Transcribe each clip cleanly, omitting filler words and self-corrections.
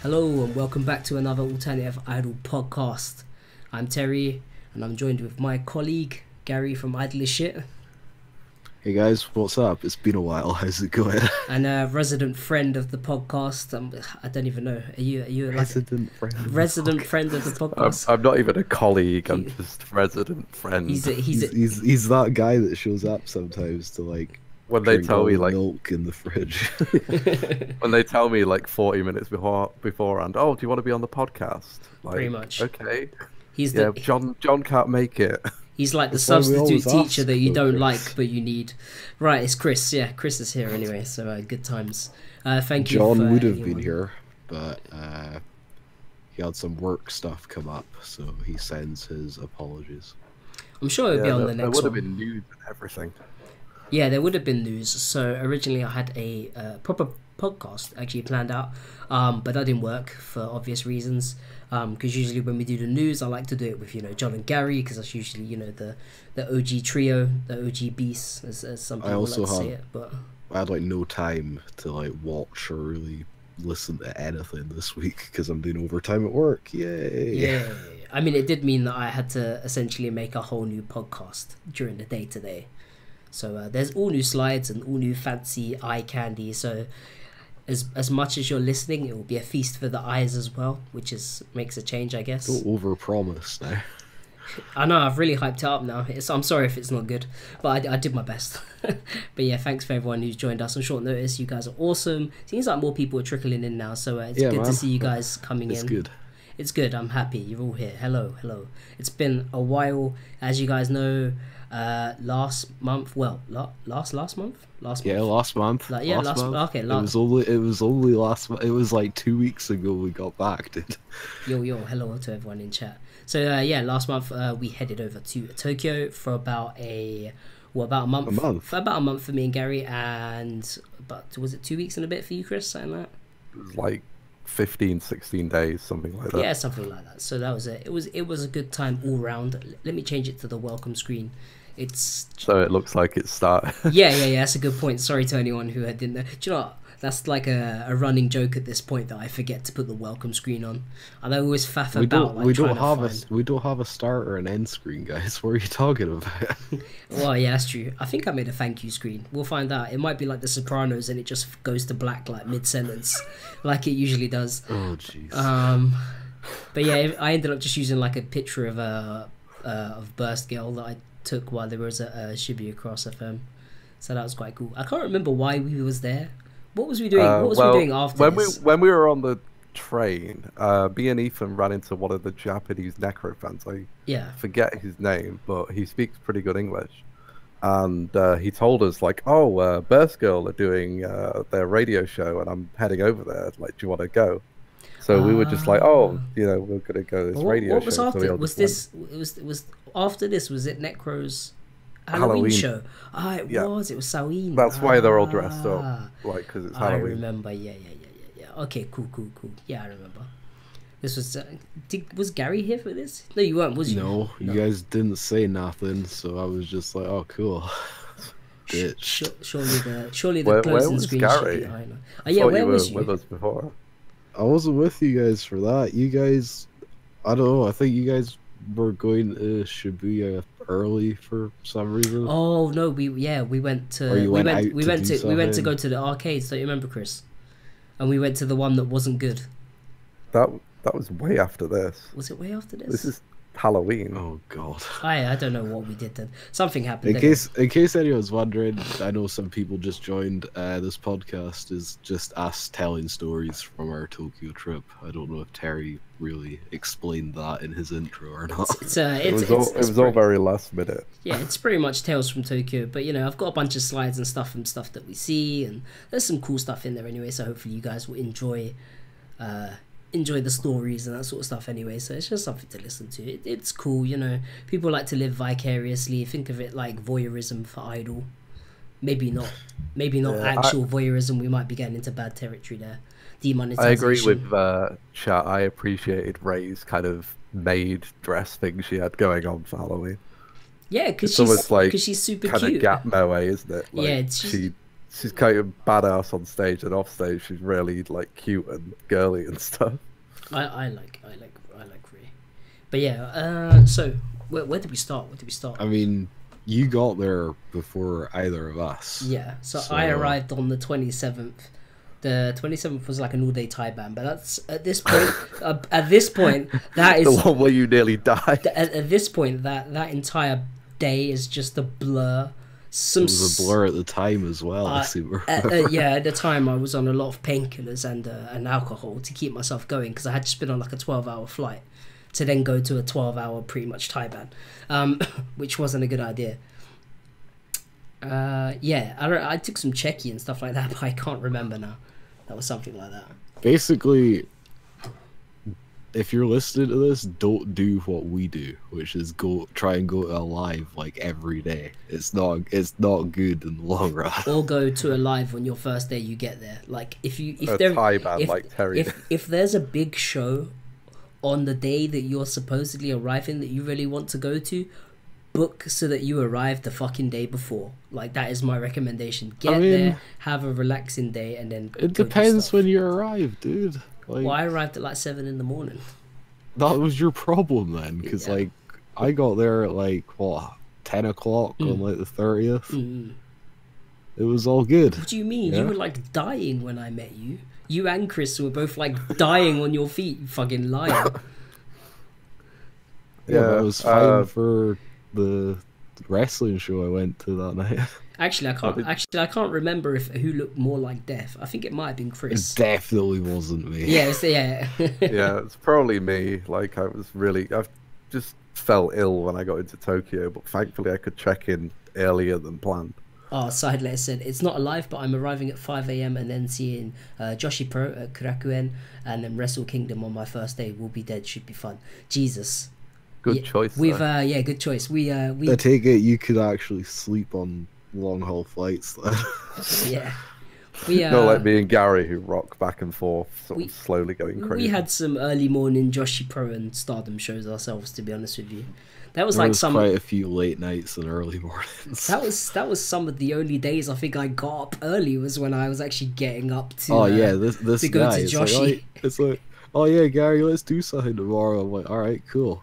Hello and welcome back to another Alternative Idol podcast. I'm Terry and I'm joined with my colleague Garry from iDOL Shit. Hey guys, what's up? It's been a while. How's it going? And a resident friend of the podcast. I don't even know. Are you like Resident friend. resident friend of the podcast? I'm not even a colleague. I'm just resident friend. He's that guy that shows up sometimes to like when they drink tell all me the like milk in the fridge. when they tell me like 40 minutes beforehand. Oh, do you want to be on the podcast? Like, Pretty much. Okay. He's Yeah, the John can't make it. he's like the That's why we substitute always teacher ask that you for don't Kris. like but you need. Right, it's Kris. Yeah, Kris is here anyway. So good times. Thank you. John for would have anyone. been here, but he had some work stuff come up, so he sends his apologies. I'm sure he'll be on the there next would one. have been news and everything. Yeah, there would have been news. So originally I had a proper podcast actually planned out, but that didn't work for obvious reasons. Because usually when we do the news, I like to do it with John and Garry, because that's usually the OG trio, the OG beasts, as some people like to say it. But I had like no time to like watch or really listen to anything this week because I'm doing overtime at work. Yay! yeah, I mean it did mean that I had to essentially make a whole new podcast during the day today. So there's all new slides and all new fancy eye candy. So as much as you're listening, it will be a feast for the eyes as well, which makes a change, I guess. Don't overpromise now. I know I've really hyped it up now. I'm sorry if it's not good, but I did my best. But yeah, thanks for everyone who's joined us on short notice. You guys are awesome. Seems like more people are trickling in now, so it's good to see you guys coming in. It's good. It's good. I'm happy you're all here. Hello. It's been a while, as you guys know. Last month. Well, last month. Yeah, last month. Last month. Okay, It was only last month. It was like 2 weeks ago we got back, dude. Yo, hello to everyone in chat. So yeah, last month we headed over to Tokyo for about a month. For about a month for me and Garry, and was it 2 weeks and a bit for you, Kris? Something like that? It was like 15, 16 days, something like that. Yeah, something like that. So that was it. It was a good time all round. Let me change it to the welcome screen. So it looks like it's started. Yeah. That's a good point. Sorry to anyone who didn't know. Do you know what? That's like a running joke at this point that I forget to put the welcome screen on, and I always faff about. We don't have a start or an end screen, guys. What are you talking about? Well, yeah, that's true. I think I made a thank you screen. We'll find out. It might be like The Sopranos, and it just goes to black like mid sentence, like it usually does. Oh jeez. But yeah, I ended up just using like a picture of Burst Girl that I took while there was at Shibuya Cross FM. So that was quite cool. I can't remember why we was there. What was we doing? What was we doing after this? When we were on the train, me and Ethan ran into one of the Japanese necro fans. I forget his name, but he speaks pretty good English. And he told us like, "Oh, Burst Girl are doing their radio show, and I'm heading over there. Like, do you want to go?" So we were just like, "Oh, we're gonna go to this radio what was show." after? So was this? It was after this? Was it Necro's Halloween show? Ah, it was. It was Samhain. That's why they're all dressed up, like because it's Halloween. I remember. Yeah. Okay, cool. Yeah, I remember. This was. Was Garry here for this? No, you weren't. Was you? No, you guys didn't say nothing, so I was just like, "Oh, cool." Surely the closing screen Garry? should be higher. Yeah, where was you? With us before. I wasn't with you guys for that. You guys, I don't know. I think you guys were going to Shibuya early for some reason. Oh no, we went to we went to go to the arcades. Don't you remember, Kris? And we went to the one that wasn't good. That was way after this. Was it way after this? This is Halloween. Oh god. I don't know what we did then. Something happened. In case anyone's wondering, I know some people just joined. This podcast is just us telling stories from our Tokyo trip. I don't know if Terry really explained that in his intro or not. It was all very last minute. Yeah, it's pretty much Tales from Tokyo, but I've got a bunch of slides and stuff from stuff that we see, and there's some cool stuff in there anyway. So hopefully you guys will enjoy the stories and that sort of stuff anyway. So it's just something to listen to. It's cool, people like to live vicariously. Think of it like voyeurism for iDOL. Maybe not actual voyeurism. We might be getting into bad territory there. Demonetization. I agree with chat. I appreciated Ray's kind of maid dress thing she had going on for Halloween. Yeah, because she's super kind cute. of Gap Moe, isn't it? Like, Yeah, she's kind of badass on stage, and off stage she's really like cute and girly and stuff. I like Ray. But yeah, so where did we start? I mean, you got there before either of us. Yeah, so I arrived on the 27th. The 27th was like an all-day Thai band, but that's at this point. That is the one where you nearly died. At this point, that entire day is just a blur. It was a blur at the time as well. Yeah, at the time I was on a lot of painkillers and alcohol to keep myself going, because I had just been on like a 12-hour flight to then go to a 12-hour pretty much Thai band, which wasn't a good idea. Yeah, I took some Checky and stuff like that, but I can't remember now. That was something like that. Basically, if you're listening to this, don't do what we do, which is try and go to a live like every day. It's not good in the long run. Or go to a live on your first day you get there. Like if there's a big show on the day that you're supposedly arriving that you really want to go to, book so that you arrive the fucking day before. Like, that is my recommendation. Get there, have a relaxing day, and then it depends when you arrive, dude. Like, well, I arrived at like 7 in the morning. That was your problem then, because like I got there at like 10 o'clock on like the 30th. It was all good. What do you mean? You were like dying when I met you. You and Kris were both like dying on your feet, you fucking liar. Yeah, it was fine for the wrestling show I went to that night. Actually, I can't remember who looked more like death. I think it might have been Kris. It definitely wasn't me. Yeah, yeah, it's probably me. Like, I just felt ill when I got into Tokyo, but thankfully I could check in earlier than planned. Oh, side letter said, it's not alive, but I'm arriving at 5 AM and then seeing Joshi Pro at Kurakuen and then Wrestle Kingdom on my first day. Will be dead, should be fun. Jesus. Good choice. Yeah, good choice. We I take it you could actually sleep on long haul flights then. Yeah. Not like me and Garry who rock back and forth, sort of slowly going crazy. We had some early morning Joshi Pro and Stardom shows ourselves, to be honest with you. That was quite a few late nights and early mornings. That was some of the only days I think I got up early, was when I was actually getting up to this to guy, go to Joshi. It's like, oh yeah, Garry, let's do something tomorrow. I'm like, all right, cool.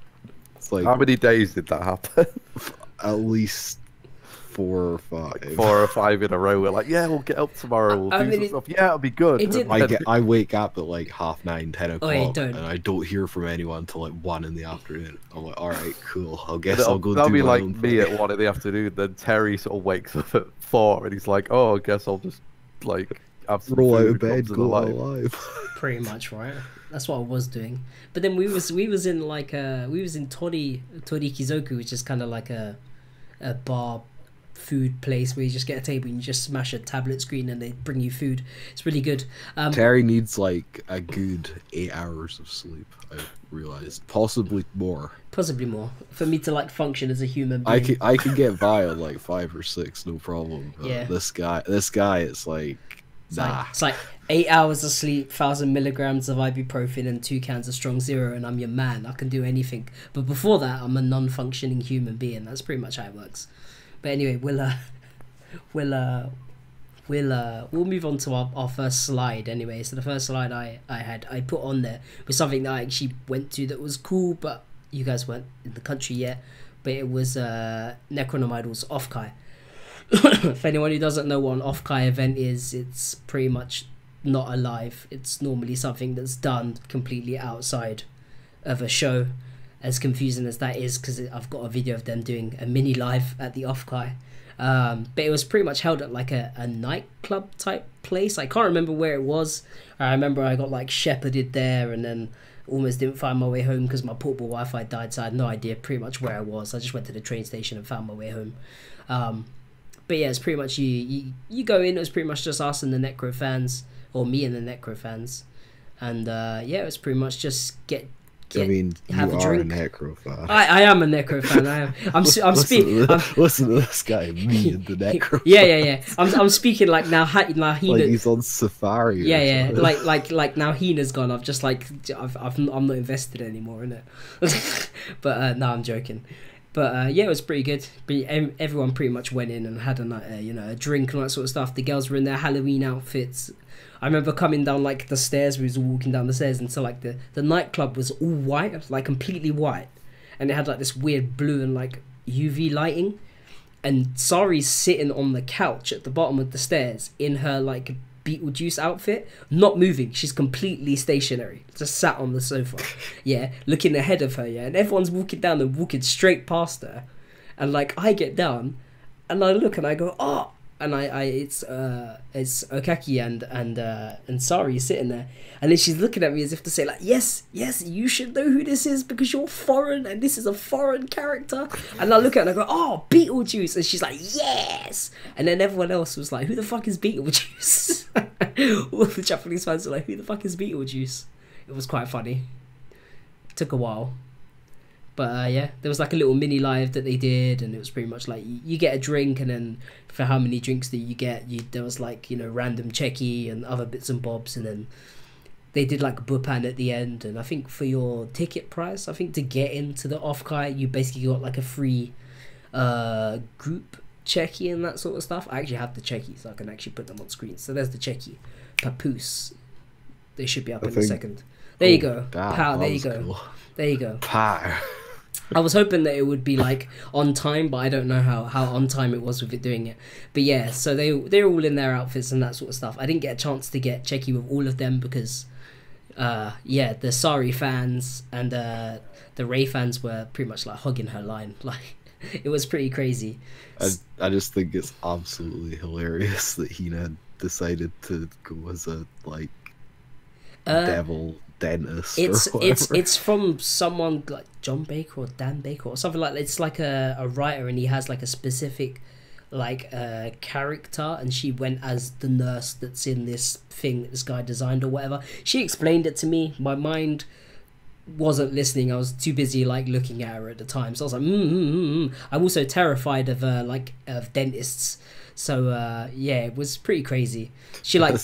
It's like, how many days did that happen? At least 4 or 5. 4 or 5 in a row. We're like, yeah, we'll get up tomorrow. We'll do some stuff. Yeah, it'll be good. I wake up at like 9:30, 10 o'clock, and I don't hear from anyone until like 1 in the afternoon. I'm like, all right, cool. I'll go. That'll be like me at 1 in the afternoon. Then Terry sort of wakes up at 4, and he's like, oh, I guess I'll just like have some roll food, out of bed, go live. Pretty much, right? That's what I was doing. But then we was in like we was in Tori Kizoku, which is kind of like a bar food place where you just get a table and you just smash a tablet screen and they bring you food. It's really good. Terry needs like a good 8 hours of sleep, I've realized. Possibly more for me to like function as a human being. I can get by on like 5 or 6, no problem. Yeah. This guy it's like it's like 8 hours of sleep, 1,000 milligrams of ibuprofen and 2 cans of Strong Zero, and I'm your man. I can do anything. But before that, I'm a non-functioning human being. That's pretty much how it works. But anyway, we'll move on to our first slide anyway. So the first slide I put on there was something that I actually went to that was cool, but you guys weren't in the country yet. But it was Necronom Idol's Off-Kai. If anyone who doesn't know what an Off-Kai event is, it's pretty much not a live. It's normally something that's done completely outside of a show. As confusing as that is, because I've got a video of them doing a mini live at the Off-Kai. But it was pretty much held at like a nightclub type place. I can't remember where it was. I remember I got like shepherded there and then almost didn't find my way home because my portable Wi-Fi died, so I had no idea pretty much where I was. I just went to the train station and found my way home. But yeah, it's pretty much you go in. It was pretty much just us and the Necro fans, or me and the Necro fans, and yeah, it was pretty much just I mean, have you a are drink. a Necro fan. I am a Necro fan. I am. I'm speaking. Listen to this guy, me and the Necro. Yeah. I'm speaking like now. Hina, like he's on safari. Yeah. Like now Hina's gone. I've just like I'm not invested anymore in it. But no, I'm joking. But yeah, it was pretty good. Everyone pretty much went in and had a drink and all that sort of stuff. The girls were in their Halloween outfits. I remember coming down like the stairs. We was walking down the stairs, and so like the nightclub was all white, like completely white, and it had like this weird blue and like UV lighting. And Sari's sitting on the couch at the bottom of the stairs in her like Beetlejuice outfit, not moving. She's completely stationary, just sat on the sofa, yeah, looking ahead of her, yeah. And everyone's walking down and walking straight past her, and like I get down, and I look and I go, oh, and it's Okaki and Sari sitting there, and then she's looking at me as if to say like, yes, you should know who this is because you're foreign and this is a foreign character. And I look at her and I go, oh, Beetlejuice, and she's like, yes. And then everyone else was like, who the fuck is Beetlejuice? All the Japanese fans were like, who the fuck is Beetlejuice? It was quite funny. It took a while. But yeah, there was like a little mini live that they did, and it was pretty much like you get a drink, and then for how many drinks that you get, there was like, you know, random checky and other bits and bobs, and then they did like a bupan at the end. And I think for your ticket price, I think to get into the Offkai, you basically got like a free group checky and that sort of stuff. I actually have the checky, so I can actually put them on screen. So there's the checky, Papoose. They should be up in a second. There you go. Pow, there you go. Cool. There you go. Pow. I was hoping that it would be like on time, but I don't know how on time it was with it doing it. But yeah, so they're all in their outfits and that sort of stuff. I didn't get a chance to get checky with all of them because yeah, the Sari fans and the Ray fans were pretty much like hugging her line. Like, it was pretty crazy. I just think it's absolutely hilarious that Hina decided to go as a like devil dentist. It's from someone like John Baker or Dan Baker or something like that. It's like a writer, and he has like a specific like character, and she went as the nurse that's in this thing that this guy designed or whatever. She explained it to me. My mind wasn't listening. I was too busy like looking at her at the time, so I was like I'm also terrified of of dentists, so yeah, it was pretty crazy. She like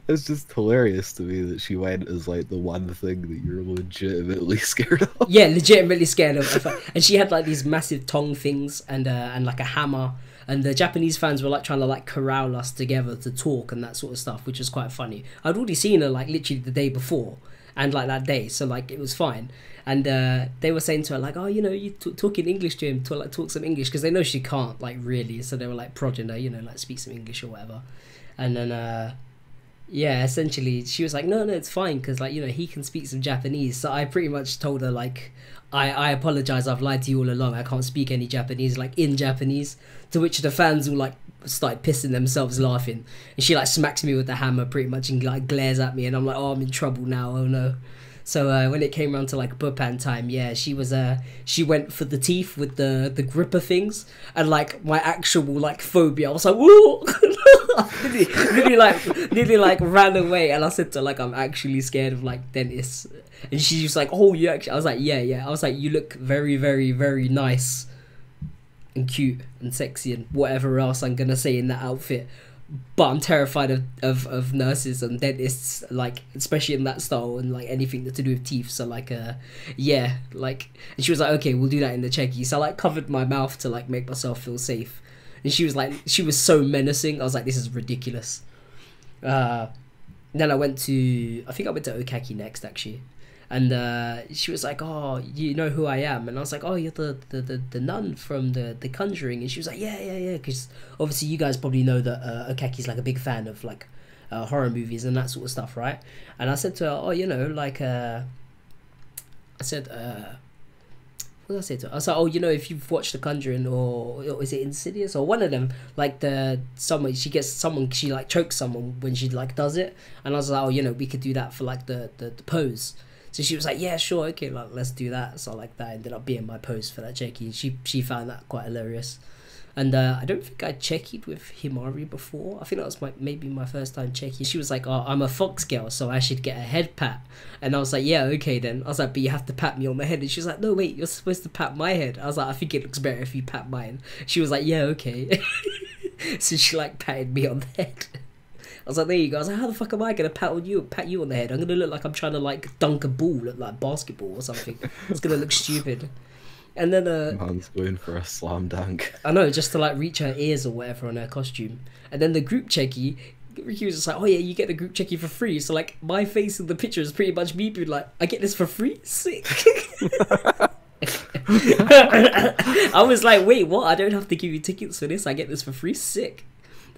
it's just hilarious to me that she went as like the one thing that you're legitimately scared of. Yeah, legitimately scared of. And she had like these massive tongue things and like a hammer, and the Japanese fans were like trying to like corral us together to talk and that sort of stuff, which was quite funny. I'd already seen her like literally the day before and like that day, so like it was fine. And they were saying to her like, oh, you know, you talk in English to him, talk some English, because they know she can't like really, so they were like prodding her, you know, like speak some English or whatever. And then yeah, essentially she was like, no, it's fine, because like, you know, he can speak some Japanese. So I pretty much told her like, I apologize, I've lied to you all along, I can't speak any Japanese, like in Japanese. To which the fans all like started pissing themselves laughing, and she like smacks me with the hammer pretty much and like glares at me, and I'm like, oh, I'm in trouble now, oh no. So when it came around to like bupan time, yeah, she went for the teeth with the gripper things, and like my actual like phobia, I was like, whoa. nearly like ran away, and I said to her like, I'm actually scared of like dentists, and she was like, oh, you actually? I was like, yeah. I was like, you look very, very, very nice and cute and sexy and whatever else I'm gonna say in that outfit, but I'm terrified of nurses and dentists, like especially in that style and like anything to do with teeth. So like yeah, like, and she was like, okay, we'll do that in the checky. So I like covered my mouth to like make myself feel safe, and she was so menacing. I was like, this is ridiculous. Then I went to Okaki next actually, and she was like, oh, you know who I am? And I was like, oh, you're the nun from the Conjuring. And she was like, yeah, because obviously you guys probably know that Okaki's like a big fan of like horror movies and that sort of stuff, right? And I said to her, oh, you know, like I said, what did I say to her? I was like, oh, you know, if you've watched The Conjuring, or is it Insidious, or one of them, like she like chokes someone when she like does it. And I was like, oh, you know, we could do that for like the pose. So she was like, yeah, sure, okay, like let's do that. So like that ended up being my pose for that checky. She found that quite hilarious. And I don't think I checkied with Himari before. I think that was maybe my first time checking. She was like, oh, I'm a fox girl, so I should get a head pat. And I was like, yeah, okay then. I was like, but you have to pat me on the head. And she was like, no, wait, you're supposed to pat my head. I was like, I think it looks better if you pat mine. She was like, yeah, okay. So she like patted me on the head. was like, there you go. I was like, how the fuck am I gonna pat you on the head? I'm gonna look like I'm trying to like dunk a ball at like basketball or something. It's gonna look stupid. And then man's going for a slam dunk. I know, just to like reach her ears or whatever on her costume. And then the group checky, Ricky was just like, oh yeah, you get the group checky for free. So like my face in the picture is pretty much me being like, I get this for free? Sick. I was like, wait, what? I don't have to give you tickets for this. I get this for free? Sick.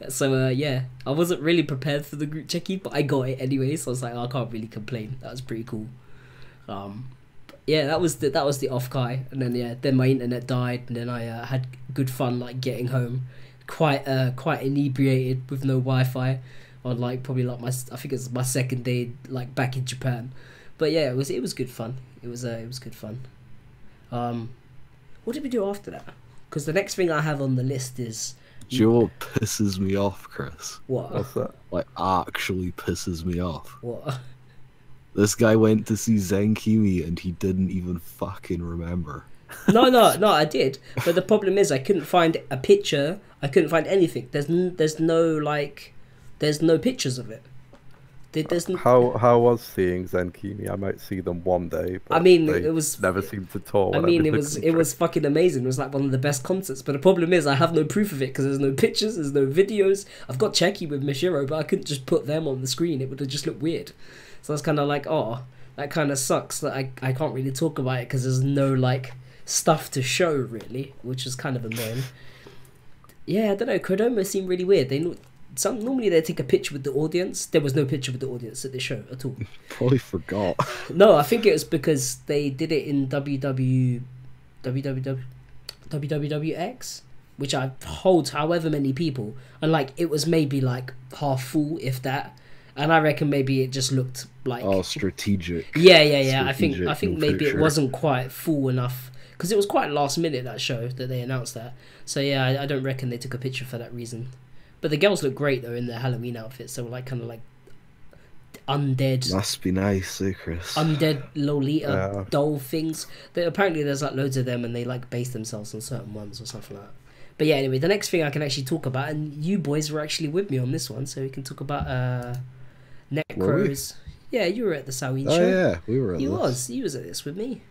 So yeah, I wasn't really prepared for the group checky, but I got it anyway. So I was like, oh, I can't really complain. That was pretty cool. Yeah, that was the off guy, and then my internet died, and then I had good fun like getting home, quite inebriated with no Wi-Fi, on like probably like I think it's my second day like back in Japan, but yeah, it was good fun. It was good fun. What did we do after that? Because the next thing I have on the list is. Do you know what pisses me off, Chris? What? What's that? Like actually pisses me off. What? This guy went to see Zenkimi and he didn't even fucking remember. No, I did. But the problem is I couldn't find a picture. I couldn't find anything. There's no pictures of it. How was seeing Zenkimi? I might see them one day. But I mean, they it was never seemed to tour. I mean, it was fucking amazing. It was like one of the best concerts. But the problem is I have no proof of it because there's no pictures, there's no videos. I've got Checky with Mishiro, but I couldn't just put them on the screen. It would have just looked weird. So I was kind of like, oh, that kind of sucks that I can't really talk about it because there's no like stuff to show really, which is kind of annoying. Yeah, I don't know. Kodomo seemed really weird. Normally they take a picture with the audience. There was no picture with the audience at the show at all. Probably forgot. No, I think it was because they did it in WWX, which I hold however many people, and like it was maybe like half full, if that. And I reckon maybe it just looked like strategic. Yeah. I think maybe picture. It wasn't quite full enough because it was quite last minute that show that they announced that. So yeah, I don't reckon they took a picture for that reason. But the girls look great though in their Halloween outfits. They were like kind of like undead. Must be nice, Chris. Undead Lolita doll things. Apparently there's like loads of them and they like base themselves on certain ones or something like that. But yeah, anyway, the next thing I can actually talk about, and you boys were actually with me on this one, so we can talk about Necros. Yeah, you were at the Samhain show. Oh yeah, we were at this. He was at this with me.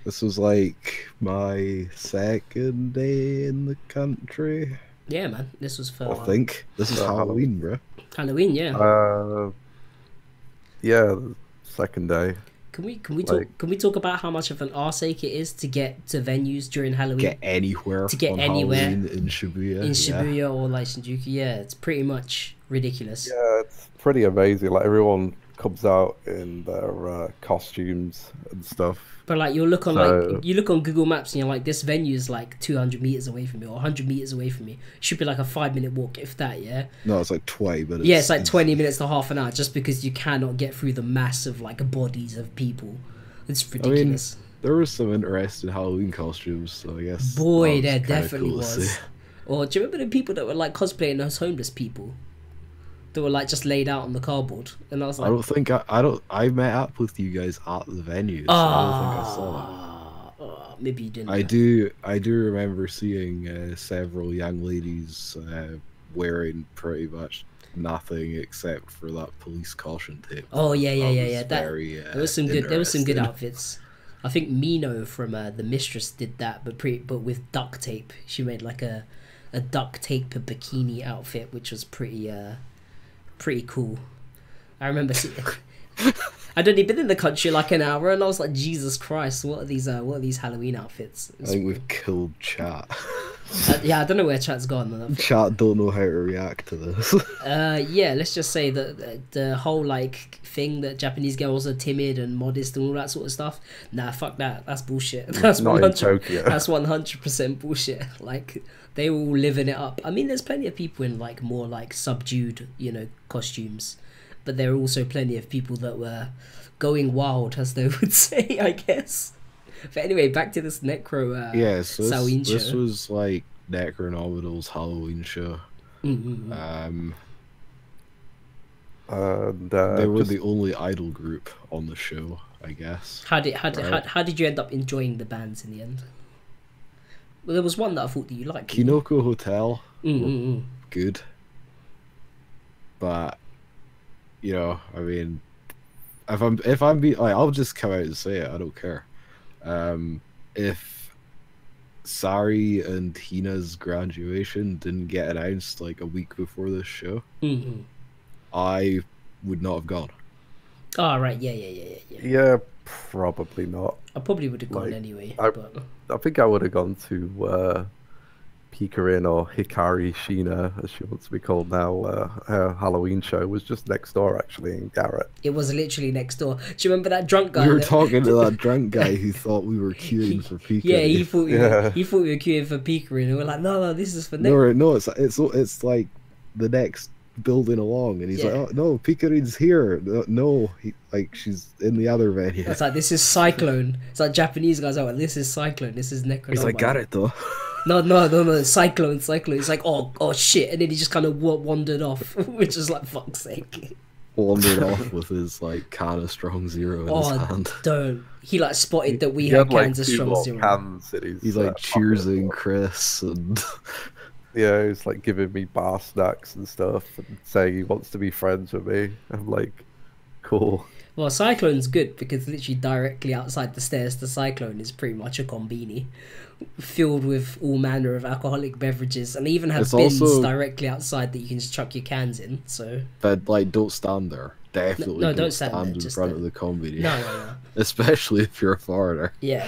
This was like my second day in the country. Yeah, man. This was for... I think. This is Halloween, bro. Halloween, yeah. Yeah, second day. Can we talk about how much of an arse ache it is to get to venues during Halloween? Get anywhere. Halloween in Shibuya. In Shibuya or like Shinjuku, yeah. It's pretty much ridiculous. Yeah, it's pretty amazing. Like everyone comes out in their costumes and stuff. But like you look on Google Maps and you're like, this venue is like 200 meters away from me or 100 meters away from me. It should be like a 5-minute walk, if that. Yeah. No, it's like 20 minutes. Yeah, it's like 20 minutes to half an hour, just because you cannot get through the mass of like bodies of people. It's ridiculous. I mean, there was some interesting Halloween costumes, so I guess. Boy, there definitely was. Or do you remember the people that were like cosplaying as homeless people? That were like just laid out on the cardboard, and I was like, I met up with you guys at the venue, so I don't think I saw that. Maybe you didn't. I do remember seeing several young ladies wearing pretty much nothing except for that police caution tape. Oh yeah. There was some good outfits. I think Mino from The Mistress did that, but with duct tape. She made like a duct tape bikini outfit, which was pretty cool. I remember I'd only been in the country like an hour and I was like, Jesus Christ, what are these Halloween outfits? I think we've killed chat. Yeah, I don't know where chat's gone. Chat don't know how to react to this. Yeah, let's just say that the whole like thing that Japanese girls are timid and modest and all that sort of stuff. Nah, fuck that. That's bullshit. That's not in Tokyo. That's 100% bullshit. Like they were all living it up. I mean, there's plenty of people in like more like subdued, costumes, but there are also plenty of people that were going wild, as they would say, I guess. But anyway, back to this Necro so this was like Necronominal's Halloween show. Mm-hmm. They were the only iDOL group on the show, I guess. How did you end up enjoying the bands in the end? Well, there was one that I thought that you liked. Kinoko Hotel, good, but you know, I mean, if I'm being, like, I'll just come out and say it. I don't care. If Sari and Hina's graduation didn't get announced like a week before this show, I would not have gone. Oh, right. Yeah. Yeah, probably not. I probably would have gone anyway. I think I would have gone to Pikarin or Hikari Sheena, as she wants to be called now. Her Halloween show was just next door, actually, in Garrett. It was literally next door. Do you remember that drunk guy? We were talking to that drunk guy who thought we were queuing for Pikarin. Yeah, he thought we were queuing for Pikarin, and we're like, no, this is for next. No, it's like the next building along, and he's like, oh no, Pikarin's here. No, she's in the other venue. It's like, this is Cyclone. It's like Japanese guys are like, this is Cyclone, this is Necronoma. He's like, got it though. No, Cyclone. It's like, oh shit, and then he just kind of wandered off, which is like, fuck's sake. Wandered off with his like can of Strong Zero in his hand. Don't. He like spotted that we had cans of Strong Zero. He's like cheersing Kris and. Yeah, he's like giving me bar snacks and stuff and saying he wants to be friends with me. I'm like, cool. Well, Cyclone's good because literally directly outside the stairs to Cyclone is pretty much a combini filled with all manner of alcoholic beverages, and they even have bins directly outside that you can just chuck your cans in. So, but like, don't stand there. Definitely don't stand in front of the combini. No. Especially if you're a foreigner. Yeah.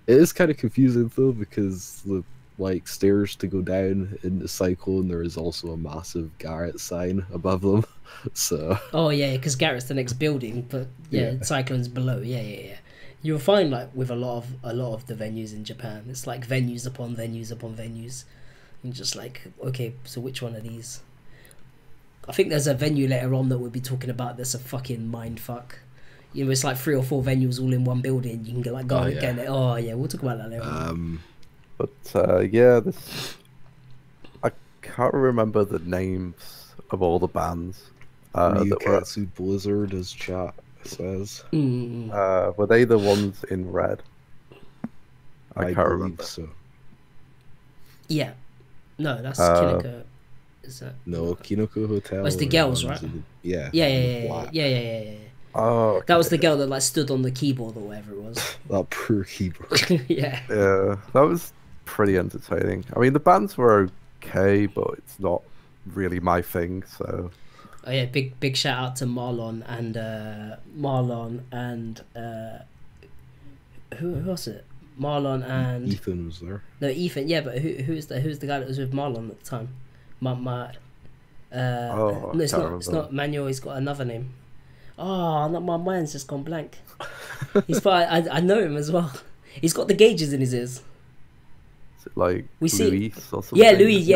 It is kind of confusing though, because the like stairs to go down into Cyclone, there is also a massive Garrett sign above them. So. Oh yeah, because Garrett's the next building, but Cyclone's below. Yeah. You'll find like with a lot of the venues in Japan, it's like venues upon venues upon venues, and just like, okay, so which one of these? I think there's a venue later on that we'll be talking about that's a fucking mind fuck. You know, it's like 3 or 4 venues all in one building. You can get like go and get it. Oh yeah, we'll talk about that later. This I can't remember the names of all the bands. Ryukatsu Blizzard, as chat says. Were they the ones in red? I can't remember. So. Yeah, no, that's Kinoko. Is that no Kinoko Hotel? Oh, it's the girls, right? Yeah. Oh, that was the girl that like stood on the keyboard or whatever it was. That poor keyboard. Yeah, that was pretty entertaining. I mean, the bands were okay, but it's not really my thing. So. Oh yeah, big shout out to Marlon and who was it? Marlon and Ethan was there. No, Ethan. Yeah, but who's the guy that was with Marlon at the time? No, it's not Manuel. He's got another name. Oh, not my mind's just gone blank. I know him as well. He's got the gauges in his ears. Is it like Luis or something? Yeah, Luis.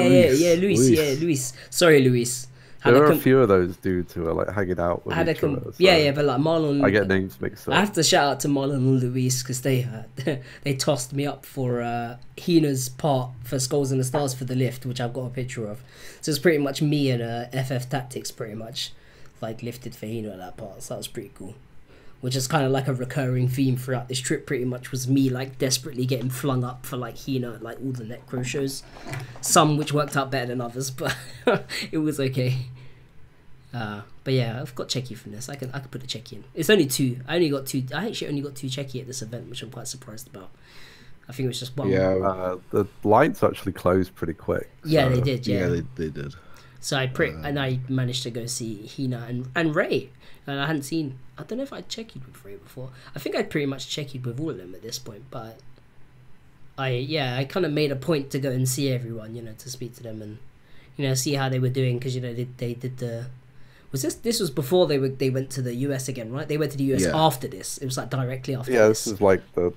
Luis. Sorry, Luis. There are a few of those dudes who are like hanging out with each other. So yeah, but like Marlon. I get names mixed up. I have to shout out to Marlon and Luis because they tossed me up for Hina's part for Skulls and the Stars for the lift, which I've got a picture of. So it's pretty much me and FF Tactics pretty much like lifted for Hina at that part. So that was pretty cool. Which is kind of like a recurring theme throughout this trip. Pretty much was me like desperately getting flung up for like Hina at like all the Necro shows. Some which worked out better than others, but it was okay. But yeah, I've got Checky from this. I could put a Checky in. It's only 2. I actually only got 2 Checky at this event, which I'm quite surprised about. I think it was just 1. Yeah, the lights actually closed pretty quick. Yeah, they did. Yeah, they did. So I managed to go see Hina and Ray, and I hadn't seen. I don't know if I'd Checky with Ray before. I think I'd pretty much Checky with all of them at this point, but I kind of made a point to go and see everyone, to speak to them and see how they were doing, because they did the. This was before they went to the US again, right? They went to the US after this. It was like directly after this. Yeah, this is like the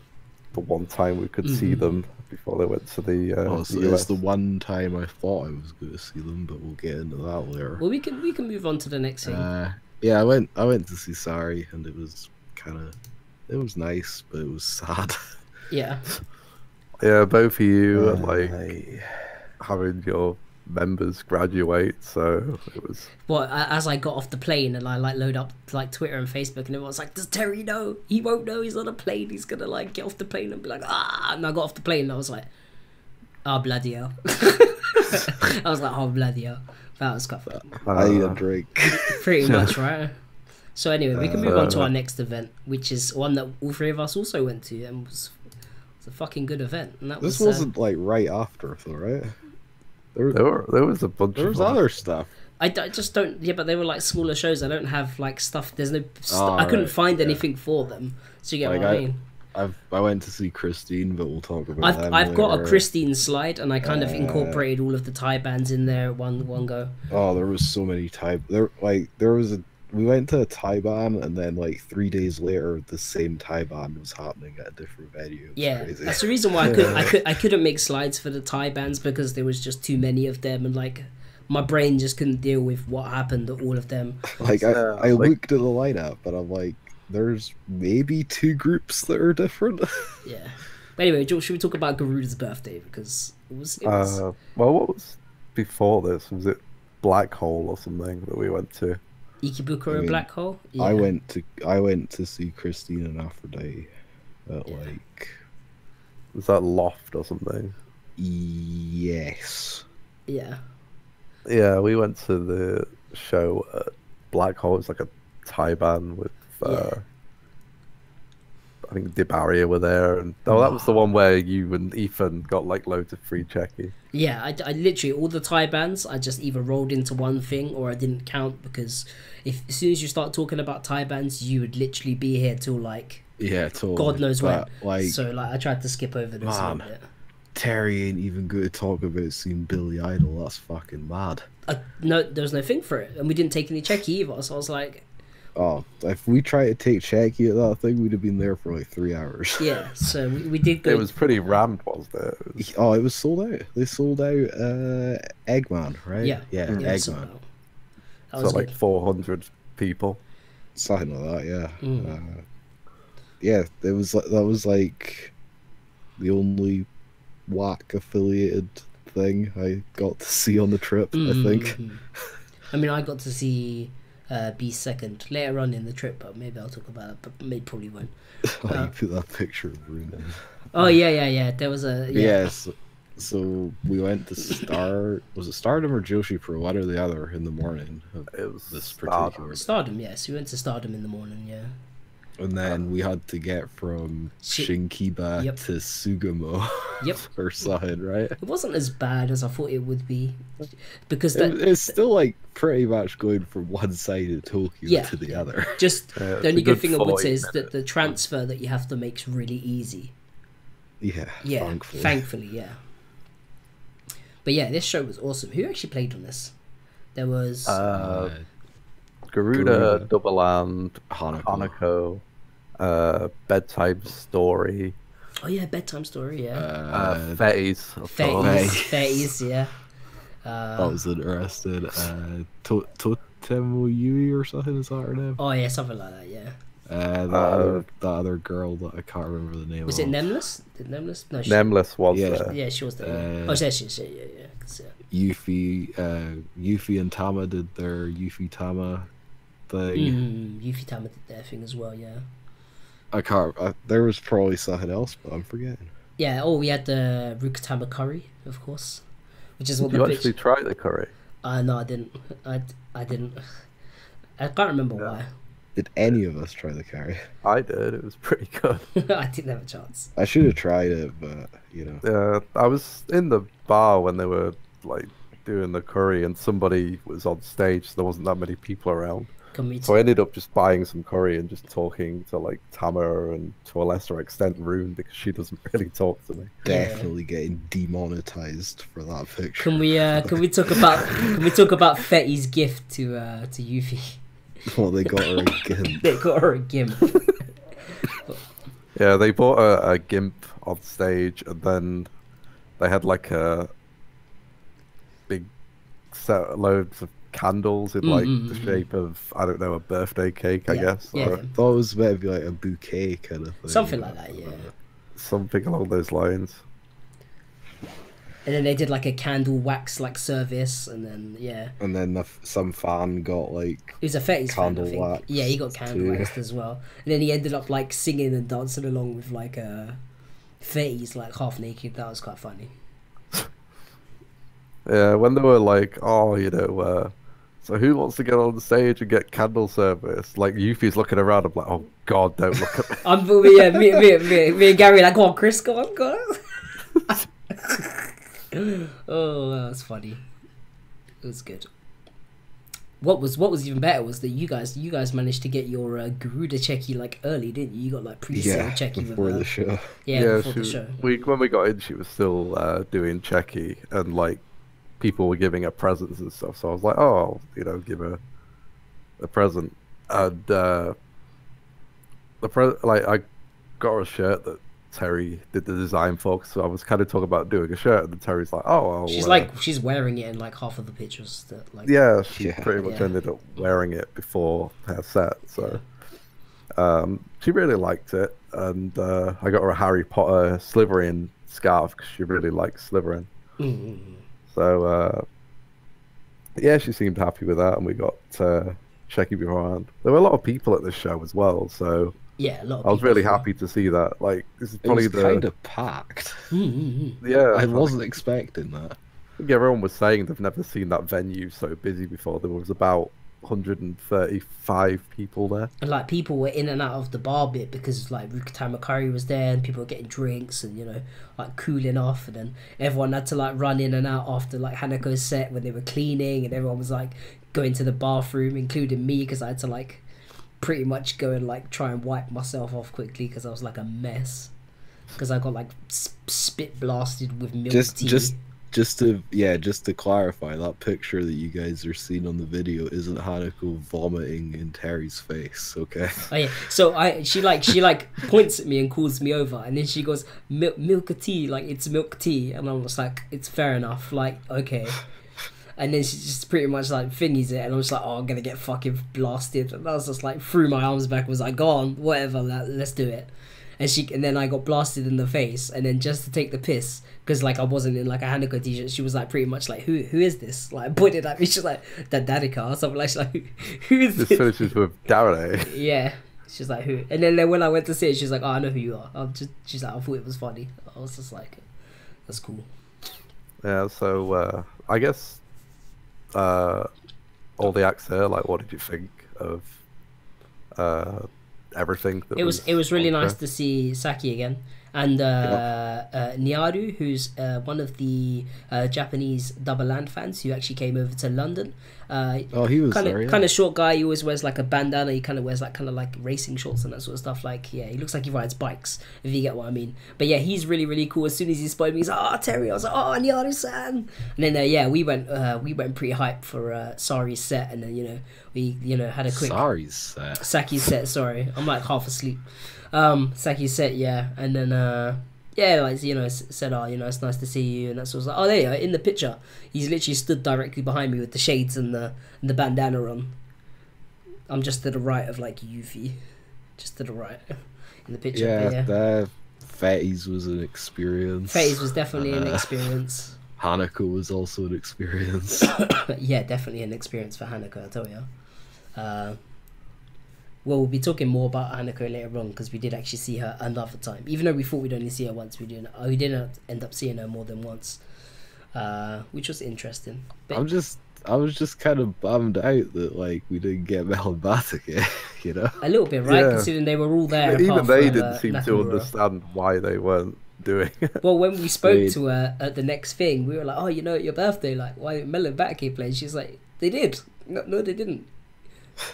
one time we could see them before they went to the US. It's the one time I thought I was going to see them, but we'll get into that later. Well, we can move on to the next thing. I went to see Sari, and it was nice, but it was sad. Yeah. Yeah, both of you are like having your members graduate, so it was. Well, as I got off the plane and I like load up like Twitter and Facebook, and everyone's like, "Does Terry know? He won't know. He's on a plane. He's gonna like get off the plane and be like, ah!" And I got off the plane and I was like, "Ah, bloody hell." I was like, oh bloody hell, that was quite funny. I eat a drink. Pretty much, right? So anyway, we can move on to our next event, which is one that all three of us also went to, and was a fucking good event. And that this wasn't like right after, though, right? There was a bunch. There was other stuff. I just don't. Yeah, but they were like smaller shows. I don't have like stuff. There's no. I couldn't find anything for them. So you get what I mean. I went to see Christine, but we'll talk about that. I've got a Christine slide, and I kind of incorporated all of the Thai bands in there one go. Oh, there was so many Thai. We went to a Thai band, and then like 3 days later, the same Thai band was happening at a different venue. Crazy. That's the reason why I couldn't make slides for the Thai bands, because there was just too many of them, and like my brain just couldn't deal with what happened to all of them. Like I looked at the lineup, but I'm like, there's maybe 2 groups that are different. Yeah. But anyway, should we talk about Garuda's birthday, because it was. Well, what was before this? Was it Black Hole or something that we went to? Ikebukuro Black Hole. Yeah. I went to see Christine and Aphrodite at like. Was that Loft or something? Yes. Yeah. Yeah, we went to the show at Black Hole. It's like a Thai band with. I think DeBarrier were there, and that was the one where you and Ethan got like loads of free checky. Yeah, I literally all the Thai bands I just either rolled into one thing or I didn't count, because as soon as you start talking about Thai bands, you would literally be here till like totally. God knows when. Like, so like I tried to skip over this a little bit. Terry ain't even good to talk about seeing Billy Idol. That's fucking mad. No, there was no thing for it, and we didn't take any checky either. So I was like. Oh, if we tried to take Shaggy at that thing, we'd have been there for like 3 hours. Yeah, so we did go. It was pretty rammed, wasn't it? It was sold out. They sold out Eggman, right? Yeah, Eggman. So like 400 people. Something like that, yeah. That was like the only WAC affiliated thing I got to see on the trip, I think. I mean, I got to see be second later on in the trip, but maybe I'll talk about it, but maybe probably won't. You put that picture of Bruno. Oh yeah, there was a yes. So we went to was it Stardom or Joshi Pro, one or the other, in the morning it was this particular Stardom. Yes, we went to Stardom in the morning. Yeah. And then we had to get from Shinkiba to Sugamo or something, right? It wasn't as bad as I thought it would be, because it's still like pretty much going from one side of Tokyo to the other. Just the only good thing I would say is that the transfer that you have to make is really easy. Yeah, thankfully, yeah. But yeah, this show was awesome. Who actually played on this? There was Garuda, Double Land, Hanako. Bedtime Story. Oh yeah, Bedtime Story. Yeah. Feties, yeah. That was interesting. Totemo Yui or something, is that her name? Oh yeah, something like that. Yeah. That other girl that I can't remember the name. Was it Nameless? Did Nameless? No, Nameless was there. Yeah, she was there. Yeah. Yeah. Yuffie and Tama did their Yuffie Tama thing. Yuffie Tama did their thing as well. Yeah. I can't. There was probably something else, but I'm forgetting. Yeah. Oh, we had the Rukatama curry, of course, which is what you actually tried the curry. No, I didn't. I didn't. I can't remember why. Did any of us try the curry? I did. It was pretty good. I didn't have a chance. I should have tried it, but you know. Yeah, I was in the bar when they were like doing the curry, and somebody was on stage, so there wasn't that many people around. So I ended up just buying some curry and just talking to like Tama and to a lesser extent Rune, because she doesn't really talk to me. Definitely getting demonetized for that picture. Can we talk about Fetty's gift to Yuffie? Well, they got her a gimp. They got her a gimp. Yeah, they bought a gimp on stage, and then they had like a big set loads of candles in like the shape of, I don't know, a birthday cake, I guess. Yeah. I thought it was maybe like a bouquet kind of thing. Something like that, yeah. Something along those lines. And then they did like a candle wax like service, and then and then some fan got like it was a Fetty's candle fan, I think. wax. Yeah, he got candle waxed as well. And then he ended up like singing and dancing along with like Fetty's like half naked. That was quite funny. Yeah, when they were like, oh, so who wants to get on the stage and get candle service? Like, Yuffie's looking around, I'm like, oh god, don't look at me. Yeah, me and Garry like, go on, Kris, go on, go on. Oh, that was funny. It was good. What was even better was that you guys managed to get your Garuda Checky like early, didn't you? You got like pre-sale Checky before the show. Yeah, before the show. When we got in, she was still doing Checky, and like people were giving her presents and stuff. So I was like, oh, I'll, give her a present, and I got her a shirt that Terry did the design for, so I was kind of talking about doing a shirt, and Terry's like, "Oh, she's wearing it in like half of the pictures that like." Yeah, she pretty much ended up wearing it before her set, so she really liked it, and I got her a Harry Potter Slytherin scarf because she really likes Slytherin. So yeah, she seemed happy with that, and we got Checky beforehand. There were a lot of people at this show as well, so. Yeah, a lot of I was really happy to see that. Like, this is probably kind of packed. Yeah, I wasn't expecting that. I think everyone was saying they've never seen that venue so busy before. There was about 135 people there. And like people were in and out of the bar bit because like Rukatama Makari was there and people were getting drinks and like cooling off, and then everyone had to like run in and out after like Hanako's set when they were cleaning, and everyone was like going to the bathroom, including me, because I had to like pretty much go and like try and wipe myself off quickly because I was like a mess because I got like spit blasted with milk tea. Just to clarify, that picture that you guys are seeing on the video isn't Hanako vomiting in Terry's face, okay? Oh yeah, so she points at me and calls me over, and then she goes milk tea, like it's milk tea, and I was like, it's fair enough, like okay. And then she just pretty much like thingies it, and I was like, oh, I'm gonna get fucking blasted. And I was just like, threw my arms back, was like, go on, whatever, let's do it. And then I got blasted in the face, and then just to take the piss, because like I wasn't in like a Hanako t-shirt, she was like pretty much like, who is this? Like pointed at me, she's like, that Dadika or something like, she's like, who is this? This finishes with Garry. Yeah. She's like, who? And then when I went to see it, she's like, oh, I know who you are. She's like, I thought it was funny. I was just like, that's cool. Yeah, so I guess all the acts there, like, what did you think of everything? It was really nice to see Saki again, and Niaru, who's one of the Japanese Double Land fans who actually came over to London. He was kind of short guy. He always wears like a bandana. He kind of wears like racing shorts and that sort of stuff. Like, yeah, he looks like he rides bikes, if you get what I mean. But yeah, he's really, really cool. As soon as he spotted me, he's like, oh, Terry. I was like, oh, Niaru-san. And then we went pretty hyped for Sari's set, and then we had a quick Saki's set. Sorry, I'm like half asleep. Saki's set, yeah, and then said, oh, it's nice to see you, and that's was like, oh, there you are, in the picture. He's literally stood directly behind me with the shades and the bandana on. I'm just to the right of like Yuffie, just to the right in the picture. Yeah, Fatties was an experience. Fatties was definitely an experience. Hanako was also an experience. Yeah, definitely an experience for Hanako, I tell you. Well, we'll be talking more about Hanako later on because we did actually see her another time. Even though we thought we'd only see her once, we didn't end up seeing her more than once, which was interesting. But I was just kind of bummed out that like we didn't get Mel and Batake, A little bit, right? Yeah. Considering they were all there. Even they didn't seem to understand why they weren't doing it. Well, when we spoke to her at the next thing, we were like, oh, your birthday, like, why didn't Mel and Batake play? She's like, they did. No, they didn't.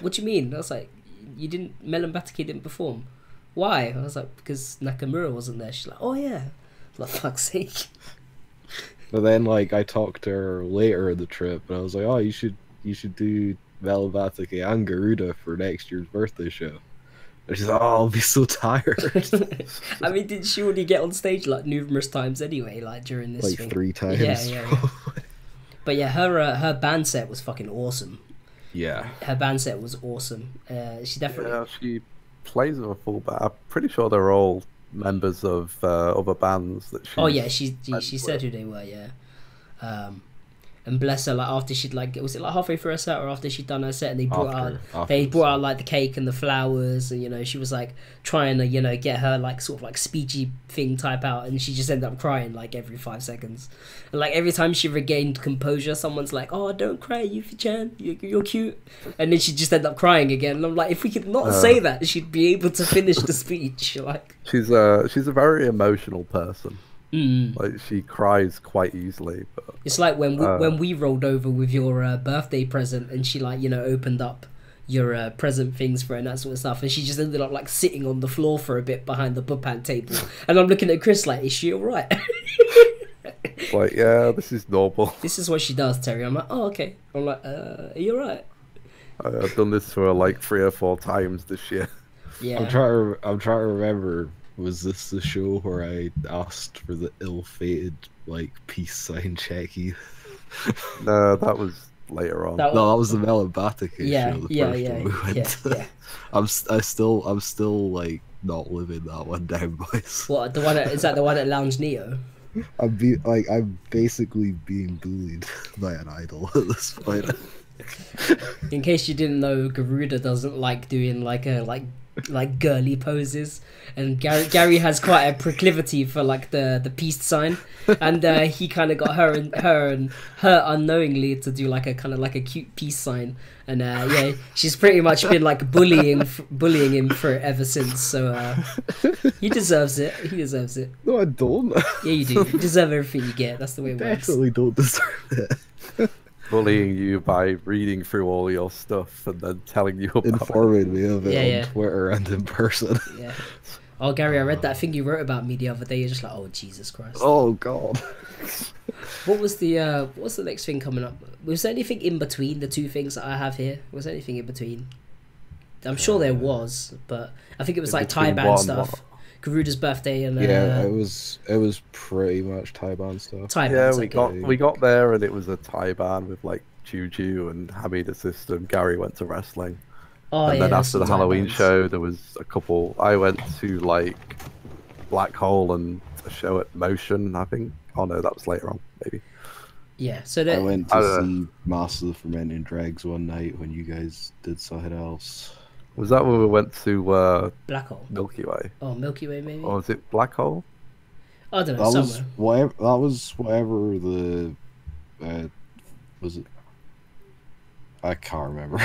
What do you mean? I was like, Mel and Batake didn't perform. Why? I was like, because Nakamura wasn't there. She's like, oh yeah. For fuck's sake. But then like I talked to her later in the trip, and I was like, oh, you should do Mel and Batake and Garuda for next year's birthday show. And she's like, oh, I'll be so tired. I mean, did she already get on stage like numerous times anyway, like during this like thing? 3 times. Yeah. But yeah, her band set was fucking awesome. Yeah, her band set was awesome. She definitely. Yeah, she plays with a full band. I'm pretty sure they're all members of other bands that she. Oh yeah, she said who they were. Yeah, And bless her, like after she'd like, was it like halfway through her set or after she'd done her set, and they brought out like the cake and the flowers, and you know she was like trying to, you know, get her like sort of like speechy thing type out, and she just ended up crying like every 5 seconds. And like every time she regained composure, someone's like, "Oh, don't cry, Yuffie-chan, you're cute," and then she just ended up crying again. And I'm like, if we could not say that, she'd be able to finish the speech. Like she's a very emotional person. Like she cries quite easily. But, it's like when we rolled over with your birthday present, and she like, you know, opened up your present things for her and that sort of stuff, and she just ended up like sitting on the floor for a bit behind the bupan table, and I'm looking at Kris like, is she alright? Like, yeah, this is normal. This is what she does, Terry. I'm like, oh, okay. I'm like, are you alright? I've done this for like 3 or 4 times this year. Yeah. I'm trying to remember. Was this the show where I asked for the ill-fated like peace sign checky? No, that was later on. That was the Melabatica show. The first one we went to. Yeah. I'm still like not living that one down, boys. What, the one is that the one at Lounge Neo? I'm basically being bullied by an idol at this point. In case you didn't know, Garuda doesn't like doing like girly poses, and Garry has quite a proclivity for like the peace sign, and he kind of got her unknowingly to do like a kind of like a cute peace sign, and yeah, she's pretty much been like bullying him for it ever since. So he deserves it. He deserves it. No, I don't. Yeah, you do. You deserve everything you get. That's the way it works. Definitely don't deserve it. Bullying you by reading through all your stuff and then telling you about informing me of it on Twitter and in person. Yeah. Oh, Garry, I read that thing you wrote about me the other day. You're just like, oh, Jesus Christ. Oh, God. What's the next thing coming up? Was there anything in between the 2 things that I have here? Was there anything in between? I'm sure there was, but I think it was like Taiban stuff. Garuda's birthday and it was pretty much Taiban stuff. We got there and it was a Taiban with like Juju and Hamida System. Garry went to wrestling. Oh, and then after the Halloween Taibans. show, there was a couple. I went to like Black Hole and a show at Motion, I think. Oh no, that was later on, maybe. Yeah, so I went to see Master of the Fermenting Dregs one night when you guys did something else. Was that when we went to Black Hole? Milky Way. Oh, Milky Way maybe. Or was it Black Hole? I don't know. That was whatever the was it. I can't remember.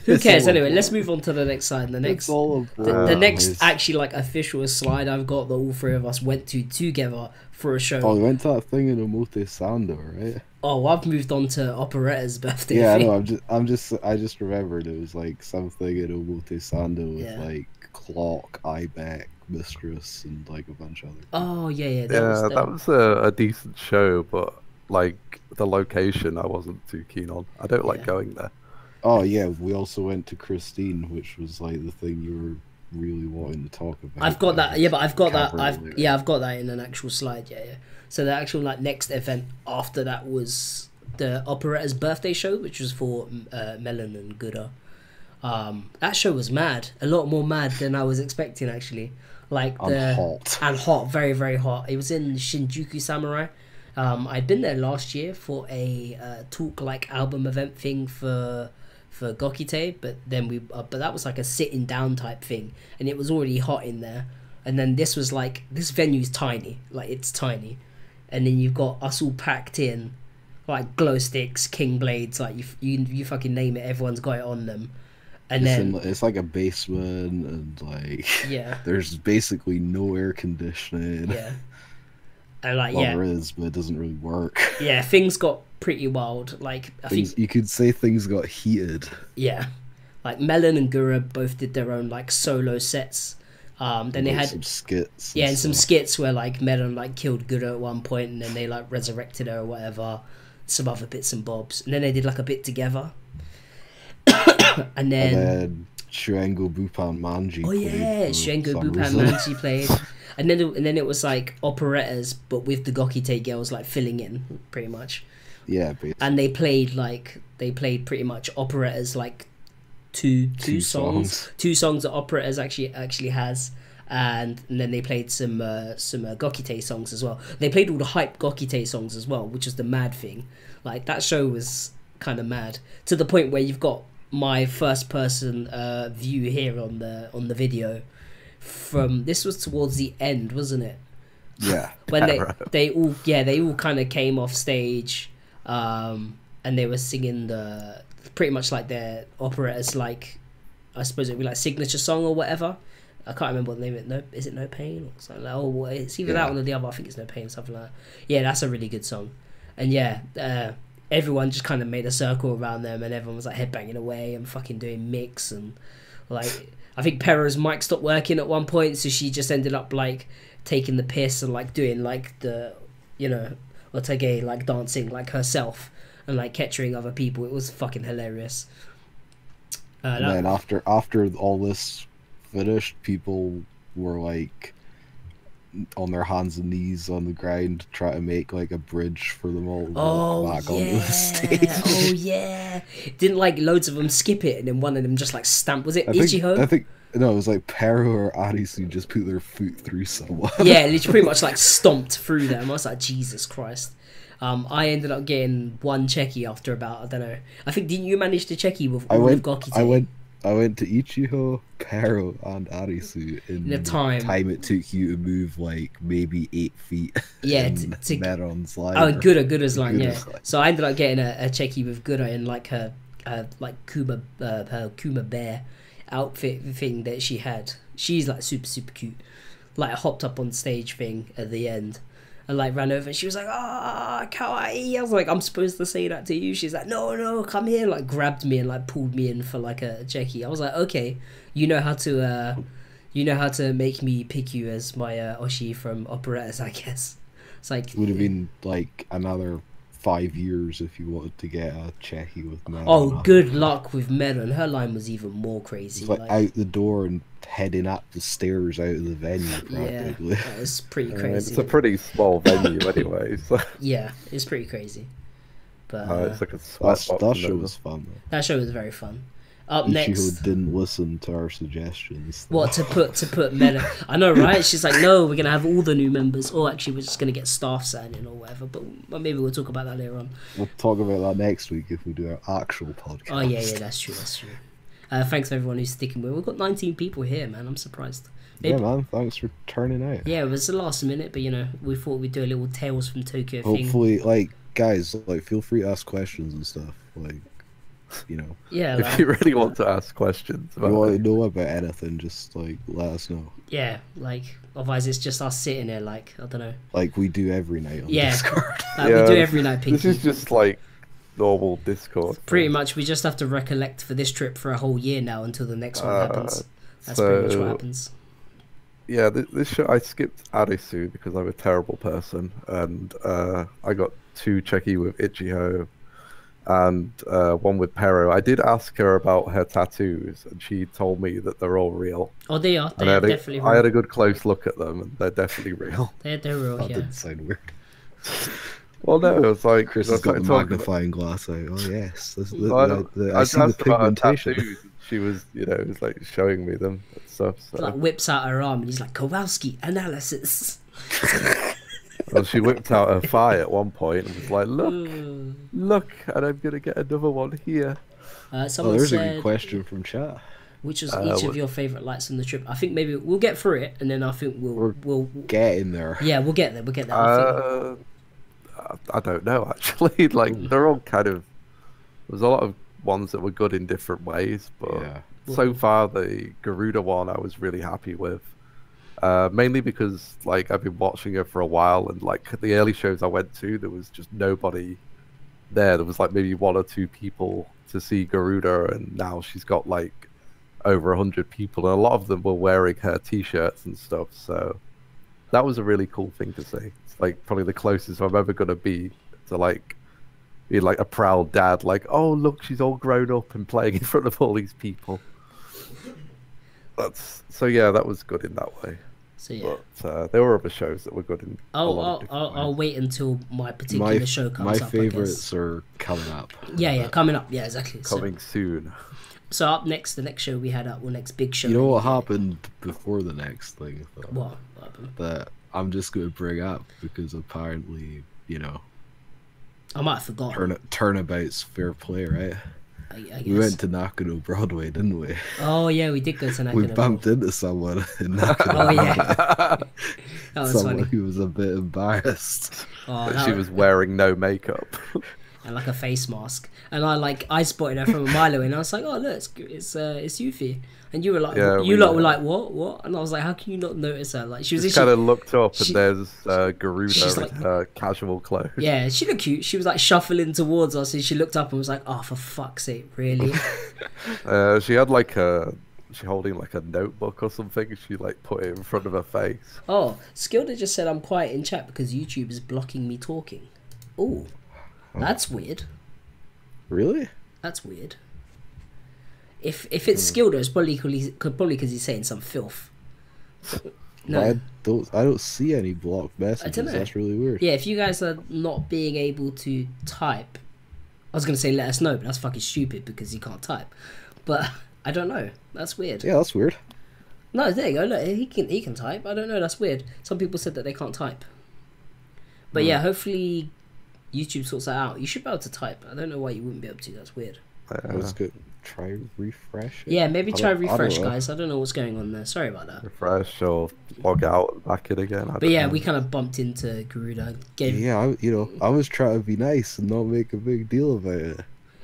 Who cares? Anyway, let's move on to the next slide. The next, the next nice. actually like official slide I've got that all 3 of us went to together for a show. Oh, we went to that thing in Omote Sando, right? Oh, well, I've moved on to Operetta's birthday. Yeah, thing. I just remembered it was like something in Omote Sando with like Clock, Ibeck, Mistress, and like a bunch of other. Oh yeah. That was a decent show, but like the location I wasn't too keen on. I don't like going there. Oh yeah, we also went to Christine, which was like the thing you were really wanting to talk about. I've got that. Yeah, but I've got that. I've got that in an actual slide. Yeah. So the actual like next event after that was the Operetta's birthday show, which was for Melon and Gura. That show was mad. A lot more mad than I was expecting actually. Like hot, very very hot. It was in Shinjuku Samurai. I'd been there last year for a talk like album event thing for Gokite, but then but that was like a sitting down type thing, and it was already hot in there. And then this was like, this venue's tiny, like it's tiny, and then you've got us all packed in, like glow sticks, king blades, like you fucking name it, everyone's got it on them. And it's like a basement, and like there's basically no air conditioning. Yeah. And like, there is, but it doesn't really work. Yeah, things got pretty wild. Like I think you could say things got heated. Yeah, like Melon and Gura both did their own like solo sets. Then they had some skits. And some skits where like Melon like killed Gura at one point, and then they like resurrected her or whatever. Some other bits and bobs, and then they did like a bit together. and then Shuengo Bupan Manji. Oh yeah, Shuengo Bupan Manji played. And then it was like operettas, but with the Gokite girls like filling in pretty much. Yeah, basically. And they played pretty much operettas, like two songs that operettas actually has. and then they played some Gokite songs as well. They played all the hype Gokite songs as well, which is the mad thing. Like, that show was kind of mad, to the point where you've got my first person view here on the video. From this was towards the end, wasn't it? Yeah. When they all kind of came off stage, and they were singing the pretty much like their operettas, like, I suppose it'd be like signature song or whatever. I can't remember what the name of it. No, is it No Pain or something? Like, oh, it's either that one or the other. I think it's No Pain, something like that. Yeah, that's a really good song. And yeah, everyone just kind of made a circle around them, and everyone was like headbanging away and fucking doing mix, and like, I think Perra's mic stopped working at one point, so she just ended up like taking the piss and like doing like the, you know, Otage, like dancing like herself and like catching other people. It was fucking hilarious. And then after all this finished, people were like on their hands and knees on the ground trying to make like a bridge for them all back onto the stage. Oh yeah, didn't like loads of them skip it, and then one of them just like stamped. Was it Ichiho? I think no, it was like Pero or Arisu just put their foot through someone. Yeah, literally pretty much like stomped through them. I was like, Jesus Christ. I ended up getting one checky after about, I don't know. I think, didn't you manage to checky with all of Gokite? I went to Ichiho, Pero, and Arisu in the time it took you to move like maybe 8 feet. Yeah, to Meron's line. Oh, Gura's line, yeah. So I ended up getting a checky with Gura in like her like Kuma bear outfit thing that she had. She's like super cute. Like, I hopped up on stage thing at the end. And like ran over and she was like, "Ah, kawaii." I was like, "I'm supposed to say that to you?" She's like, no, come here. Like, grabbed me and like pulled me in for like a checky. I was like, okay, you know how to make me pick you as my Oshi from operettas, I guess. It's like, it would have been like another 5 years if you wanted to get a checky with Meron. Oh, good luck with Meron. Her line was even more crazy. Like out the door and heading up the stairs out of the venue, practically. Yeah, it's pretty crazy. It's a pretty small venue anyway. So. Yeah, it's pretty crazy. But it's like a that show was fun, though. That show was very fun. Up Ichigo next, didn't listen to our suggestions. What, to put Meron? I know, right? She's like, no, we're gonna have all the new members, or actually we're just gonna get staff signing or whatever. But maybe we'll talk about that later on. We'll talk about that next week if we do our actual podcast. Oh yeah, that's true. Thanks to everyone who's sticking with. We've got 19 people here, man. I'm surprised. Yeah, man. Thanks for turning out. Yeah, it was the last minute, but you know, we thought we'd do a little Tales from Tokyo thing. Hopefully, like, guys, like, feel free to ask questions and stuff. Like, you know. Yeah. If you really want to ask questions about you want to know about anything, just like let us know. Yeah, like, otherwise it's just us sitting there, like, I don't know. Like we do every night on Discord. Like we do every night, Pinky. This is just like normal Discord. Pretty much, we just have to recollect for this trip for a whole year now until the next one happens. That's pretty much what happens. Yeah, this show, I skipped Arisu because I'm a terrible person, and I got 2 checky with Ichiho and 1 with Pero. I did ask her about her tattoos, and she told me that they're all real. Oh, they are. They're definitely real. I had a good close look at them, and they're definitely real. They're real, that yeah. didn't sound weird. Well, no, it was like... Kris has got the magnifying glass out. Oh, yes. I see the pigmentation. She was, you know, was like showing me them and stuff. So. Like, whips out her arm, and he's like, Kowalski analysis. Well, she whipped out her thigh at one point and was like, look, and I'm going to get another one here. There's a good question from chat. Which was each of your favourite lights on the trip? I think maybe we'll get through it, and then I think we'll get in there. Yeah, we'll get there. I don't know, actually. Like, they're all kind of... There's a lot of ones that were good in different ways, but so far the Garuda one I was really happy with. Mainly because, like, I've been watching her for a while, and, like, the early shows I went to, there was just nobody there. There was, like, maybe 1 or 2 people to see Garuda, and now she's got, like, over 100 people, and a lot of them were wearing her t-shirts and stuff, so that was a really cool thing to see. It's, like, probably the closest I'm ever going to be to, like, be, like, a proud dad, like, oh, look, she's all grown up and playing in front of all these people. So yeah, that was good in that way. So yeah, but there were other shows that were good in. I'll wait until my particular show comes up. My favorites are coming up. Yeah, coming up. Yeah, exactly. Coming soon. So up next, the next show we had up, well, next big show. You know what happened before the next thing? Though? What happened? That I'm just going to bring up because apparently, you know, I might have forgotten. Turnabout's fair play, right? I guess. We went to Nakano Broadway, didn't we? Oh yeah, we did go to Nakano. We bumped into someone in Nakano. Oh yeah, that was someone funny. who was a bit embarrassed. She was wearing no makeup and like a face mask, and I spotted her from a mile away, and I was like, oh look, it's Yuffie. And you were like, you lot were like, what? And I was like, how can you not notice her? Like, she was just kind of looked up, and there's Garuda in her casual clothes. Yeah, she looked cute. She was like shuffling towards us, and she looked up and was like, oh, for fuck's sake, really? She had she holding like a notebook or something. She like put it in front of her face. Oh, Skilda just said I'm quiet in chat because YouTube is blocking me talking. Oh, that's weird. Really? That's weird. If it's Skilda, it's probably because he's saying some filth. No, I don't see any blocked messages. I don't know. That's really weird. Yeah, if you guys are not being able to type, I was gonna say let us know, but that's fucking stupid because you can't type. But I don't know. That's weird. Yeah, that's weird. No, there you go. Look, he can type. I don't know. That's weird. Some people said that they can't type. But yeah, hopefully YouTube sorts that out. You should be able to type. I don't know why you wouldn't be able to. That's weird. That's good. Try refresh. Yeah, maybe try refresh, guys. I don't know what's going on there. Sorry about that. Refresh or log out and back in again. But yeah, we kind of bumped into Garuda. I was trying to be nice and not make a big deal about it.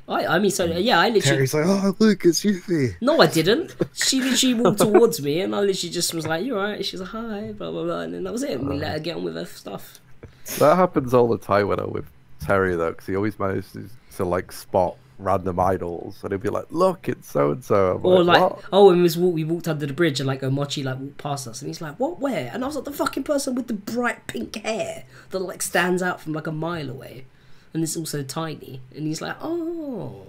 I mean, so yeah, I literally. Terry's like, oh look, it's Yuffie. No, I didn't. She literally walked towards me, and I literally just was like, "You alright?" She's like, "Hi," blah blah blah, and then that was it. And we let her get on with her stuff. That happens all the time when I'm with Terry though, because he always manages to like spot random idols, and he'll be like, "Look, it's so and so." Or like, when we walked under the bridge, and like Omochi like walked past us, and he's like, "What? Where?" And I was like, "The fucking person with the bright pink hair that like stands out from like a mile away, and it's also tiny." And he's like, "Oh."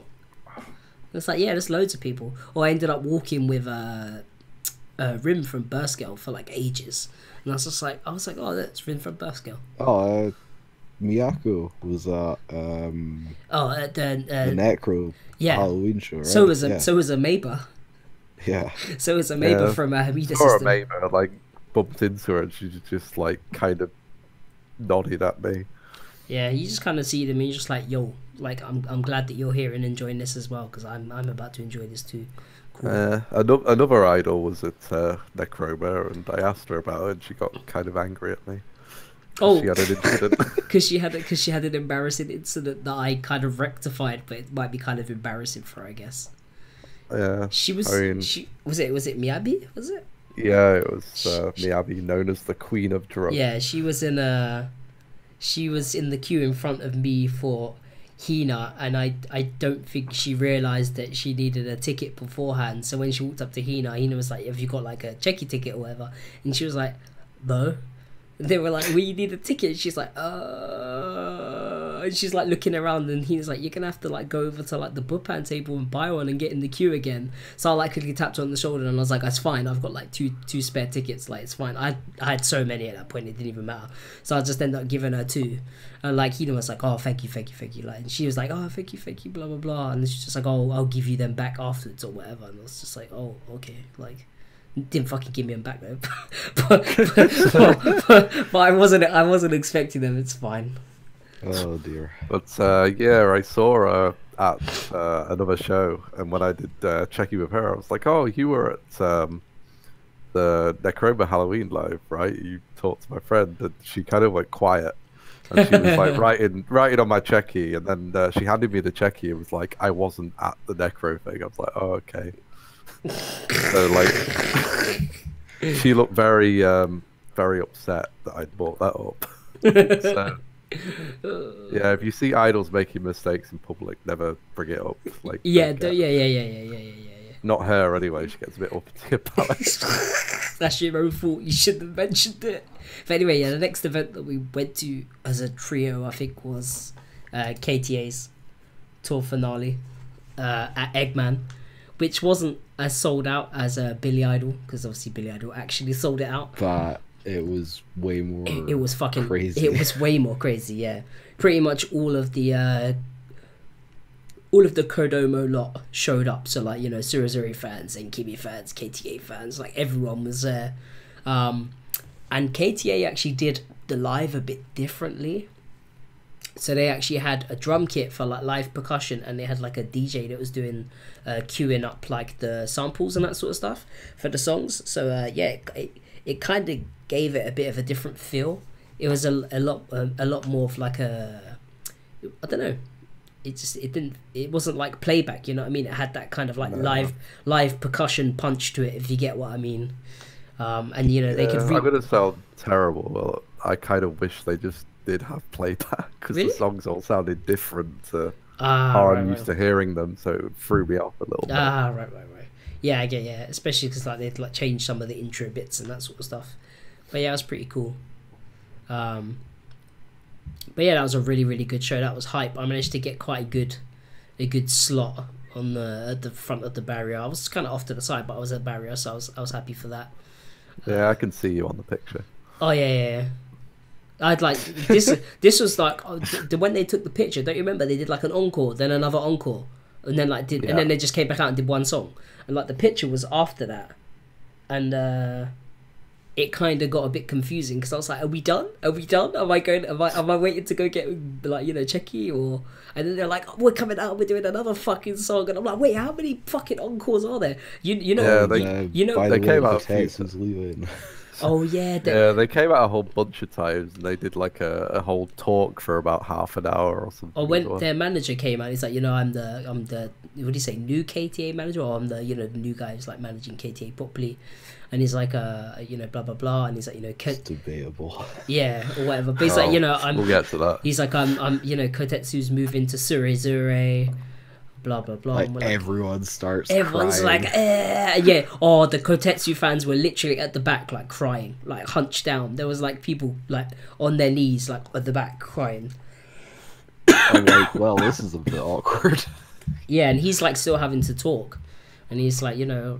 And it's like, yeah, there's loads of people. Or I ended up walking with Rim from Burst Girl for like ages, and I was like, "Oh, that's Rim from Burst Girl." Oh, Miyako was the Necro Halloween show, right? So was Ameba. Yeah. So was Ameba from Hamida Or System. Ameba like bumped into her, and she just like kind of nodded at me. Yeah, you just kind of see them, and you're just like, "Yo, like I'm glad that you're here and enjoying this as well, because I'm about to enjoy this too." Cool. Another idol was at Necroma, and I asked her about it, and she got kind of angry at me. Oh, she had an incident. Because she had an embarrassing incident that I kind of rectified, but it might be kind of embarrassing for her, I guess. Yeah. Was it Miyabi? Was it? Yeah, it was Miyabi, known as the Queen of Drugs. Yeah, she was in the queue in front of me for Hina, and I don't think she realised that she needed a ticket beforehand. So when she walked up to Hina was like, "Have you got like a checky ticket or whatever?" And she was like, "No." And they were like, "Well, you need a ticket." And she's like, and she's like looking around, and he's like, "You're gonna have to like go over to like the Bupan table and buy one and get in the queue again." So I like quickly tapped her on the shoulder, and I was like, "That's fine. I've got like two spare tickets. Like it's fine." I had so many at that point, it didn't even matter. So I just ended up giving her two. And like Hina was like, "Oh, thank you." Like, and she was like, "Oh, thank you, blah blah blah." And she's just like, "Oh, I'll give you them back afterwards or whatever." And I was just like, "Oh, okay." Like, didn't fucking give me them back though. but I wasn't expecting them. It's fine. Oh dear. But yeah, I saw her at another show, and when I did check-in with her, I was like, "Oh, you were at the Necroma Halloween live, right? You talked to my friend," and she kind of went quiet. And she was like writing on my checky, and then she handed me the checky and was like, "I wasn't at the Necro thing." I was like, "Oh, okay." So like, she looked very very upset that I'd brought that up. So, yeah, if you see idols making mistakes in public, never bring it up. Like, yeah. Not her anyway. She gets a bit uppity about it. That's your own fault. You shouldn't have mentioned it. But anyway, yeah, the next event that we went to as a trio, I think, was KTA's tour finale at Eggman, which wasn't as sold out as Billy Idol, because obviously Billy Idol actually sold it out. But it was way more. It was fucking crazy. It was way more crazy. Yeah, pretty much all of the all of the Kodomo lot showed up. So like, you know, Surozuri fans and Kimi fans, KTA fans, like everyone was there. And KTA actually did the live a bit differently. So they actually had a drum kit for like live percussion, and they had like a DJ that was doing queuing up like the samples and that sort of stuff for the songs. So yeah, it kind of gave it a bit of a different feel. It was a lot more of like a, I don't know. It wasn't like playback, you know what I mean? It had that kind of like live percussion punch to it, if you get what I mean. And you know, they could. I'm gonna sound terrible. Well, I kind of wish they just did have playback, because the songs all sounded different to how I'm used to hearing them, so it threw me off a little bit. Right. Yeah, I get, yeah, especially because like they'd like change some of the intro bits and that sort of stuff. But yeah, it was pretty cool. But yeah, that was a really, really good show. That was hype. I managed to get quite a good slot on at the front of the barrier. I was kind of off to the side, but I was at the barrier, so I was happy for that. Yeah, I can see you on the picture. Oh yeah. I'd like this. This was like when they took the picture. Don't you remember? They did like an encore, then another encore, and then like and then they just came back out and did one song. And like the picture was after that, and it kind of got a bit confusing because I was like, "Are we done? Are we done? Am I waiting to go get like, you know, Checky or?" And then they're like, "Oh, we're coming out. We're doing another fucking song." And I'm like, "Wait, how many fucking encores are there?" You know, they came out. Texas leaving. Oh yeah, they came out a whole bunch of times, and they did like a whole talk for about half an hour or something. Oh, when their manager came out, he's like, you know, I'm the what do you say, new KTA manager, or I'm the, you know, the new guy who's like managing KTA properly, and he's like, you know, blah blah blah, and he's like, you know, it's debatable. Yeah, or whatever. But he's like, you know, we'll get to that. He's like, I'm you know, Kotetsu's moving to Surezure. Blah blah blah. Like everyone starts. Everyone's crying. like, yeah. Oh, the Kotetsu fans were literally at the back, like crying, like hunched down. There was like people like on their knees, like at the back, crying. I'm like, well, this is a bit awkward. Yeah, and he's like still having to talk, and he's like, you know,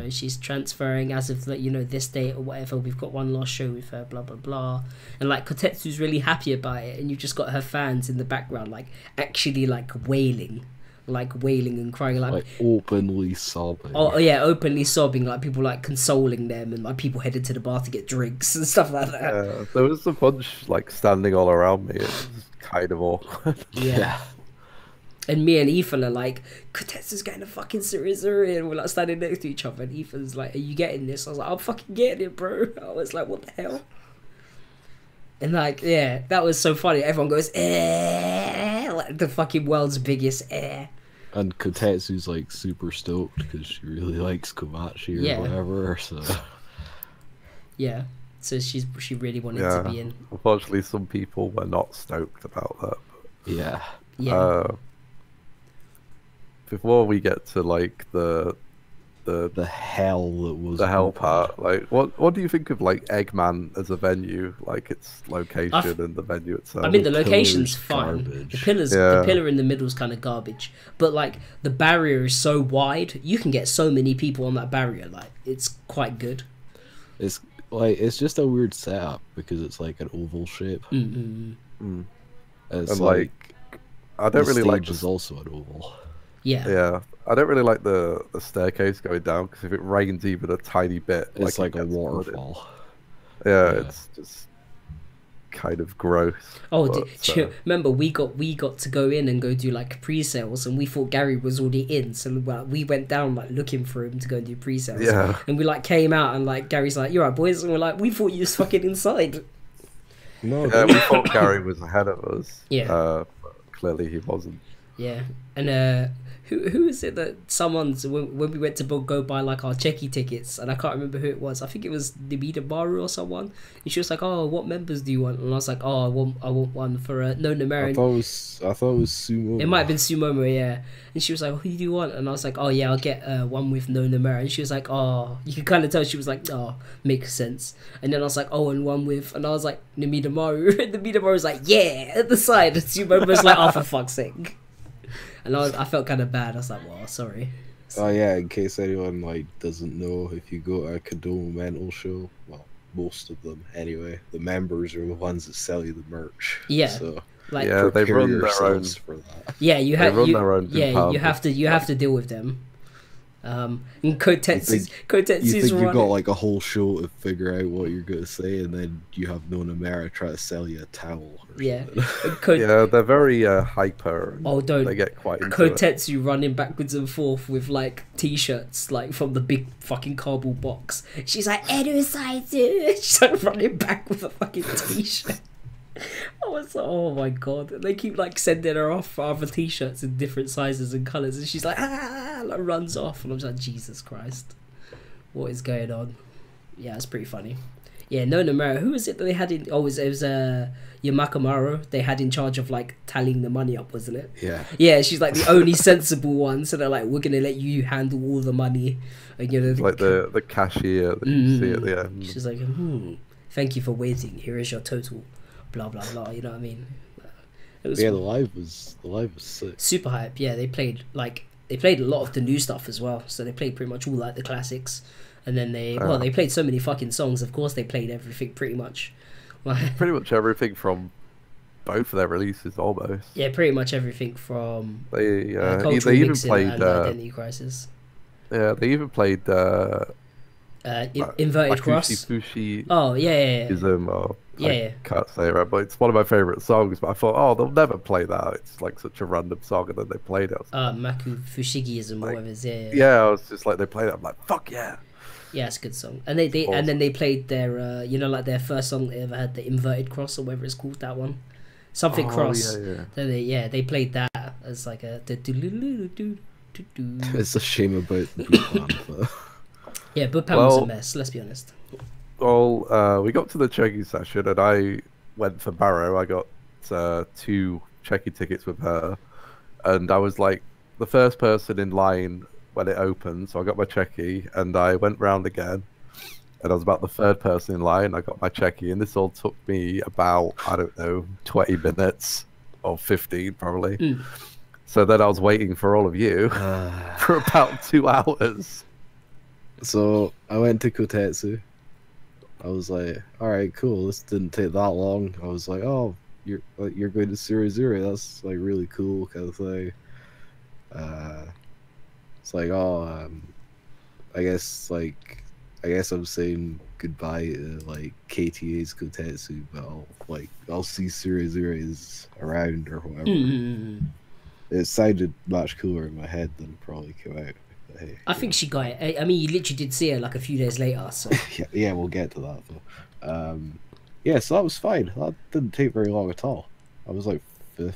she's transferring as of, you know, this date or whatever. We've got one last show with her, blah blah blah, and like Kotetsu's really happy about it, and you've just got her fans in the background, like actually like wailing and crying, like openly sobbing. Oh yeah, openly sobbing, like people like consoling them, and like people headed to the bar to get drinks and stuff like that. Yeah, there was a bunch like standing all around me. It was kind of awkward. Yeah. And me and Ethan are like, Kotetsu's getting a fucking Surezure, and we're like standing next to each other, and Ethan's like, "Are you getting this?" I was like, "I'm fucking getting it, bro." I was like, "What the hell?" And like, yeah, that was so funny. Everyone goes, like the fucking world's biggest And Kotetsu's like super stoked because she really likes Komachi or whatever. So yeah, so she really wanted to be in. Unfortunately, some people were not stoked about that. But, yeah. Before we get to like the hell that was the hell part, like what do you think of like Eggman as a venue, like its location and the venue itself? I mean, the location's fine. Garbage. The pillar in the middle is kind of garbage, but like the barrier is so wide, you can get so many people on that barrier. Like it's quite good. It's like it's just a weird setup because it's like an oval shape. Mm-hmm. It's like I don't really like. Is also an oval. Yeah. I don't really like the staircase going down because if it rains even a tiny bit, it's like a waterfall. Yeah, it's just kind of gross. Oh, do you remember we got to go in and go do like pre-sales, and we thought Garry was already in, so we went down like looking for him to go and do pre-sales. Yeah. And we like came out and like Gary's like, "You're right, boys," and we're like, "We thought you was fucking inside." No, we thought Garry was ahead of us. Yeah. But clearly he wasn't. Yeah, and who is it that someone's when we went to go buy like our Checky tickets, and I can't remember who it was. I think it was Nimita Maru or someone. And she was like, "Oh, what members do you want?" And I was like, "Oh, I want one for no Namarin." I thought it was Sumo. It might have been Sumomo, yeah. And she was like, "Who do you want?" And I was like, "Oh yeah, I'll get one with no Namarin." And she was like, "Oh," you can kind of tell she was like, "Oh, makes sense." And then I was like, "Oh, and one with," and I was like, Nimita Maru. And Nimita Maru was like, "Yeah," at the side. And Sumomo's like, "Oh, for fuck's sake." And I felt kind of bad. I was like, "Well, sorry." Oh yeah, in case anyone like doesn't know, if you go to a Kodomo Mental show, well, most of them anyway, the members are the ones that sell you the merch. Yeah, so like they run their own for that. Yeah, you have run their own you have to deal with them. And Kotetsu's You think running. you've got like a whole show to figure out what you're gonna say, and then you have Nonamera try to sell you a towel. Yeah, yeah, they're very hyper. Oh, don't they get quite into Kotetsu running backwards and forth with like t-shirts like from the big fucking cardboard box. She's like Edu Saizu. She's like running back with a fucking t-shirt. I was like, oh my god! They keep like sending her off for other t-shirts in different sizes and colours, and she's like like runs off, and I'm just like, Jesus Christ, what is going on? Yeah, it's pretty funny. Yeah, no Namera. Who was it that they had in? Oh, it was Yamakamaro. They had in charge of like tallying the money up, wasn't it? Yeah. Yeah, she's like the only sensible one. So they're like, we're gonna let you handle all the money, and you know, like the cashier that you see at the end. She's like, thank you for waiting. Here is your total. Blah blah blah. You know what I mean? It was the live was sick. Super hype. Yeah, they played a lot of the new stuff as well. So they played pretty much all like the classics, and then they played so many fucking songs. Of course, they played everything pretty much. Pretty much everything from both of their releases, almost. Yeah, pretty much everything from. They even played Identity Crisis. Yeah, they even played. Inverted Cross. Fushi. Oh yeah. I can't say it right, but it's one of my favorite songs. But I thought, oh, they'll never play that. It's like such a random song, and then they played it. Maku Fushigiism, like, whatever it is. Yeah. Yeah, I was just like, they played it. I'm like, fuck yeah. Yeah, it's a good song. And they awesome. And then they played their like their first song they ever had, the Inverted Cross or whatever it's called, that one. Something Cross. Yeah. They played that as like a. It's a shame about Bupan, but... Yeah, Bupan was a mess. Let's be honest. Well, we got to the Cheki session, and I went for Barrow. I got 2 Cheki tickets with her, and I was like the first person in line when it opened. So I got my Cheki, and I went round again, and I was about the 3rd person in line. I got my Cheki, and this all took me about, I don't know, 20 minutes or 15 probably. So then I was waiting for all of you for about 2 hours. So I went to Kotetsu. I was like, all right, cool. This didn't take that long. I was like, oh, you're going to Zero. That's like really cool kind of thing. It's like, oh, I guess I'm saying goodbye to like KTA's Kotetsu, but I'll see Zero around or whatever. It sounded much cooler in my head than it probably came out. Hey, I think she got it. I mean, you literally did see her like a few days later. So yeah, we'll get to that though. Yeah, so that was fine. That didn't take very long at all. I was like 5th,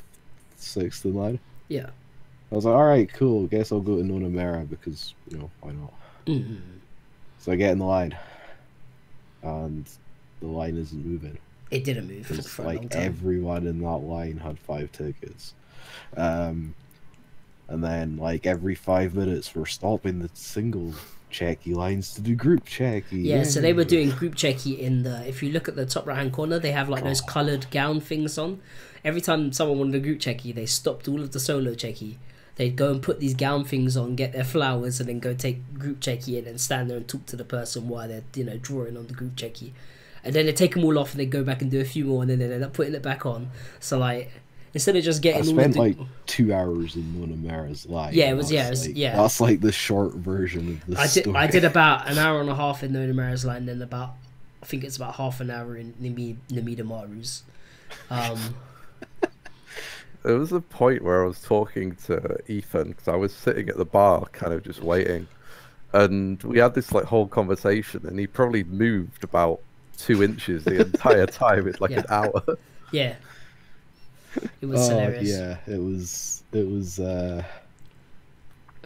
6th in line. Yeah. I was like, all right, cool. Guess I'll go to Nonamera because why not? So I get in the line, and the line isn't moving. It didn't move. Because like everyone in that line had 5 tickets. And then, like, every 5 minutes, we're stopping the single Cheki lines to do group Cheki. Yeah, so they were doing group Cheki in the... If you look at the top right-hand corner, they have, like, those coloured gown things on. Every time someone wanted a group Cheki, they stopped all of the solo Cheki. They'd go and put these gown things on, get their flowers, and then go take group Cheki in and stand there and talk to the person while they're, drawing on the group Cheki. And then they take them all off and they go back and do a few more, and then they end up putting it back on. So, like... Instead of just getting... I spent like 2 hours in Nonamera's line. Yeah, it was, yeah. That's like the short version of the story. I did about an hour and a half in Nonamera's line, then I think it's about half an hour in Namida Maru's. There was a point where I was talking to Ethan, because I was sitting at the bar, kind of just waiting. And we had this like whole conversation, and he probably moved about 2 inches the entire time. It's like an hour. Yeah. It was hilarious. Yeah, it was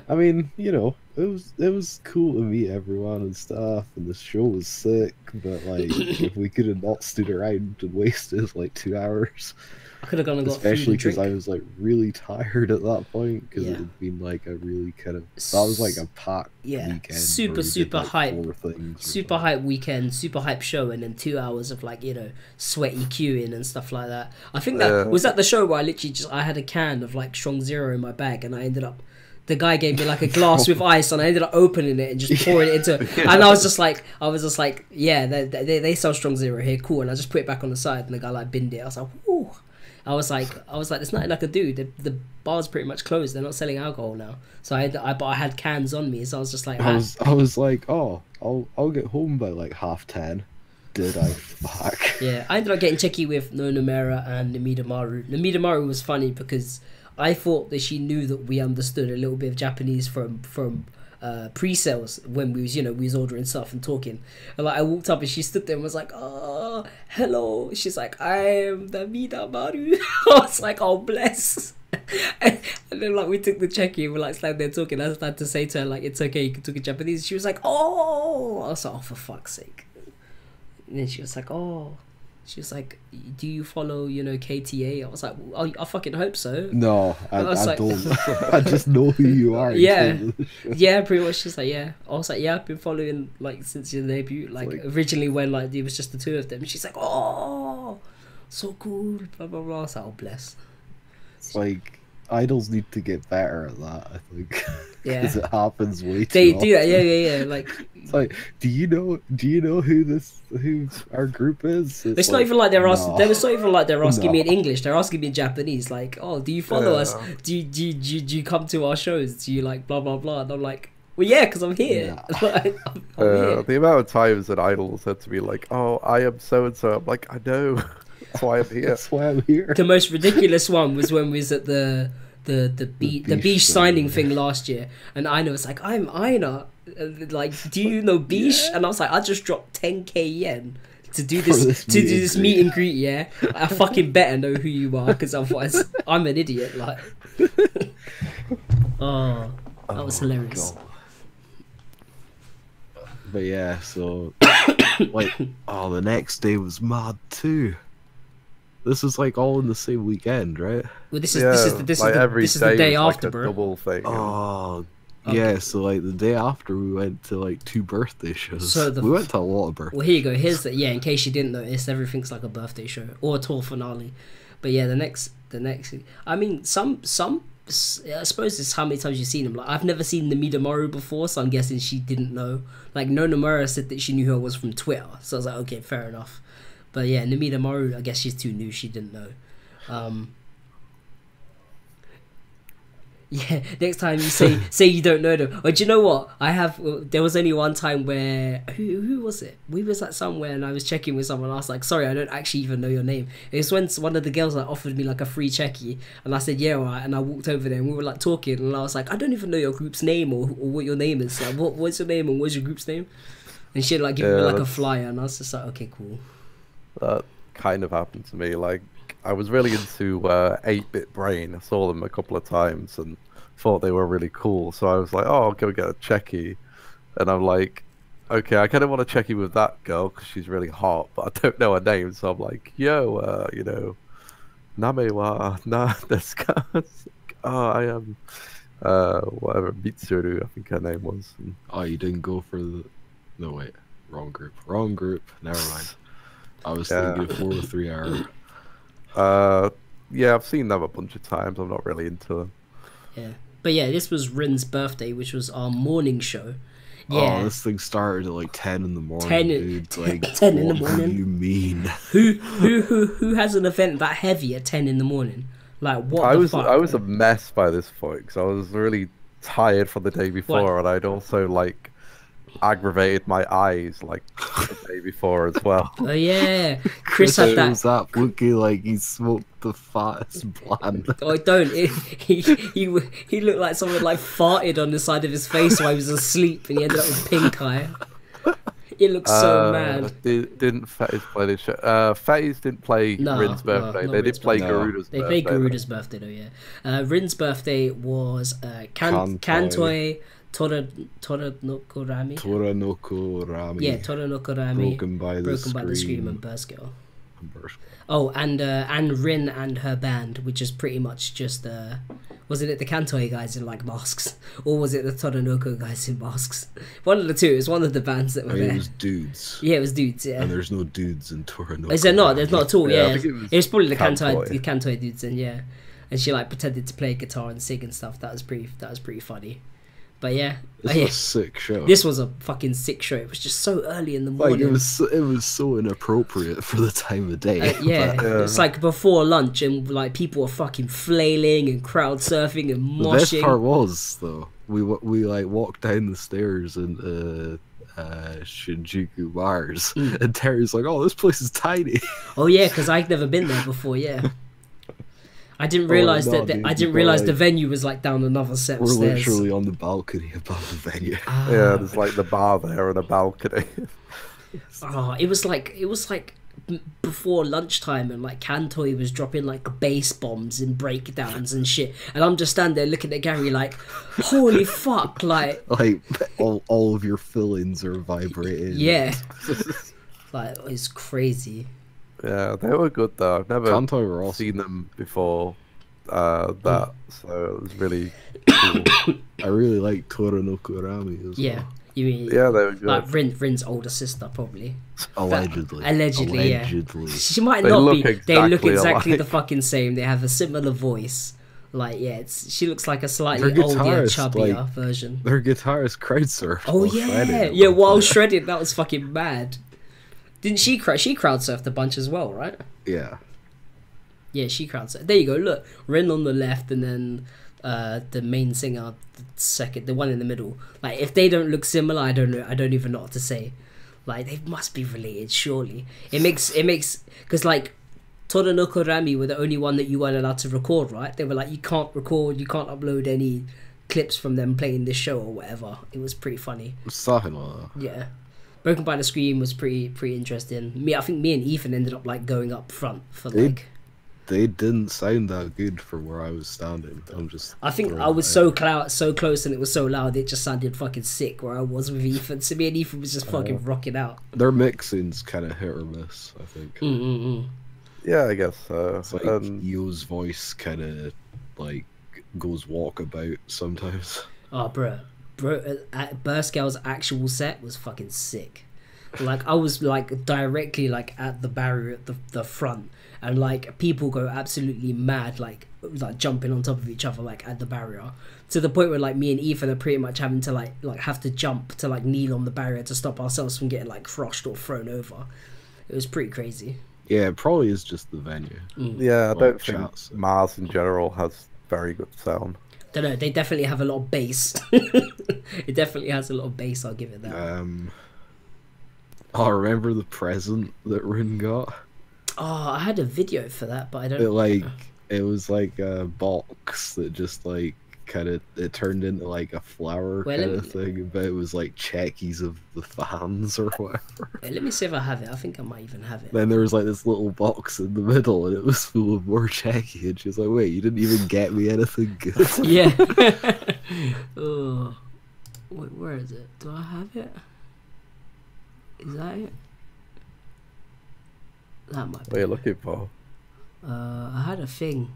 I mean, it was cool to meet everyone and stuff, and the show was sick, but like if we could have not stood around and wasted like 2 hours. I could have gone and got especially because I was like really tired at that point because it had been like a really kind of that was like a packed weekend. Super hype weekend, super hype show, and then 2 hours of like sweaty queuing and stuff like that. I think that was at the show where I literally I had a can of like Strong Zero in my bag, and I ended up. The guy gave me like a glass with ice, and I ended up opening it and just pouring it into. And I was just like, yeah, they sell Strong Zero here, cool. And I just put it back on the side, and the guy like binned it. I was like, whoo, I was like, there's nothing I could do. The bar's pretty much closed. They're not selling alcohol now. So but I had cans on me, so I was just like, I was like, oh, I'll get home by like 10:30. Did I? Fuck. Yeah, I ended up getting cheeky with Nonomera and Namida Maru. Namida Maru was funny because I thought that she knew that we understood a little bit of Japanese from pre-sales when we was ordering stuff and talking, and like I walked up and she stood there and was like, oh, hello. She's like, I am Namida Maru. I was like, oh, bless. And then like we took the check-in and we're like standing there talking. I had to say to her like, it's okay, you can talk in Japanese. She was like, oh. I was like, oh, for fuck's sake. And then she was like, oh, do you follow, KTA? I was like, oh, I fucking hope so. No, I don't. I just know who you are. Yeah, yeah, pretty much. She's like, yeah. I was like, yeah, I've been following like since your debut. Like originally when like it was just the two of them. She's like, oh, so cool. Blah blah blah. I was like, oh, bless. It's like idols need to get better at that, I think. Yeah, because it happens way too They often. do that. Yeah. Like, it's like, do you know who our group is? It's not even like they're asking. It's not even like they're asking me in English. They're asking me in Japanese. Like, oh, do you follow us? Do you come to our shows? Do you like blah blah blah? And I'm like, well, yeah, because I'm here. Yeah. I'm here. The amount of times that idols said to me like, oh, I am so and so. I'm like, I know. That's why I'm here. That's why I'm here. The most ridiculous one was when we was at the Bish signing thing last year, and Aina was like, I'm Aina. Like, do you know Bish? Yeah. And I was like, I just dropped 10k yen to do this meet and greet. Yeah, I fucking better know who you are, because otherwise I'm an idiot. Like, oh, that was hilarious. God. But yeah, so like, the next day was mad too. This is like all in the same weekend, right? Well, this is the day after, like, bro. Double thing. Oh, okay. Yeah. So like the day after, we went to like 2 birthday shows. So we went to a lot of birthdays. Well, here you go. In case you didn't notice, everything's like a birthday show or a tour finale. But yeah, the next. I mean, some. I suppose it's how many times you've seen him. Like, I've never seen Namida Maru before, so I'm guessing she didn't know. Like, Nonomura said that she knew who I was from Twitter, so I was like, okay, fair enough. But yeah, Namida Maru, I guess she's too new, she didn't know. Yeah, next time you say you don't know them. Or do you know what? There was only one time where, who was it? We was like somewhere and I was checking with someone. I was like, sorry, I don't actually even know your name. It was when one of the girls like offered me like a free checky, and I said, yeah, all right. And I walked over there and we were like talking, and I was like, I don't even know your group's name or what your name is. Like, what's your name and what's your group's name? And she'd like give me like a flyer, and I was just like, okay, cool. That kind of happened to me. Like, I was really into 8-Bit Brain. I saw them a couple of times and thought they were really cool. So I was like, oh, I'll go get a checky. And I'm like, okay, I kind of want to checky with that girl because she's really hot, but I don't know her name. So I'm like, yo, Name wa na desu ka? Oh, I am, whatever, Mitsuru, I think her name was. And... Oh, you didn't go for the... No, wait. Wrong group. Never mind. I was thinking 403 hour. Yeah, I've seen them a bunch of times. I'm not really into them. Yeah, but yeah, this was Rin's birthday, which was our morning show. Yeah. Oh, this thing started at like 10 in the morning. 10 in the morning. What do you mean? Who has an event that heavy at 10 in the morning? Like, what? I was a mess by this point because I was really tired from the day before, and I'd also like aggravated my eyes like the day before as well. Oh yeah, Kris had that. Was that looking like he smoked the fattest bland? Oh, don't. He looked like someone like farted on the side of his face while he was asleep, and he ended up with pink eye. It looks so mad. Didn't Fetties play this show? Fetties didn't play Rin's birthday. They did play Garuda's birthday. They played Garuda's birthday though, yeah. Rin's birthday was Kantoi. Tora no Korami. Yeah, Tora no Korami. Broken by the Scream and Burst Girl. Oh, and Rin and her band, which is pretty much just wasn't it the Kantoi guys in like masks, or was it the Toranoko guys in masks? One of the two. It was one of the bands that were there. It was dudes. Yeah, it was dudes. Yeah. And there's no dudes in Toranoko. Is there not? There's not at all. Yeah, it was probably the Kantoi dudes, and yeah. And she like pretended to play guitar and sing and stuff. That was pretty funny. But yeah, this was a sick show. This was a fucking sick show. It was just so early in the morning. Like it was so inappropriate for the time of day. It's like before lunch, and like people were fucking flailing and crowd surfing and moshing. The best part was though, we like walked down the stairs and Shinjuku bars, and Terry's like, "Oh, this place is tiny." Oh yeah, because I'd never been there before. Yeah. I didn't realize the venue was like down another set of stairs. We're literally on the balcony above the venue. Yeah, there's like the bar there and a balcony. It was like before lunchtime, and like Kantoi was dropping like bass bombs and breakdowns and shit, and I'm just standing there looking at Garry like, holy fuck, like all of your fillings are vibrating. Yeah. Like, it's crazy. Yeah, they were good though. I've never seen them before that, so it was really cool. I really like Tora no Kurami as well. Yeah, you mean they were good. Like Rin's older sister, probably. Allegedly, yeah. She might not be. They look exactly the fucking same. They have a similar voice. Like, yeah, she looks like a slightly older, chubbier version. Their guitarist crowd surfed. Oh yeah, while shredding, that was fucking mad. Didn't she crowd surfed a bunch as well, right? Yeah. Yeah, she crowd surfed. There you go. Look, Rin on the left, and then the main singer, the one in the middle. Like, if they don't look similar, I don't know. I don't even know what to say. Like, they must be related, surely. It makes because like Tora no Kurami were the only one that you weren't allowed to record, right? They were like, you can't record, you can't upload any clips from them playing this show or whatever. It was pretty funny. Something like that. Yeah. Broken by the Scream was pretty interesting. I think me and Ethan ended up like going up front for like. They didn't sound that good for where I was standing. I think I was so close, and it was so loud. It just sounded fucking sick where I was with Ethan. So me and Ethan was just fucking rocking out. Their mixing's kind of hit or miss, I think. Yeah, I guess so. It's like Yo's voice kind of like goes walkabout sometimes. Oh, bro, Burst Girl's actual set was fucking sick. Like, I was like directly like at the barrier at the front, and like people go absolutely mad, like jumping on top of each other like at the barrier, to the point where like me and Ethan are pretty much having to like have to jump to like kneel on the barrier to stop ourselves from getting like crushed or thrown over. It was pretty crazy. Yeah, it probably is just the venue. Yeah, I don't think Mars in general has very good sound. Don't know, they definitely have a lot of bass. It definitely has a lot of bass, I'll give it that. I remember the present that Rin got. Oh, I had a video for that, but I don't... It was like a box that just like it turned into like a flower kind of thing, but it was like checkies of the fans or whatever. Yeah, let me see if I have it. I think I might even have it. Then there was like this little box in the middle, and it was full of more checky, and she was like, "Wait, you didn't even get me anything good." Yeah. Oh, wait, where is it? Do I have it? Is that it? That might be. What are you looking for? I had a thing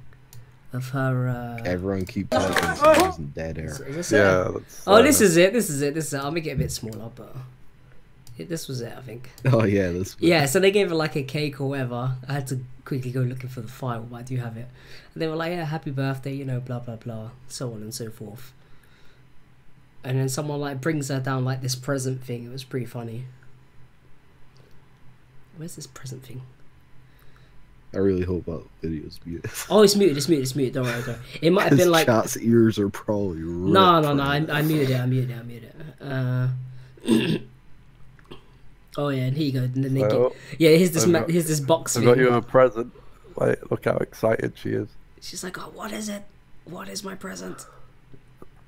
of her. Everyone keep talking. So dead air. Is yeah. This is it. This is it. I'll make it a bit smaller, but this was it, I think. Oh yeah, this. Yeah, so they gave her like a cake or whatever. I had to quickly go looking for the file, but I do have it. And they were like, "Yeah, happy birthday," you know, blah blah blah, so on and so forth. And then someone like brings her down like this present thing. It was pretty funny. Where's this present thing? I really hope that video's muted. Oh, it's muted. Don't worry. It might have been like... Chat's ears are probably... No. I muted it. Oh, yeah, and here you go. And then here's this box. I got you a present. Like, look how excited she is. She's like, "Oh, what is it? What is my present?"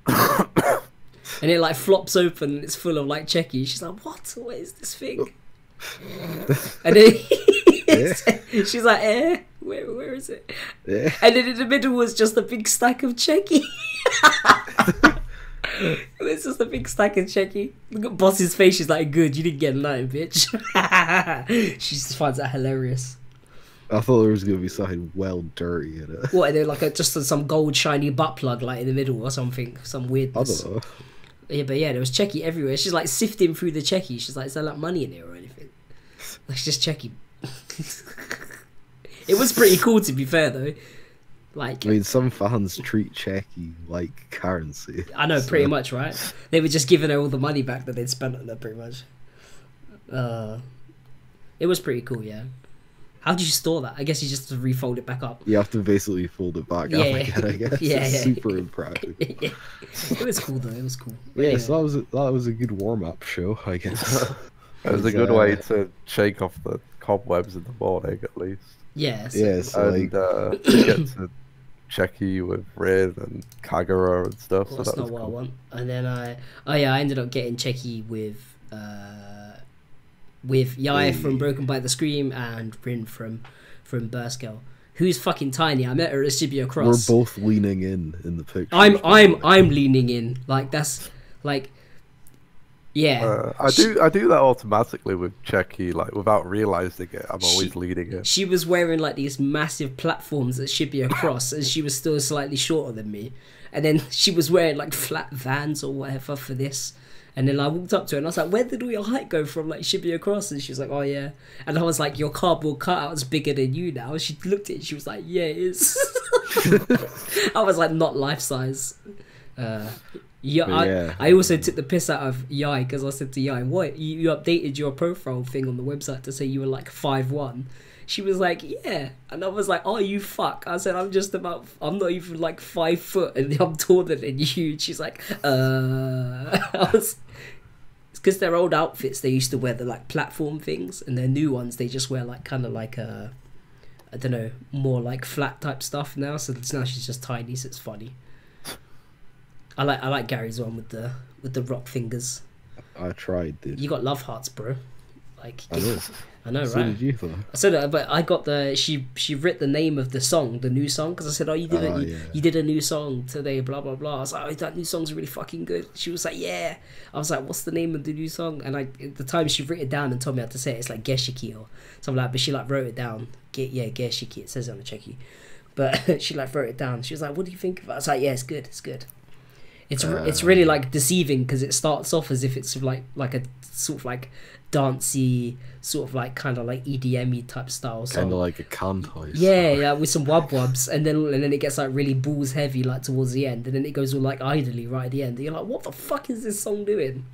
And it like flops open. And it's full of like checky. She's like, "What? What is this thing?" And then she's like, where is it? Yeah. And then in the middle was just a big stack of checky. It was just a big stack of checky. Look at Boss's face. She's like, "Good, you didn't get nothing, bitch." She just finds that hilarious. I thought there was gonna be something well dirty in it. What? And then like just some gold shiny butt plug like in the middle or something, some weirdness. I don't know. Yeah, but yeah, there was checky everywhere. She's like sifting through the checky. She's like, "Is there like money in here or anything?" Like, it's just checky. It was pretty cool, to be fair, though. Like, I mean, some fans treat Checky like currency. I know, pretty much, right? They were just giving her all the money back that they'd spent on her, pretty much. It was pretty cool, yeah. How did you store that? I guess you just refold it back up. You have to basically fold it back up again, I guess. It's super impractical. It was cool, though. It was cool. Yeah, so that was a good warm-up show, I guess. It was a good way to shake off the cobwebs in the morning, at least. Yes. So and get to Checky with Rin and Kagura and stuff. Well, so that's that not was what cool. I want. And then I ended up getting Checky with Yai from Broken by the Scream and Rin from Burst Girl, who's fucking tiny. I met her at Shibuya Cross. We're both leaning in the picture. I'm leaning in. Like, that's like, yeah. I do that automatically with Checky, like without realizing it. I'm always leading it. She was wearing like these massive platforms at Shibuya Cross, and she was still slightly shorter than me. And then she was wearing like flat Vans or whatever for this. And then I walked up to her and I was like, where did all your height go from, like, Shibuya Cross? And she was like, oh, yeah. And I was like, your cardboard cutout's bigger than you now. And she looked at it and she was like, yeah, it is. I was like, not life size. I also took the piss out of Yai because I said to Yai, what? You updated your profile thing on the website to say you were like 5'1". She was like, yeah. And I was like, oh, you fuck. I said, I'm not even like 5 foot and I'm taller than you. And she's like, it's because their old outfits, they used to wear the like platform things, and their new ones, they just wear like kind of like I don't know, more like flat type stuff now. So now she's just tiny, so it's funny. I like Gary's one with the rock fingers. I tried, dude. You got love hearts, bro. Like, I know, so right? Did you, though? So, but I got she writ the name of the song, the new song, because I said, oh, you did a new song today, blah blah blah. I was like, oh, that new song's really fucking good. She was like, yeah. I was like, what's the name of the new song? And at the time she wrote it down and told me how to say it. It's like Geshiki or something like. But she like wrote it down. Geshiki. It says it on the checky. But she like wrote it down. She was like, what do you think of it? I was like, yeah, it's good. It's good. It's really like deceiving because it starts off as if it's like a sort of like dancey, sort of like kind of like EDM-y type style song. Kind of like a Kantai. Yeah, with some wub-wubs, and then it gets like really balls heavy like towards the end, and then it goes all like iDOL-y right at the end. And you're like, what the fuck is this song doing?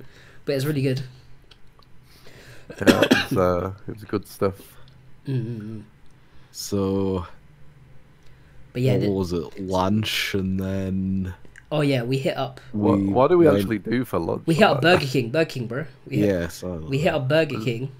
But it's really good. Yeah, it was good stuff. Mm-hmm. So, but yeah, what was it? Lunch, and then. Oh yeah, we hit up. What do we actually do for lunch? We hit up Burger King, bro. We hit up Burger King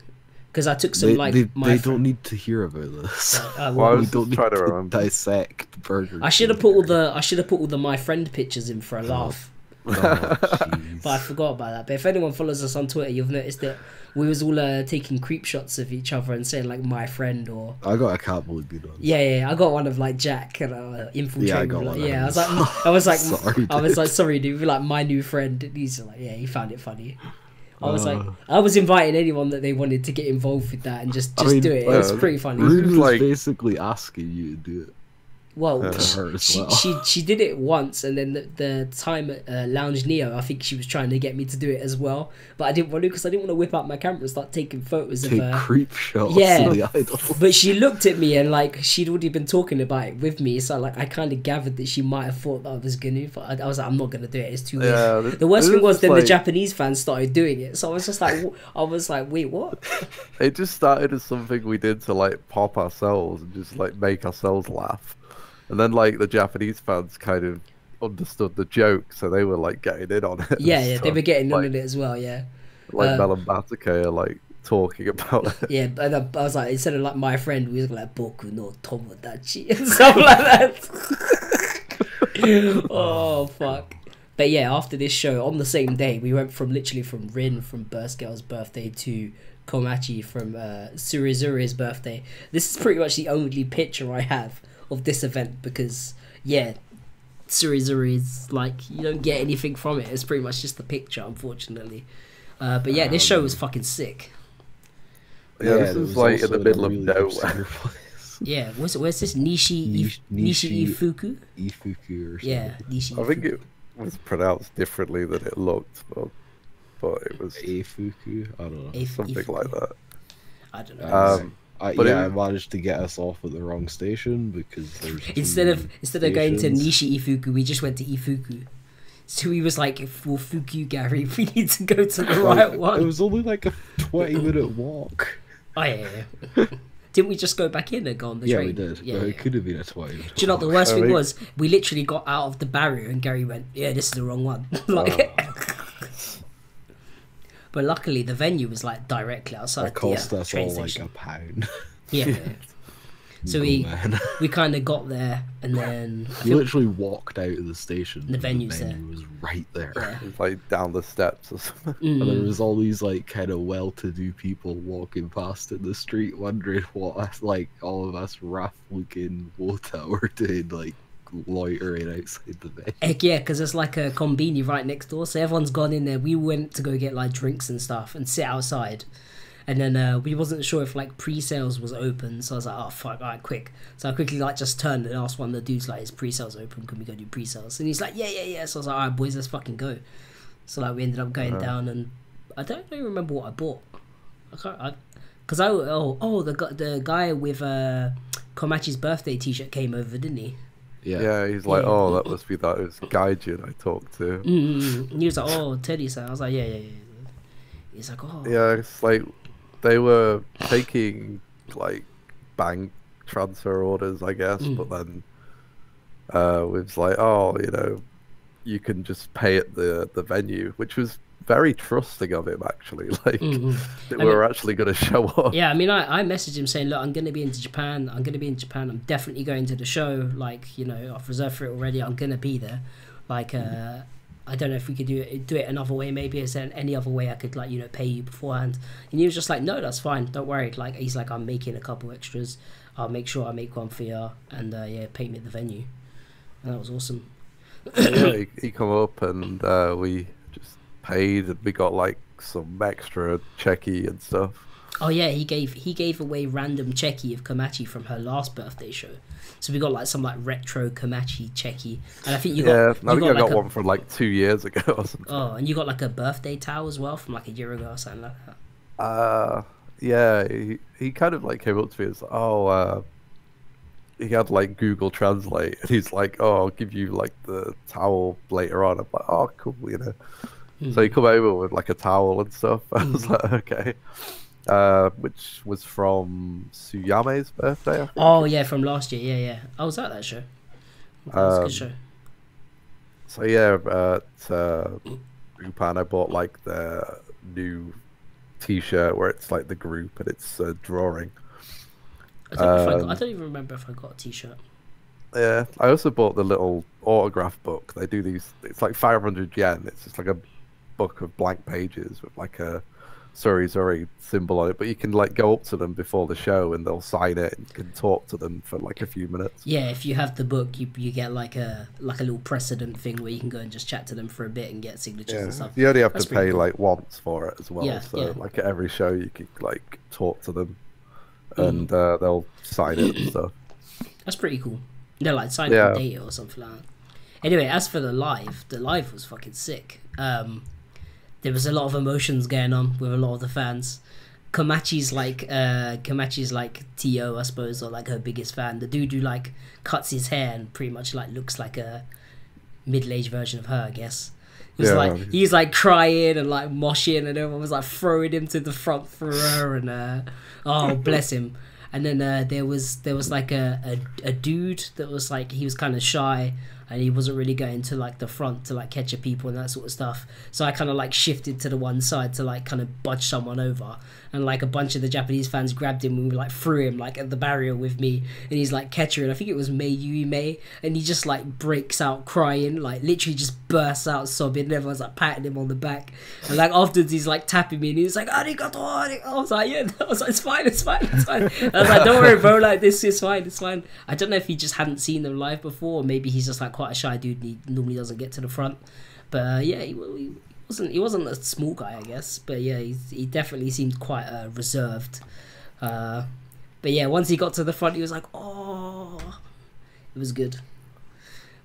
because I took some They don't need to hear about this. We don't need to dissect Burger King. I should have put all the my friend pictures in for a laugh. But I forgot about that. But if anyone follows us on Twitter, you've noticed that we was all taking creep shots of each other and saying like my friend or. I got a couple of good ones. Yeah. I got one of like Jack and infiltrating. Yeah, I got one. Yeah, I was like, sorry, dude. We're like my new friend. And he's like, yeah, he found it funny. I was like, I was inviting anyone that they wanted to get involved with that and just do it. It was pretty funny. Rude was basically asking you to do it. Well, she did it once, and then the time at Lounge Neo, I think she was trying to get me to do it as well, but I didn't want to because I didn't want to whip out my camera and start taking photos of her. Creep shots. Yeah, of the iDOL. But she looked at me and like she'd already been talking about it with me, so like I kind of gathered that she might have thought that I was gonna. But I was like, I'm not gonna do it. It's too weird. The worst thing was then the Japanese fans started doing it, so I was just like, wait, what? It just started as something we did to like pop ourselves and just like make ourselves laugh. And then, like, the Japanese fans kind of understood the joke, so they were, like, getting in on it. Yeah, they were getting in on it as well, yeah. Like, Mel and Batake are, like, talking about it. Yeah, and I was like, instead of, like, my friend, we was like, Boku no Tomodachi, and stuff like that. Oh, fuck. But yeah, after this show, on the same day, we went literally from Rin, from Burst Girl's birthday, to Komachi from Surizuri's birthday. This is pretty much the only picture I have of this event because Surizuri is like you don't get anything from it. It's pretty much just the picture, unfortunately. But yeah, this show was fucking sick. Yeah, this is like in the middle of nowhere. Yeah, where's this Nishi Ifuku? Ifuku or something. Yeah, Nishi. I think it was pronounced differently than it looked, but it was Ifuku. I don't know. Something like that. I don't know. I managed to get us off at the wrong station because there's instead of going to Nishi Ifuku, we just went to Ifuku. So he was like, "Well, fuck you, Garry. We need to go to the right one." It was only like a 20-minute walk. Oh yeah. Didn't we just go back in and go on the train? Yeah, we did. Yeah, It could have been a 20. Do you know what the worst thing was? We literally got out of the barrier and Garry went, "Yeah, this is the wrong one." But luckily the venue was like directly outside. It cost us train all station. like £1. Yeah. So we kind of got there, and then you literally walked out of the station. The venue was right there. Yeah. It was like down the steps or something. And there was all these like kind of well-to-do people walking past in the street, wondering what us, like all of us rough-looking Wota were doing, like loitering outside the venue. Heck yeah, because there's like a combini right next door, so everyone's gone in there. We went to go get like drinks and stuff and sit outside. And then we wasn't sure if like pre-sales was open, so I was like, oh fuck, alright, quick. So I quickly like just turned and asked one of the dudes like, is pre-sales open? Can we go do pre-sales? And he's like, yeah. So I was like, alright boys, let's fucking go. So like we ended up going down, and I don't really remember what I bought. The guy with Komachi's birthday t-shirt came over, didn't he? Yeah, he's like, oh, that must be that. It was Gaijin I talked to. And he was like, oh, Teddy-san. I was like, yeah. He's like, oh. Yeah, it's like they were taking like bank transfer orders, I guess, but then it was like, oh, you know, you can just pay at the venue, which was very trusting of him, actually. Like, they were actually going to show up. Yeah, I mean, I messaged him saying, look, I'm going to be in Japan. I'm definitely going to the show. Like, you know, I've reserved for it already. I'm going to be there. Like, I don't know if we could do it another way. Maybe is there any other way I could, like, you know, pay you beforehand? And he was just like, no, that's fine. Don't worry. Like, he's like, I'm making a couple extras. I'll make sure I make one for you. And, yeah, pay me at the venue. And that was awesome. Yeah, he come up and we just paid, and we got like some extra checky and stuff. Oh yeah, he gave away random checky of Komachi from her last birthday show. So we got like some like retro Komachi checky, and I think you got I think I got one from like 2 years ago or something. Oh, and you got like a birthday towel as well from like a year ago or something like that. Yeah, he kind of like came up to me and was like, oh, he had like Google Translate, and he's like, oh, I'll give you like the towel later on. I'm like, oh, cool, you know. So he come over with like a towel and stuff. I was like, okay. Which was from Suyame's birthday, I think. Oh yeah, from last year. Yeah. I was at that show. That was a good show. So yeah, at Groupon, I bought like the new T-shirt where it's like the group and it's a drawing. I don't even remember if I got a T-shirt. Yeah, I also bought the little autograph book. They do these. It's like 500 yen. It's just like a book of blank pages with like a sorry symbol on it, but you can like go up to them before the show and they'll sign it, and you can talk to them for like a few minutes. Yeah, if you have the book, you get like a little precedent thing where you can go and just chat to them for a bit and get signatures and stuff. You only have That's to pay cool. like once for it as well. Like at every show you can like talk to them and they'll sign it and stuff. That's pretty cool. They're like sign up and date it or something like that. Anyway, as for the live was fucking sick. There was a lot of emotions going on with a lot of the fans. Komachi's like T.O., I suppose, or like her biggest fan. The dude who like cuts his hair and pretty much like looks like a middle-aged version of her, I guess. He's like crying and like moshing, and everyone was like throwing him to the front for her, and oh bless him. And then there was like a dude that was like, he was kind of shy and he wasn't really going to like the front to like catch people and that sort of stuff. So I kind of like shifted to the one side to like kind of budge someone over, and like a bunch of the Japanese fans grabbed him and we like threw him like at the barrier with me, and he's like catcher, and I think it was May, and he just like breaks out crying, like literally just bursts out sobbing, and everyone's like patting him on the back, and like afterwards he's like tapping me and he's like arigato. I was like, yeah, I was like, it's fine. I was like, don't worry bro, like this is fine, it's fine. I don't know if he just hadn't seen them live before, or maybe he's just like quite a shy dude and he normally doesn't get to the front, but yeah, he wasn't a small guy, I guess, but yeah, he definitely seemed quite reserved, but yeah, once he got to the front he was like, oh, it was good.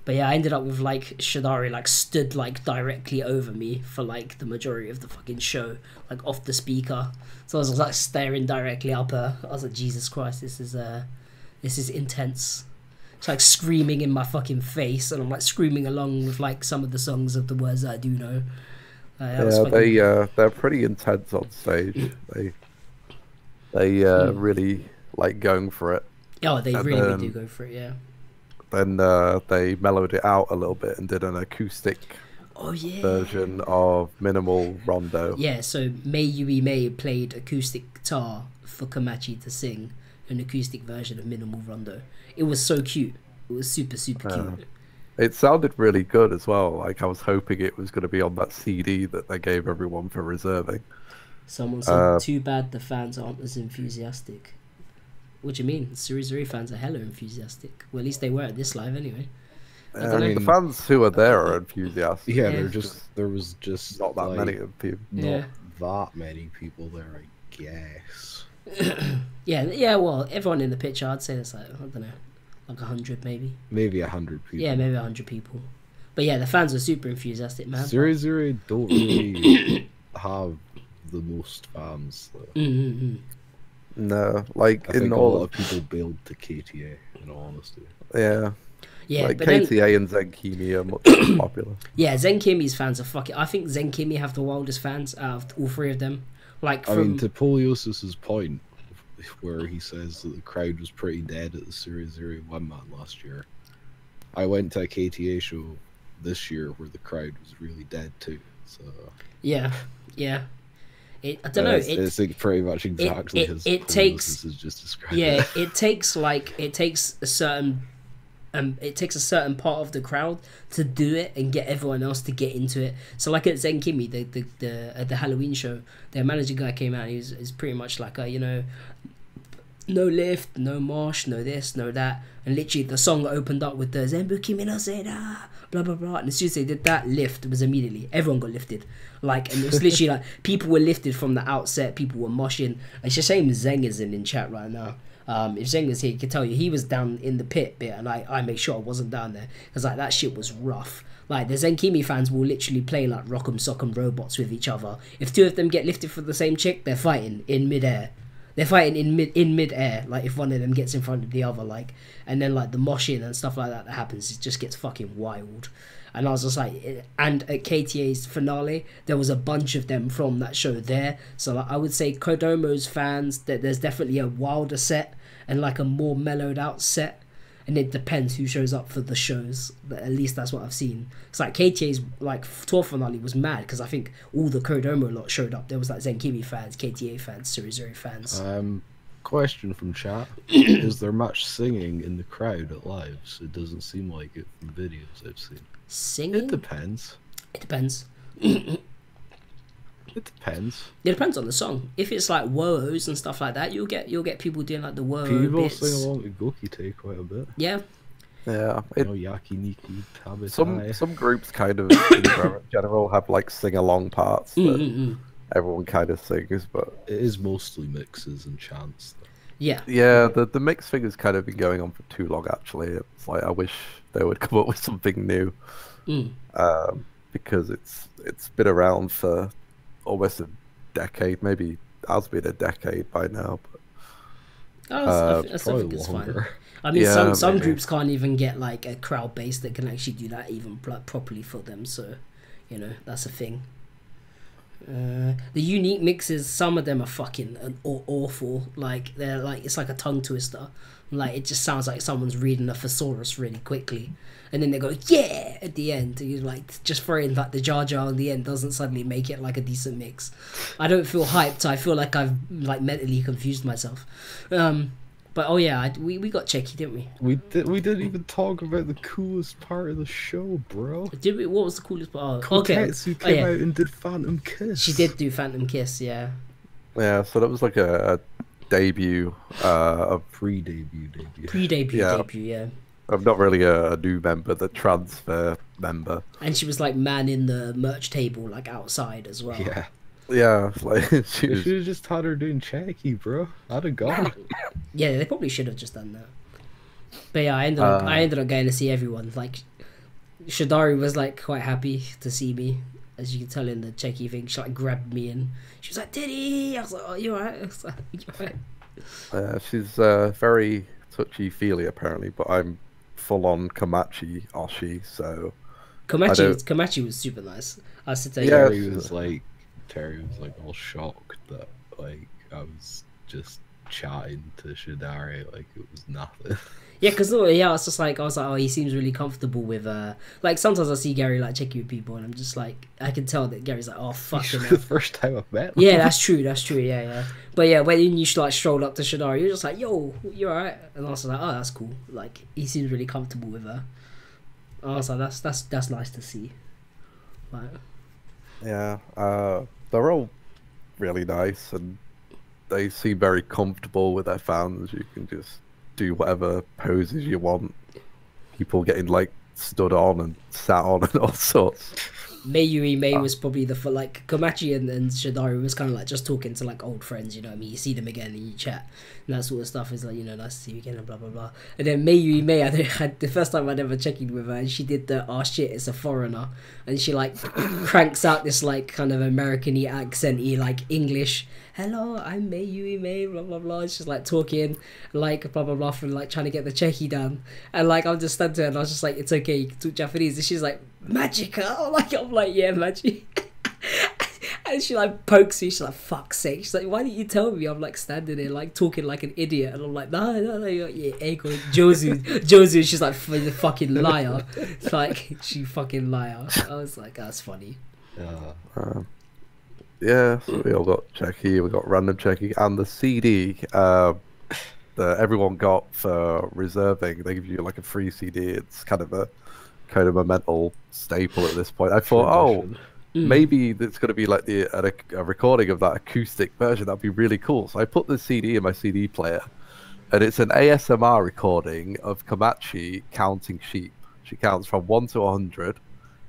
But yeah, I ended up with like Shadari like stood like directly over me for like the majority of the fucking show, like off the speaker. So I was like staring directly up her. I was like, Jesus Christ, this is intense. It's like screaming in my fucking face, and I'm like screaming along with like some of the songs of the words that I do know. They're pretty intense on stage. They really like going for it. Oh, they really do go for it, yeah. Then they mellowed it out a little bit and did an acoustic version of Minimal Rondo. Yeah, so May Yui May played acoustic guitar for Komachi to sing an acoustic version of Minimal Rondo. It was so cute. It was super cute. It sounded really good as well. Like I was hoping it was going to be on that CD that they gave everyone for reserving. Someone said, too bad the fans aren't as enthusiastic. What do you mean? Surizuri fans are hella enthusiastic. Well, at least they were at this live anyway. I mean, the fans who are there are enthusiastic. Yeah, there was just not that many of people. Not that many people there, I guess. yeah. Well, everyone in the picture, I'd say there's like, I don't know, like 100 maybe. Maybe 100 people. Yeah, maybe 100 people. But yeah, the fans are super enthusiastic, man. Surizuri don't really have the most fans though. No, like I think a lot of people bailed to KTA, in all honesty. Yeah, like but KTA and Zenkimi are much more popular. Yeah, Zenkimi's fans are fucking. I think Zenkimi have the wildest fans out of all three of them. Like, I mean, to Poliosis's point, where he says that the crowd was pretty dead at the Surizuri One Man last year. I went to a KTA show this year where the crowd was really dead too. So yeah. I don't know. It's like pretty much exactly as takes has just described. Yeah, it takes a certain part of the crowd to do it and get everyone else to get into it. So like at Zenkimi, the Halloween show, their manager guy came out. And he's pretty much like no lift, no mosh, no this, no that, and literally the song opened up with the Zenbu Kimi no Seida, blah blah blah, and as soon as they did that, lift was immediately everyone got lifted, like, and it was literally like people were lifted from the outset, people were moshing. It's a shame Zeng isn't in chat right now. If Zeng was here, he could tell you he was down in the pit bit, and I make sure I wasn't down there because like that shit was rough. Like the Zenkimi fans will literally play like Rock'em Sock'em Robots with each other. If two of them get lifted for the same chick, they're fighting in midair. They're fighting in mid-air, like if one of them gets in front of the other, like, and then like the moshing and stuff like that happens, it just gets fucking wild. And I was just like, and at KTA's finale, there was a bunch of them from that show there. So like, I would say Kodomo's fans, that there's definitely a wilder set and like a more mellowed out set. And it depends who shows up for the shows. But at least that's what I've seen. It's like KTA's like tour finale was mad because I think all the Kodomo lot showed up. There was like Zenkimi fans, KTA fans, Surizuri fans. Question from chat: is there much singing in the crowd at lives? It doesn't seem like it from videos I've seen. Singing? It depends. It depends. It depends. It depends on the song. If it's like woes and stuff like that, you'll get people doing like the woe people bits. sing along to Gokite quite a bit. Yeah. Yeah. Yakiniki, Tabetai. Some groups kind of in general have like sing along parts that everyone kind of sings, but it is mostly mixes and chants. Yeah. Yeah, the mix thing has kind of been going on for too long actually. It's like I wish they would come up with something new. Because it's been around for almost a decade, maybe has been a decade by now. But I think it's fine. I mean, some groups can't even get like a crowd base that can actually do that even properly for them. So, you know, that's a thing. The unique mixes, some of them are fucking awful. Like they're like, it's like a tongue twister. Like it just sounds like someone's reading a thesaurus really quickly, and then they go yeah at the end. And you're like, just throwing like the Jar Jar on the end doesn't suddenly make it like a decent mix. I don't feel hyped. I feel like I've like mentally confused myself. But oh yeah, we got Checky, didn't we? We didn't even talk about the coolest part of the show, bro. Did we? What was the coolest part? Kotetsu came out and did Phantom Kiss. She did do Phantom Kiss, yeah. Yeah, so that was like a debut, a pre-debut, yeah. I'm not really a new member, the transfer member. And she was like manning the merch table like outside as well. Yeah. Yeah, like she should have just had her doing Checky, bro. I'd have gone. Yeah, they probably should have just done that. But yeah, I ended up going to see everyone. Like Shadari was like quite happy to see me, as you can tell in the checky thing. She like grabbed me and she was like, "Diddy!" I was like, "Oh, you alright?" I was like, "You alright?" She's very touchy-feely apparently, but I'm full-on Komachi Oshi, so... Komachi was super nice. I said to Terry was like all shocked that like I was just chatting to Shadari like it was nothing. Yeah, because I was like, oh, he seems really comfortable with like sometimes I see Garry like checking with people, and I'm just like, I can tell that Gary's like, oh fuck. The first time I've met him. Yeah, that's true. Yeah. But yeah, when you like strolled up to Shadari, you're just like, yo, you alright? And I was like, oh, that's cool. Like he seems really comfortable with her. I was like, that's nice to see. Like, yeah, they're all really nice, and they seem very comfortable with their fans. You can just do whatever poses you want. People getting like stood on and sat on and all sorts. May was probably like Komachi and Shadari was kind of like just talking to like old friends, you know what I mean? You see them again and you chat and that sort of stuff is like, you know, nice to see you again and blah blah blah. And then May, I had the first time I'd ever checked in with her, and she did the "oh shit, it's a foreigner," and she like cranks out this like kind of American-y accent-y like English. Hello, I'm May, blah blah blah. She's like talking like blah blah blah and like trying to get the checky done, and like I'm just standing there and I was just like, it's okay, you can talk Japanese, and she's like, magica. I'm like, yeah, magic. And she like pokes me. She's like, fuck's sake. She's like, why didn't you tell me? I'm like standing there like talking like an idiot, and I'm like, no, yeah, Ego, Jozu. She's like, the fucking liar. It's like, she fucking liar. I was like, that's funny. Yeah, so we all got Checky, we got random Checky, and the CD that everyone got for reserving. They give you like a free CD. It's kind of a mental staple at this point. I thought, maybe it's going to be like a recording of that acoustic version. That'd be really cool. So I put the CD in my CD player, and it's an ASMR recording of Komachi counting sheep. She counts from 1 to 100,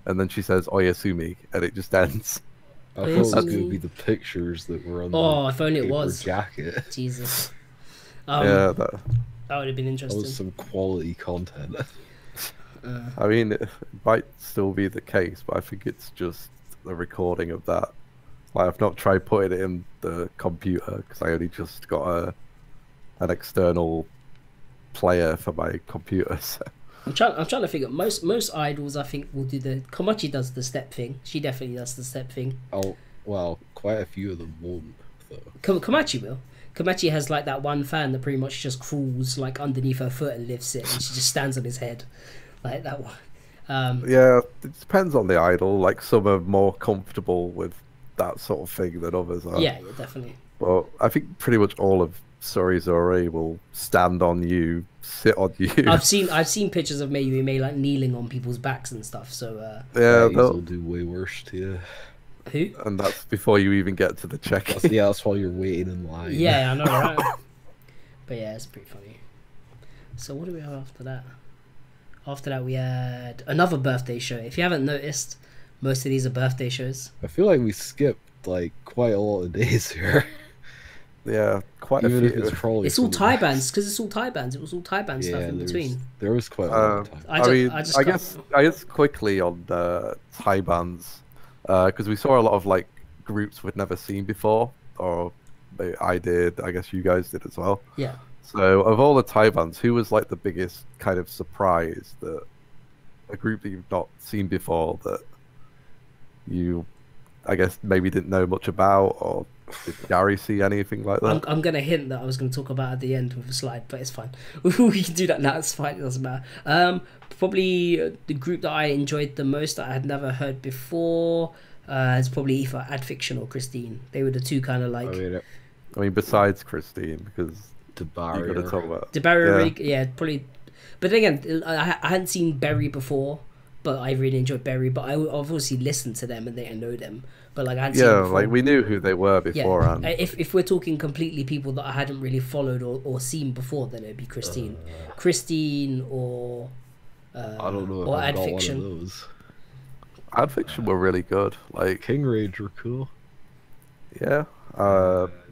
and then she says "Oyasumi," and it just ends. I thought it was going to be the pictures that were on the if only it was jacket. Jesus. Yeah, that would have been interesting. That was some quality content. I mean, it might still be the case, but I think it's just the recording of that. Like, I've not tried putting it in the computer because I only just got an external player for my computer. So. I'm trying to figure. Most idols, I think, will do the. Komachi does the step thing. She definitely does the step thing. Oh well, quite a few of them won't though. Komachi will. Komachi has like that one fan that pretty much just crawls like underneath her foot and lifts it, and she just stands on his head, like that one. Yeah, it depends on the idol. Like some are more comfortable with that sort of thing than others are. Yeah, definitely. Well, I think pretty much all of Sorizore will stand on you, sit on you. I've seen pictures of May like kneeling on people's backs and stuff. So yeah, they'll do way worse to you. Who? And that's before you even get to the check. That's while you're waiting in line. Yeah, I know, right? But yeah, it's pretty funny. So what do we have after that? After that, we had another birthday show. If you haven't noticed, most of these are birthday shows. I feel like we skipped like quite a lot of days here. Yeah, quite a few. It's all Thai bands because it's all Thai bands. It was all Thai band stuff in between. There was quite a lot of time. I guess quickly on Thai bands, because we saw a lot of like groups we'd never seen before, or I did. I guess you guys did as well. Yeah. So of all the Thai bands, who was like the biggest kind of surprise that a group that you've not seen before that you, I guess, maybe didn't know much about, or did Garry see anything like that? I'm going to hint that I was going to talk about at the end with a slide, but it's fine. We can do that now. It's fine. It doesn't matter. Probably the group that I enjoyed the most that I had never heard before is probably either Adfiction or Christine. They were the two kind of like... I mean, besides Christine, because... DeBarrier. You got to talk about... DeBarrier, yeah, probably... But again, I hadn't seen Berry before, but I really enjoyed Berry. But I've obviously listened to them and I know them. But like I hadn't seen them before. Like we knew who they were beforehand. Yeah. If we're talking completely people that I hadn't really followed or seen before, then it'd be Christine. Christine or... I don't know if or I've got Adfiction. one of those. Adfiction were really good. Like King Rage were cool. Yeah.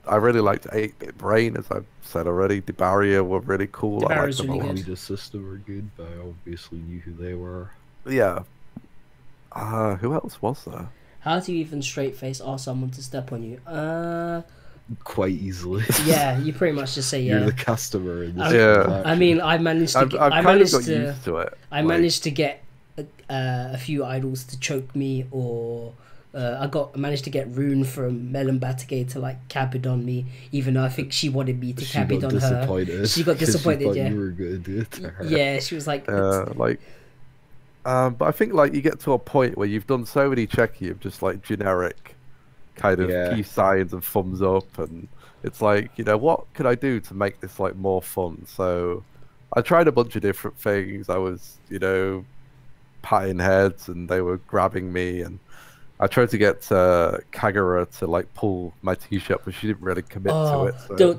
I really liked 8-Bit Brain, as I've said already. DeBarrier were really cool. DeBarrier's I liked them really a lot. good. The System were good, but I obviously knew who they were. Yeah, Who else was there? How do you even straight face ask someone to step on you? Quite easily. Yeah, you pretty much just say yeah. You're the customer in this. Yeah. I mean, I managed to. I've kind of got used to it. I managed to get a few idols to choke me, or I managed to get Rune from Melon Batagay to like cap it on me, even though I think she wanted me to cap it on her. She got disappointed. She Yeah, you were gonna do it to her. Yeah, she was like, but I think like you get to a point where you've done so many checky of just like generic kind of peace signs and thumbs up, and it's like, you know, what could I do to make this like more fun? So I tried a bunch of different things. I was, you know, patting heads and they were grabbing me, and I tried to get Kagura to like pull my t-shirt, but she didn't really commit to it. So.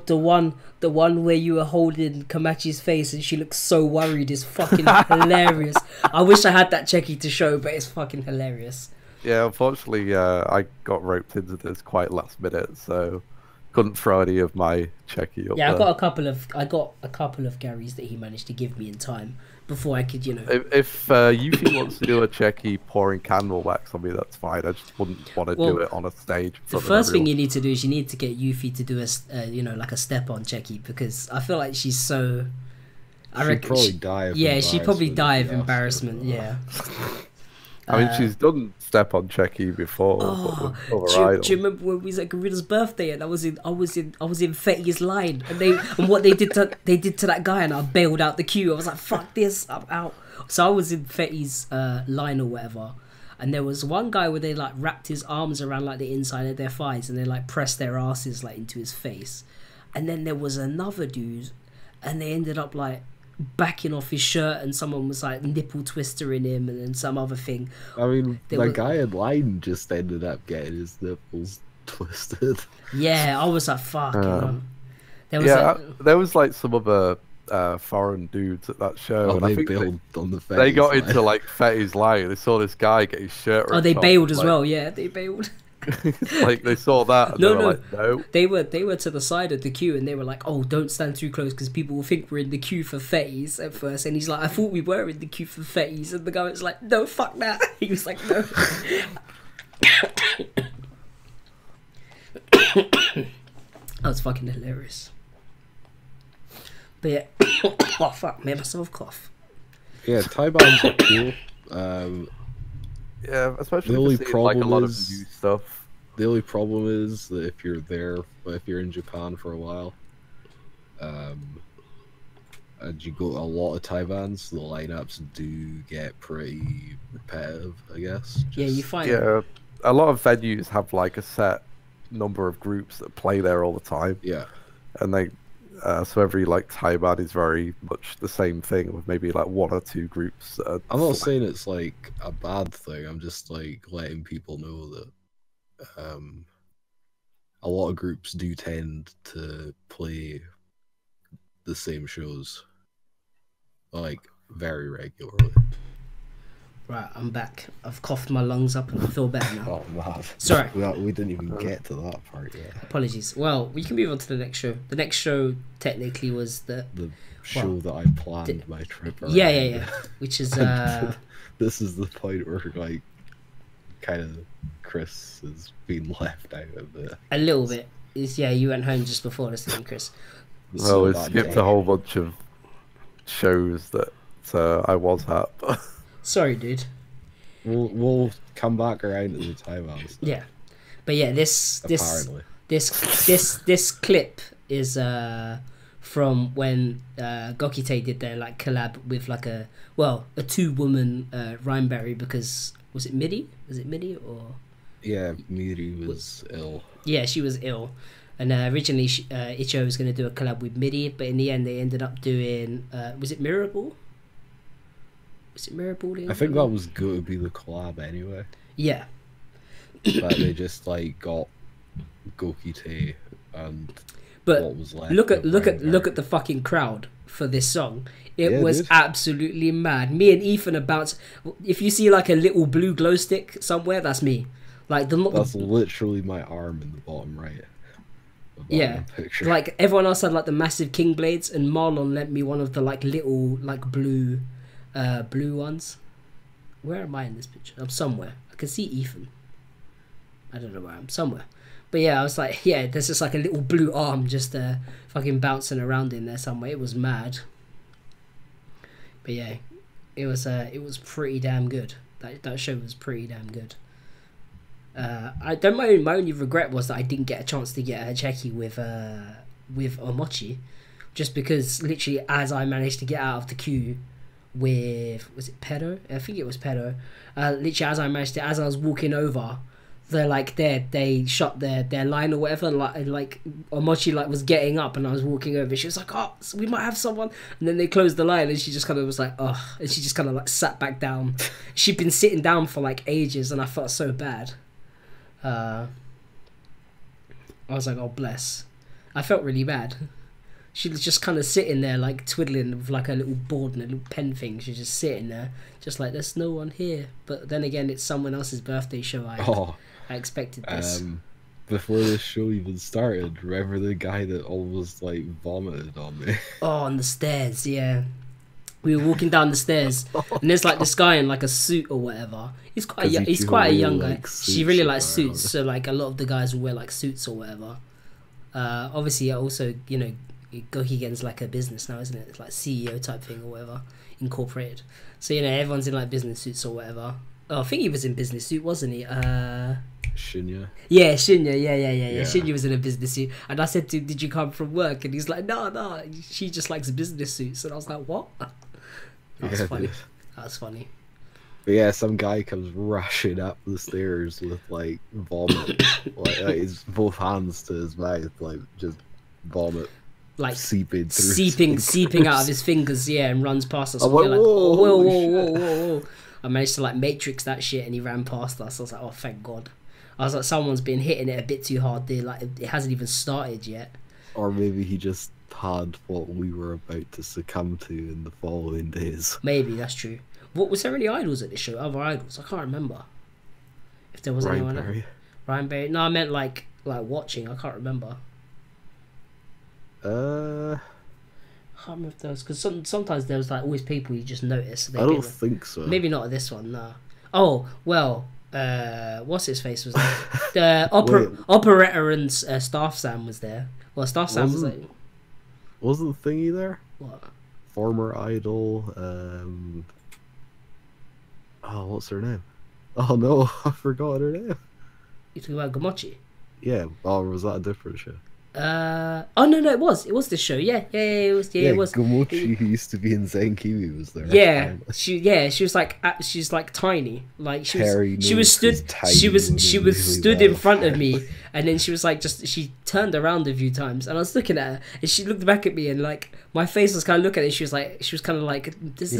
The one where you were holding Kamachi's face and she looks so worried is fucking hilarious. I wish I had that checky to show, but it's fucking hilarious. Yeah, unfortunately, I got roped into this quite last minute, so couldn't throw any of my checky up. Yeah, there. I got a couple of Garys that he managed to give me in time before I could, you know. If Yuffie wants to do a checky pouring candle wax on me, that's fine. I just wouldn't want to do it on a stage. The first thing you need to do is you need to get Yuffie to do a you know, like a step on checky, because I feel like she's so. She'd probably die of embarrassment. She'd probably die of embarrassment. Yeah. I mean, she's done step on checky before. Do you remember when we was at Gorilla's birthday and I was in Fetty's line, and what they did to that guy, and I bailed out the queue. I was like, fuck this, I'm out. So I was in Fetty's line or whatever, and there was one guy where they like wrapped his arms around like the inside of their thighs and they like pressed their asses like into his face, and then there was another dude, and they ended up like backing off his shirt, and someone was like nipple twistering him, and then some other thing. I mean, that guy in line just ended up getting his nipples twisted. Yeah, I was like, fuck. There was like some other foreign dudes at that show, and I think they got into like Fetty's line. They saw this guy get his shirt ripped off. They bailed as well. Yeah, they bailed. Like they saw that and they were like, no. They were to the side of the queue, and they were like, oh, don't stand too close because people will think we're in the queue for Fetties at first. And he's like, I thought we were in the queue for Fetties, and the guy was like, no, fuck that. He was like, no. That was fucking hilarious. But yeah, oh fuck, made myself cough. Yeah, tie bands are cool. Yeah, especially if like a lot of new stuff. The only problem is that if you're in Japan for a while, and you go to a lot of tie bands, the lineups do get pretty repetitive, I guess. Yeah, you find. Yeah, a lot of venues have like a set number of groups that play there all the time. Yeah, and they. So every like tie band is very much the same thing, with maybe like one or two groups. I'm not saying it's like a bad thing. I'm just like letting people know that a lot of groups do tend to play the same shows like very regularly. Right, I'm back. I've coughed my lungs up and I feel better now. Oh man, sorry. We didn't even get to that part yet. Apologies. Well, we can move on to the next show. The next show technically was the show that I planned my trip around. Yeah. Which is this is the point where like kind of Kris has been left out of it. A little bit. You went home just before this thing, Kris. Well, we skipped a whole bunch of shows that I was at. Sorry, dude. We'll come back around to the timeouts. Yeah, but yeah, this clip is from when Gokite did their like collab with like a 2-woman Rhineberry, because was it Midi? Or yeah, Midi was ill. Yeah, she was ill, and originally Icho was going to do a collab with Midi, but in the end they ended up doing was it Mirrorball? I think that was going to be the collab anyway. Yeah. But they just like got Gokite and what was left. Look at the fucking crowd for this song. It was absolutely mad. Me and Ethan are bouncing. If you see like a little blue glow stick somewhere, that's me. Like that's literally my arm in the bottom right. Yeah, like everyone else had like the massive king blades, and Marlon lent me one of the like little like blue ones. Where am I in this picture? I'm somewhere. I can see Ethan. I don't know where I am. Somewhere. But yeah, I was like, yeah, there's just like a little blue arm just fucking bouncing around in there somewhere. It was mad. But yeah, it was pretty damn good. That show was pretty damn good. My only regret was that I didn't get a chance to get a Cheki with Omochi, just because literally as I managed to get out of the queue with, was it Pedo? I think it was Pedo. Literally as I was walking over, they shot their line or whatever, like Omochi was getting up and I was walking over. She was like, oh, so we might have someone, and then they closed the line and she just kind of was like, oh, and she just kind of like sat back down. She'd been sitting down for like ages and I felt so bad. I was like, oh bless. I felt really bad. She was just kind of sitting there like twiddling with like a little board and a little pen thing. She's just sitting there just like, there's no one here. But then again, it's someone else's birthday show. I expected this. Before this show even started, remember the guy that almost like vomited on me? Oh, on the stairs, yeah. We were walking down the stairs, and there's like this guy in like a suit or whatever. He's quite a young guy. She really likes suits, so like a lot of the guys will wear like suits or whatever. Obviously, also Gokigen's like a business now, isn't it? It's like CEO type thing or whatever, incorporated. So everyone's in like business suits or whatever. Oh, I think he was in business suit, wasn't he? Shinya. Yeah, Shinya. Yeah. Shinya was in a business suit, and I said to him, "Did you come from work?" And he's like, "No, she just likes business suits." And I was like, "What?" That was funny. That was funny. But yeah, some guy comes rushing up the stairs with like vomit, like his both hands to his mouth, like just vomit, like seeping out of his fingers, and runs past us. I'm like, like, whoa. Whoa. I managed to like matrix that shit, and he ran past us. I was like, oh, thank God. I was like, someone's been hitting it a bit too hard there. Like, it hasn't even started yet. Or maybe he just had what we were about to succumb to in the following days. Maybe, that's true. What was there any idols at this show? Other idols? I can't remember. If there was anyone else. Ryan Berry. No, I meant like watching. I can't remember. I can't remember if there was, because sometimes there was like always people you just notice. I don't think so. Maybe not this one. No. Oh well. What's his face was there? The operator and Staff Sam was there. Well, Staff Sam was like. Wasn't Thingy there? What? Former idol. Oh, what's her name? Oh no, I forgot her name. You talking about Gomochi? Yeah. Oh, was that a different show? Oh no, it was this show. It was. Gomochi, who used to be in Zenkiwi, was there. She was like tiny, like she was stood in front of me, and then she was like she turned around a few times, and I was looking at her, and she looked back at me, and like my face was kind of looking at it. She was kind of like, does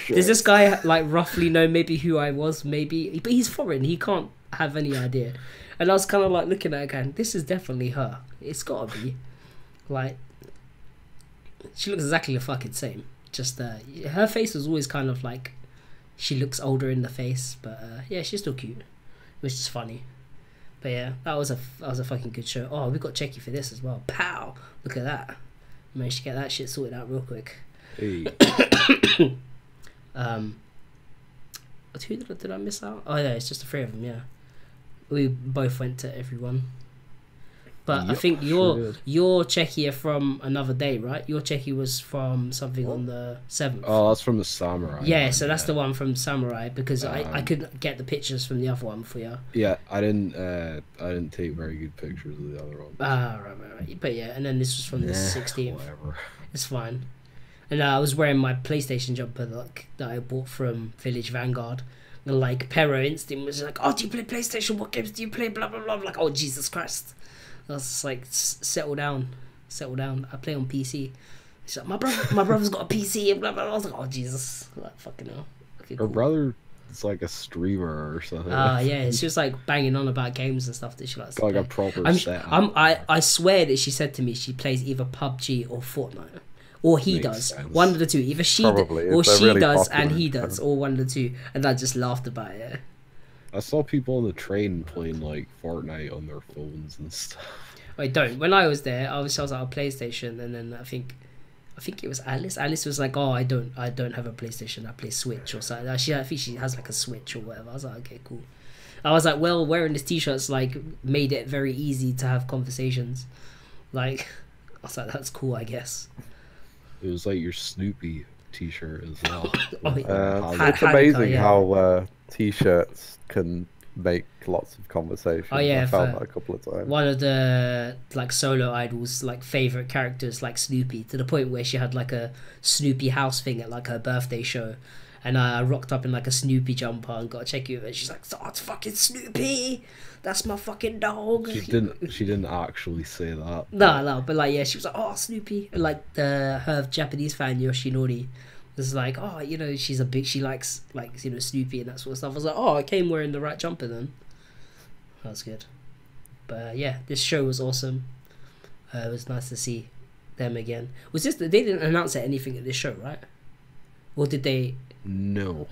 this guy like roughly know maybe who I was, maybe, but he's foreign, he can't have any idea. And I was kind of like looking at her going, this is definitely her. It's gotta be. Like, she looks exactly the fucking same. Just, her face was always kind of like, she looks older in the face. But, yeah, she's still cute. Which is funny. But yeah, that was a fucking good show. Oh, we got Cheki for this as well. Pow! Look at that. Managed to get that shit sorted out real quick. Hey. Who did I miss out? Oh, yeah, it's just the three of them, yeah. We both went to everyone. But I think your Cheki are from another day, right? Your Cheki was from something on the 7th. Oh, that's from the Samurai. Yeah, so that's the one from Samurai, because I couldn't get the pictures from the other one for you. Yeah, I didn't take very good pictures of the other one. Right. But yeah, and then this was from the 16th. Whatever. It's fine. And I was wearing my PlayStation jumper that I bought from Village Vanguard. And like Pero Instinct was like, oh, do you play PlayStation? What games do you play? Blah blah blah. I'm like, oh Jesus Christ. I was just like, settle down. I play on PC. She's like, my brother's got a PC and blah blah blah. I was like, oh Jesus, like fucking hell. Okay, Her brother is like a streamer or something. Yeah, she was like banging on about games and stuff that she likes. Like a proper set. I swear that she said to me she plays either PUBG or Fortnite. Or he does. Sense. One of the two. Either she really does and he does, or one of the two. And I just laughed about it. I saw people on the train playing like Fortnite on their phones and stuff. Wait, don't. When I was there, I was on a PlayStation, and then I think I think it was Alice. Alice was like, "Oh, I don't have a PlayStation. I play Switch or something." I think she has like a Switch or whatever. I was like, "Okay, cool." I was like, "Well, wearing this T-shirt's like made it very easy to have conversations." Like, I was like, "That's cool, I guess." It was like your Snoopy T-shirt as well. It's amazing how T-shirts can make lots of conversation. Oh yeah, I found that a couple of times. One of the like solo idols like favorite characters like Snoopy, to the point where she had like a Snoopy house thing at like her birthday show, and I rocked up in like a Snoopy jumper and got a check with it. She's like, "Oh, it's fucking Snoopy, that's my fucking dog." She didn't actually say that. No, but like, yeah, she was like, "Oh, Snoopy," and like her Japanese fan Yoshinori was like, "Oh, you know, she likes like, you know, Snoopy and that sort of stuff." I was like, "Oh, I came wearing the right jumper then." That was good. But yeah, this show was awesome. It was nice to see them again. Was this? They didn't announce anything at this show, right? Or did they? No,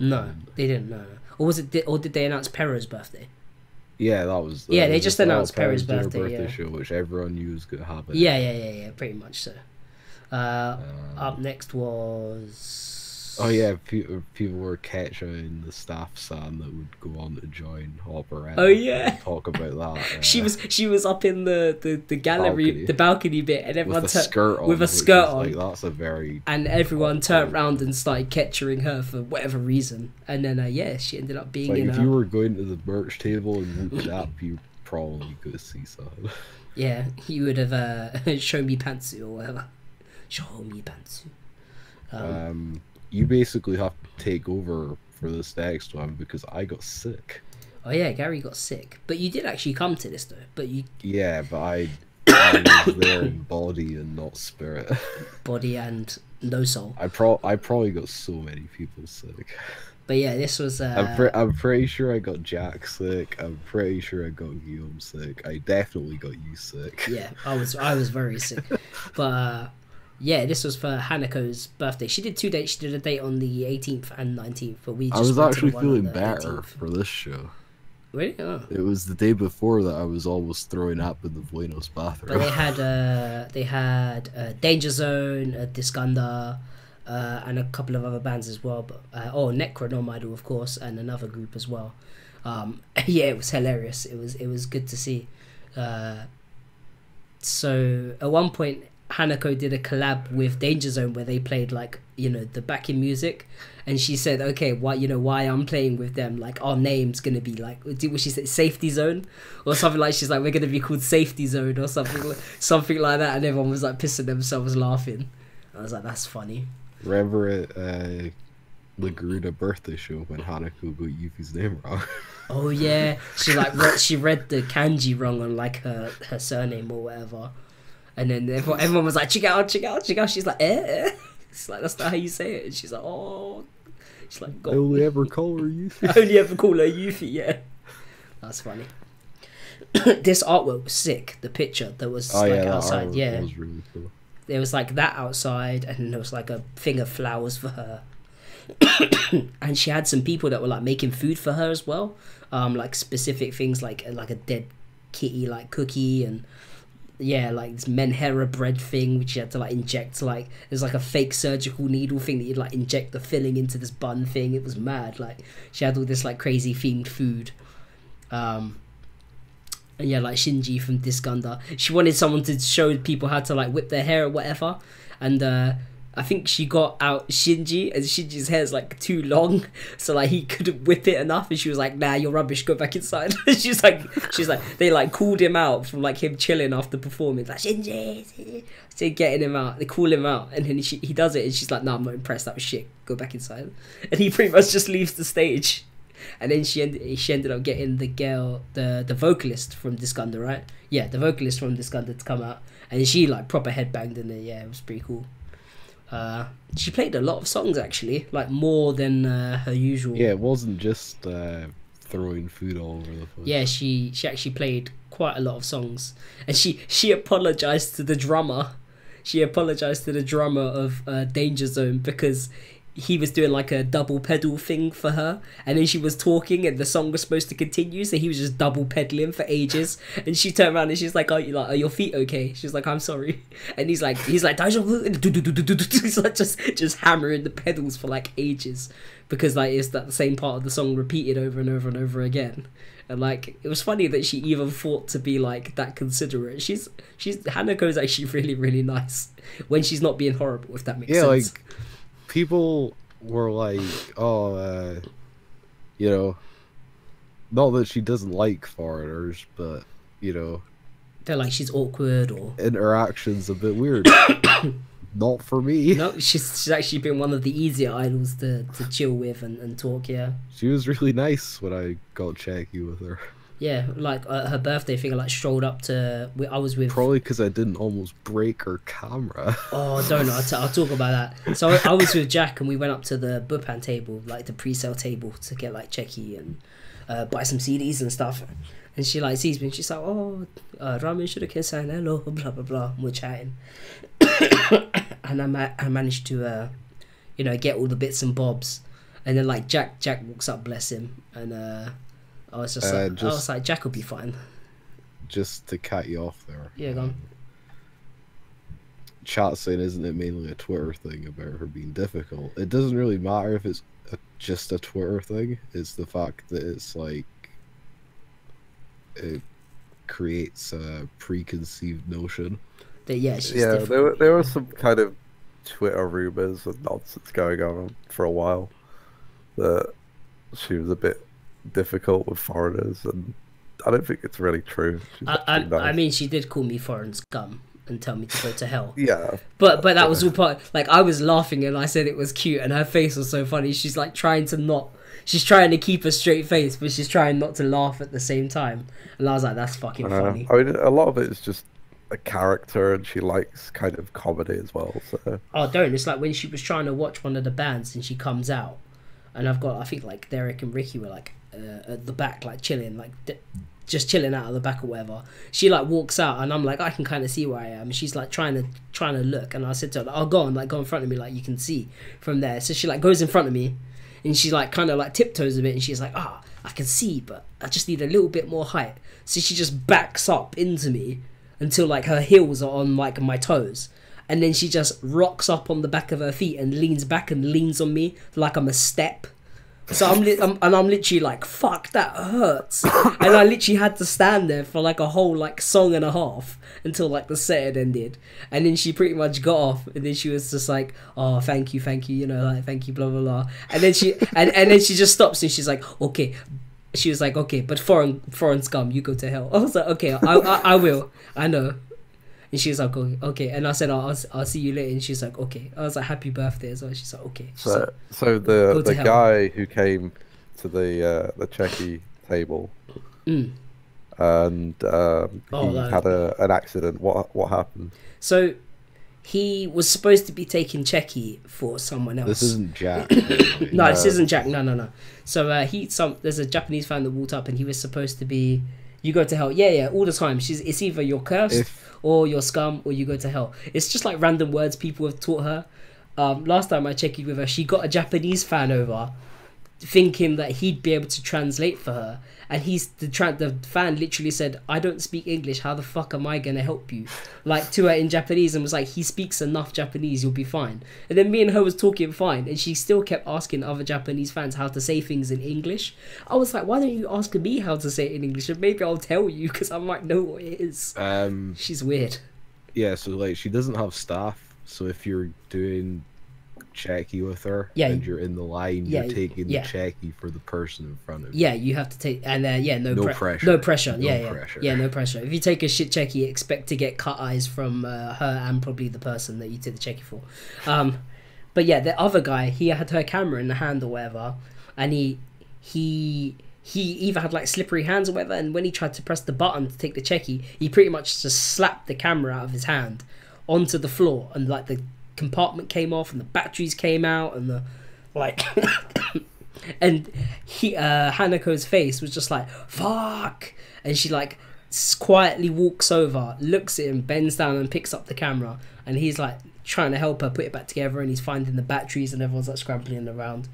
they didn't. No. Or was it? Or did they announce Pero's birthday? Yeah, that was. Yeah, they just announced Pero's birthday show, which everyone knew was gonna happen. Yeah, pretty much so. Up next was. Oh yeah, people were catching the staff son that would go on to join Operette. Oh yeah, talk about that. She was up in the gallery, the balcony bit, and everyone with a skirt on. Like, that's a very. And everyone turned around and started catching her for whatever reason, and then yeah, she ended up being like, if you were going to the merch table and looked up, you probably could see something. Yeah, you would have show me pantsu or whatever. Show me pantsu. You basically have to take over for this next one because I got sick. Oh yeah, Garry got sick. But you did actually come to this though. But you. Yeah, but I was there in body and not spirit. Body and no soul. I probably got so many people sick. But yeah, this was. I'm pretty sure I got Jack sick. I'm pretty sure I got Guillaume sick. I definitely got you sick. Yeah, I was very sick. But. Yeah, this was for Hanako's birthday. She did 2 dates. She did a date on the 18th and 19th, but we just I was actually feeling better 18th. For this show. Really? Oh. It was the day before that I was almost throwing up in the Buenos bathroom. But they had Danger Zone, Disgunda, and a couple of other bands as well. But Necronomidal, of course, and another group as well. Yeah, it was hilarious. It was good to see. So at one point, Hanako did a collab with Danger Zone where they played like, you know, the backing music, and she said, "Okay, why I'm playing with them? Like our name's gonna be like, what she said, Safety Zone, or something like. She's like, we're gonna be called Safety Zone or something like that." And everyone was like pissing themselves laughing. I was like, that's funny. Remember at Laguna birthday show when Hanako got Yuki's name wrong? Oh yeah, she read the kanji wrong on like her surname or whatever. And then everyone was like, check out. She's like, eh. It's like, that's not how you say it. And she's like, oh. She's like, I only ever call her Yuffie. I only ever call her Yuffie, yeah. That's funny. This artwork was sick. The picture that was outside, yeah. That was really cool. There was like that outside, and then there was like a thing of flowers for her. And she had some people that were like making food for her as well. Like specific things like a dead kitty like cookie, and yeah, like this Menhera bread thing which you had to like inject, like there's like a fake surgical needle thing that you'd like inject the filling into this bun thing. It was mad. Like she had all this like crazy themed food. And yeah, like Shinji from Disgunda, she wanted someone to show people how to like whip their hair or whatever, and I think she got out Shinji, and Shinji's hair's like too long, so like he couldn't whip it enough, and she was like, "Nah, you're rubbish. Go back inside." she's like, they like called him out from like him chilling after performing, like Shinji, so getting him out. They call him out, and then he does it, and she's like, "Nah, I'm not impressed. That was shit. Go back inside." And he pretty much just leaves the stage, and then she ended up getting the girl, the vocalist from Disgunda, right? Yeah, the vocalist from Disgunda to come out, and she like proper headbanged in it. Yeah, it was pretty cool. She played a lot of songs actually, like more than her usual. Yeah, it wasn't just throwing food all over the place. Yeah, she actually played quite a lot of songs, and she apologized to the drummer. She apologized to the drummer of Danger Zone because he was doing like a double pedal thing for her, and then she was talking and the song was supposed to continue, so he was just double pedaling for ages, and she turned around and she's like, are your feet okay? She's like, I'm sorry. And he's like he's like just hammering the pedals for like ages, because like it's that the same part of the song repeated over and over and over again. And like it was funny that she even thought to be like that considerate. She's Hanako's actually really, really nice when she's not being horrible, if that makes sense. Like people were like, oh, you know, not that she doesn't like foreigners, but you know, they're like she's awkward or interactions a bit weird. Not for me. No, she's actually been one of the easier idols to chill with and talk. Yeah, she was really nice when I got cheeky with her. Yeah, like her birthday thing, I like strolled up to. I was with. Probably because I didn't almost break her camera. Oh, don't know. I'll talk about that. So I was with Jack and we went up to the Bupan table, like the pre-sale table, to get like checky and buy some CDs and stuff. And she like sees me and she's like, oh, Ramen should have kissed and hello, blah blah blah. And we're chatting, and I managed to, you know, get all the bits and bobs, and then like Jack walks up, bless him, and I was just like, I was like, Jack will be fine. Just to cut you off there. Yeah, go on. Chat saying, isn't it mainly a Twitter thing about her being difficult? It doesn't really matter if it's just a Twitter thing. It's the fact that it's like it creates a preconceived notion. That she's there were some kind of Twitter rumors and nonsense going on for a while that she was a bit difficult with foreigners, and I don't think it's really true. I mean, she did call me foreign scum and tell me to go to hell. Yeah, but that was all part. Like I was laughing and I said it was cute, and her face was so funny. She's like trying to keep a straight face, but she's trying not to laugh at the same time. And I was like, that's fucking funny. I mean, a lot of it is just a character, and she likes kind of comedy as well. So don't. It's like when she was trying to watch one of the bands and she comes out, and I think like Derek and Ricky were like at the back, like chilling, like just chilling out of the back or whatever. She like walks out, and I'm like, I can kind of see where I am. And she's like trying to look, and I said to her, "Oh, go in front of me, like you can see from there." So she like goes in front of me, and she like kind of like tiptoes a bit, and she's like, I can see, but I just need a little bit more height. So she just backs up into me until like her heels are on like my toes, and then she just rocks up on the back of her feet and leans back and leans on me like I'm a step. So I'm literally like, fuck, that hurts. And I literally had to stand there for like a whole like song and a half until like the set had ended. And then she pretty much got off, and then she was just like, oh, thank you, you know, like thank you, blah blah blah. And then she and then she just stops and she's like, okay. She was like, okay, but foreign scum, you go to hell. I was like, okay, I will, I know. And she was like, okay. And I said, I'll see you later. And she's like, okay. I was like, happy birthday as well. She's like, okay. So the guy who came to the Checky table, and he had an accident. What happened? So he was supposed to be taking Checky for someone else. This isn't Jack. No, this isn't Jack. No. So there's a Japanese fan that walked up, and he was supposed to be, you go to hell. Yeah, all the time. It's either you're cursed or you're scum or you go to hell. It's just like random words people have taught her. Last time I checked with her, she got a Japanese fan over, thinking that he'd be able to translate for her, and the fan literally said, I don't speak English, how the fuck am I gonna help you, like to her in Japanese, and was like, he speaks enough Japanese, you'll be fine. And then me and her was talking fine, and she still kept asking other Japanese fans how to say things in English. I was like, why don't you ask me how to say it in English, and maybe I'll tell you, because I might know what it is. She's weird. Yeah, so like she doesn't have staff, so if you're doing checky with her and you're in the line, you're taking the checky for the person in front of you. Yeah, you have to take, and no pressure. No pressure. Pressure. Yeah, no pressure. If you take a shit checky, expect to get cut eyes from her and probably the person that you did the checky for. But yeah, the other guy, he had her camera in the hand or whatever, and he either had like slippery hands or whatever, and when he tried to press the button to take the checky, he pretty much just slapped the camera out of his hand onto the floor, and like the compartment came off and the batteries came out, and the like and Hanako's face was just like, fuck, and she like quietly walks over, looks at him, bends down and picks up the camera, and he's like trying to help her put it back together, and he's finding the batteries, and everyone's like scrambling around,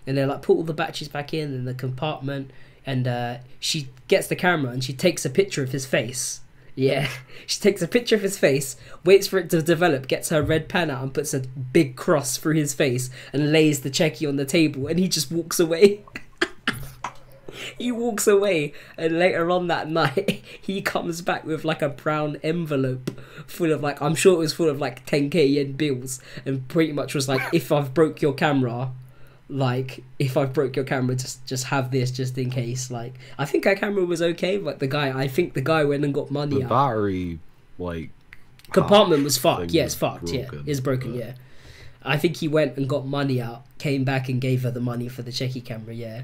and they're like, put all the batteries back in the compartment, and she gets the camera and she takes a picture of his face. Yeah, she takes a picture of his face, waits for it to develop, gets her red pen out and puts a big cross through his face and lays the checky on the table, and he just walks away. He walks away, and later on that night he comes back with like a brown envelope full of like, I'm sure it was full of like 10k yen bills, and pretty much was like, if I've broke your camera, just have this just in case. Like, I think our camera was okay, but I think the guy went and got money the out. Battery, like, compartment was fucked. Yeah, it's fucked. Broken, yeah, it's broken. Yeah, I think he went and got money out, came back and gave her the money for the checky camera. Yeah,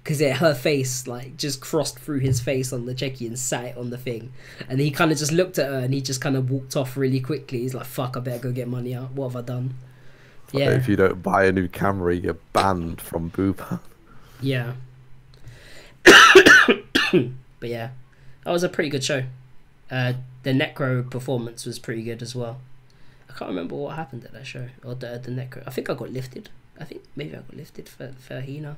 because her face like just crossed through his face on the checky and sat it on the thing, and he kind of just looked at her and he just kind of walked off really quickly. He's like, fuck, I better go get money out. What have I done? Yeah. If you don't buy a new camera, you're banned from Bhutan. Yeah. But yeah, that was a pretty good show. The Necro performance was pretty good as well. I can't remember what happened at that show, or the Necro. I think I got lifted. I think maybe I got lifted for Hina.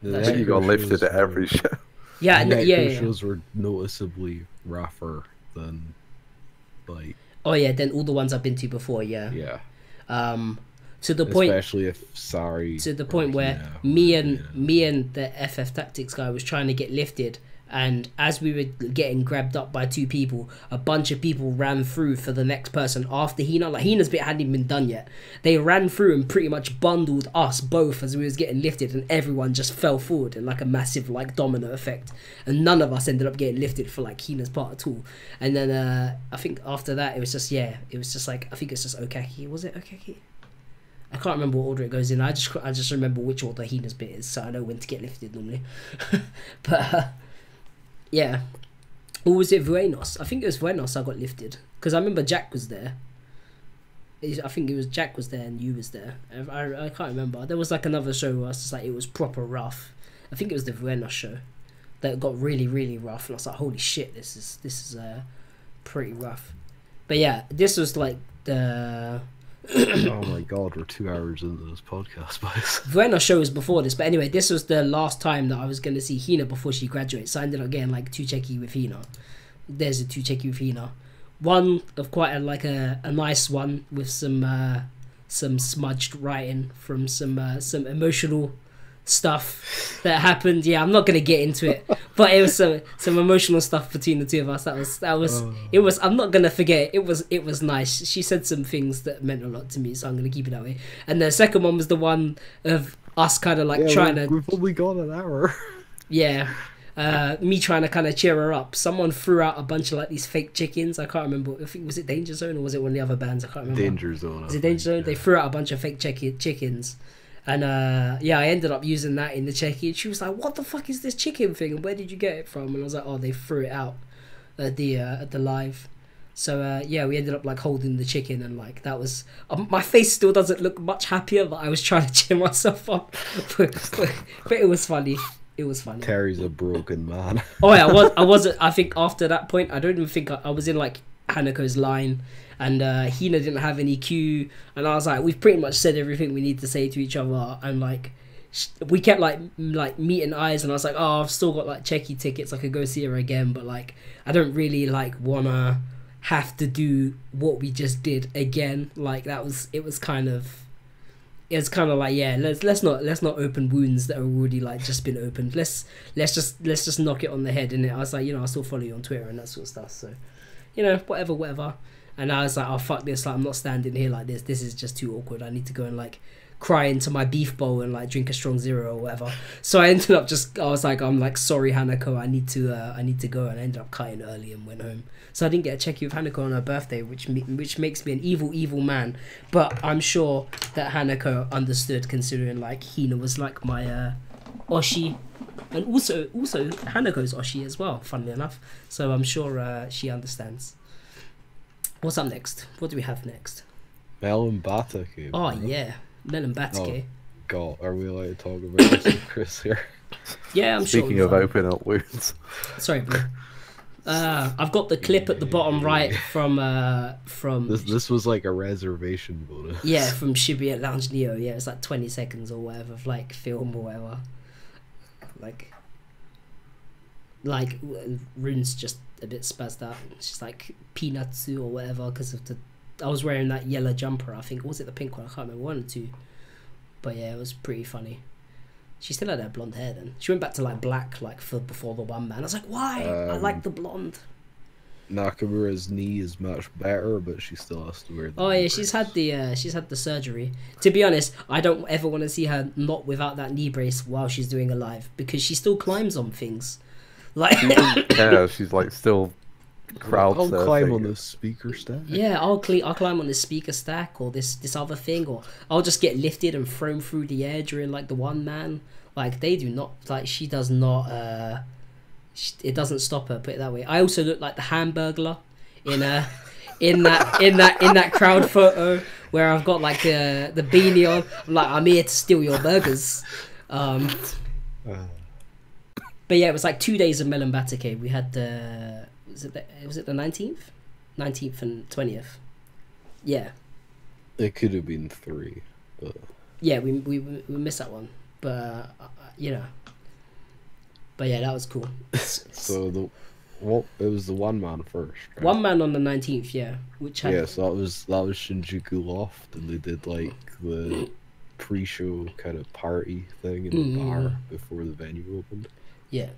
I think you got lifted at every show. Yeah, the shows were noticeably rougher than, like. Oh yeah, than all the ones I've been to before. Yeah. Yeah. To the point, especially if to the point where me and the FF Tactics guy was trying to get lifted, and as we were getting grabbed up by two people, a bunch of people ran through for the next person after Hina. Like, Hina's bit hadn't even been done yet. They ran through and pretty much bundled us both as we was getting lifted, and everyone just fell forward in like a massive like domino effect, and none of us ended up getting lifted for like Hina's part at all. And then I think after that it was just like, I think it's just Okaki. Was it Okaki? I can't remember what order it goes in. I just remember which order Hina's bit is, so I know when to get lifted normally. But yeah. Or was it Buenos? I think it was Buenos I got lifted, because I remember Jack was there. I think it was Jack was there and you was there. I can't remember. There was like another show where I was just like, it was proper rough. I think it was the Buenos show that got really, really rough, and I was like, holy shit, this is pretty rough. But yeah, this was like the oh my god, we're 2 hours into this podcast, boys. Buenos show was before this, but anyway, this was the last time that I was going to see Hina before she graduates, so I ended up getting like 2 checky with Hina. There's a 2 checky with Hina. One of quite a nice one with some smudged writing from some emotional stuff that happened. Yeah, I'm not gonna get into it, but it was some emotional stuff between the two of us. It was. I'm not gonna forget. It was nice. She said some things that meant a lot to me, so I'm gonna keep it that way. And the second one was the one of us kind of like we've only got an hour. Yeah. Me trying to kind of cheer her up. Someone threw out a bunch of like these fake chickens. I can't remember. I think, was it Danger Zone or was it one of the other bands? I can't remember. Danger Zone. Was it Danger Zone? Yeah. They threw out a bunch of fake chickens. And I ended up using that in the check-in. She was like, what the fuck is this chicken thing? And where did you get it from? And I was like, oh, they threw it out at the live. So we ended up like holding the chicken, and like that was my face still doesn't look much happier, but I was trying to cheer myself up. but it was funny. It was funny. Terry's a broken man. Oh yeah, I wasn't. I think after that point, I don't even think I was in like Hanako's line. And Hina didn't have any cue, and I was like, we've pretty much said everything we need to say to each other, and like we kept like meeting eyes, and I was like, oh, I've still got like checky tickets, I could go see her again, but like I don't really like wanna have to do what we just did again. Like it was kind of like, yeah, let's not open wounds that are already like just been opened. Let's just knock it on the head. And I was like, I still follow you on Twitter and that sort of stuff, so whatever. And I was like, oh, fuck this, like, I'm not standing here like this. This is just too awkward. I need to go and, like, cry into my beef bowl and, like, drink a strong zero or whatever. So I ended up I'm like, sorry, Hanako, I need to go. And I ended up cutting early and went home. So I didn't get a checky with Hanako on her birthday, which makes me an evil man. But I'm sure that Hanako understood, considering, like, Hina was, like, my Oshi. And also Hanako's Oshi as well, funnily enough. So I'm sure she understands. What's up next? What do we have next? Melon Batake. Oh yeah, Melon Batake. Oh god, are we allowed to talk about this with Kris here? Yeah, I'm Speaking sure. Speaking of open up wounds. Sorry, bro. I've got the clip at the bottom right from this was like a reservation bonus. Yeah, from Shibuya Lounge Neo. Yeah, it's like 20 seconds or whatever of like film or whatever. Like Rune's just a bit spazzed out. She's like Peanutsu or whatever because of I was wearing that yellow jumper. I think, or was it the pink one? I can't remember, one or two. But yeah, it was pretty funny. She still had her blonde hair then. She went back to like black like for before the one man. I was like, why? I like the blonde. Nakamura's knee is much better, but she still has to wear the Oh yeah, she's had the surgery. To be honest, I don't ever want to see her not without that knee brace while she's doing a live, because she still climbs on things. Like yeah, she's like still crowd I'll surfing. climb on the speaker stack. Yeah, I'll climb on this speaker stack or this other thing, or I'll just get lifted and thrown through the air during like the one man. Like they do not, like she does not. It doesn't stop her. Put it that way. I also look like the Hamburglar in that crowd photo where I've got like the beanie on. I'm like, I'm here to steal your burgers. But yeah, it was like 2 days of Melon Batake. We had was it the 19th? 19th and 20th. Yeah. It could have been 3. But... Yeah, we missed that one. But, you know. But yeah, that was cool. So it was the one man first, right? One man on the 19th, yeah. Which had... Yeah, so that was Shinjuku Loft, and they did like the pre-show kind of party thing in the bar before the venue opened. Yeah.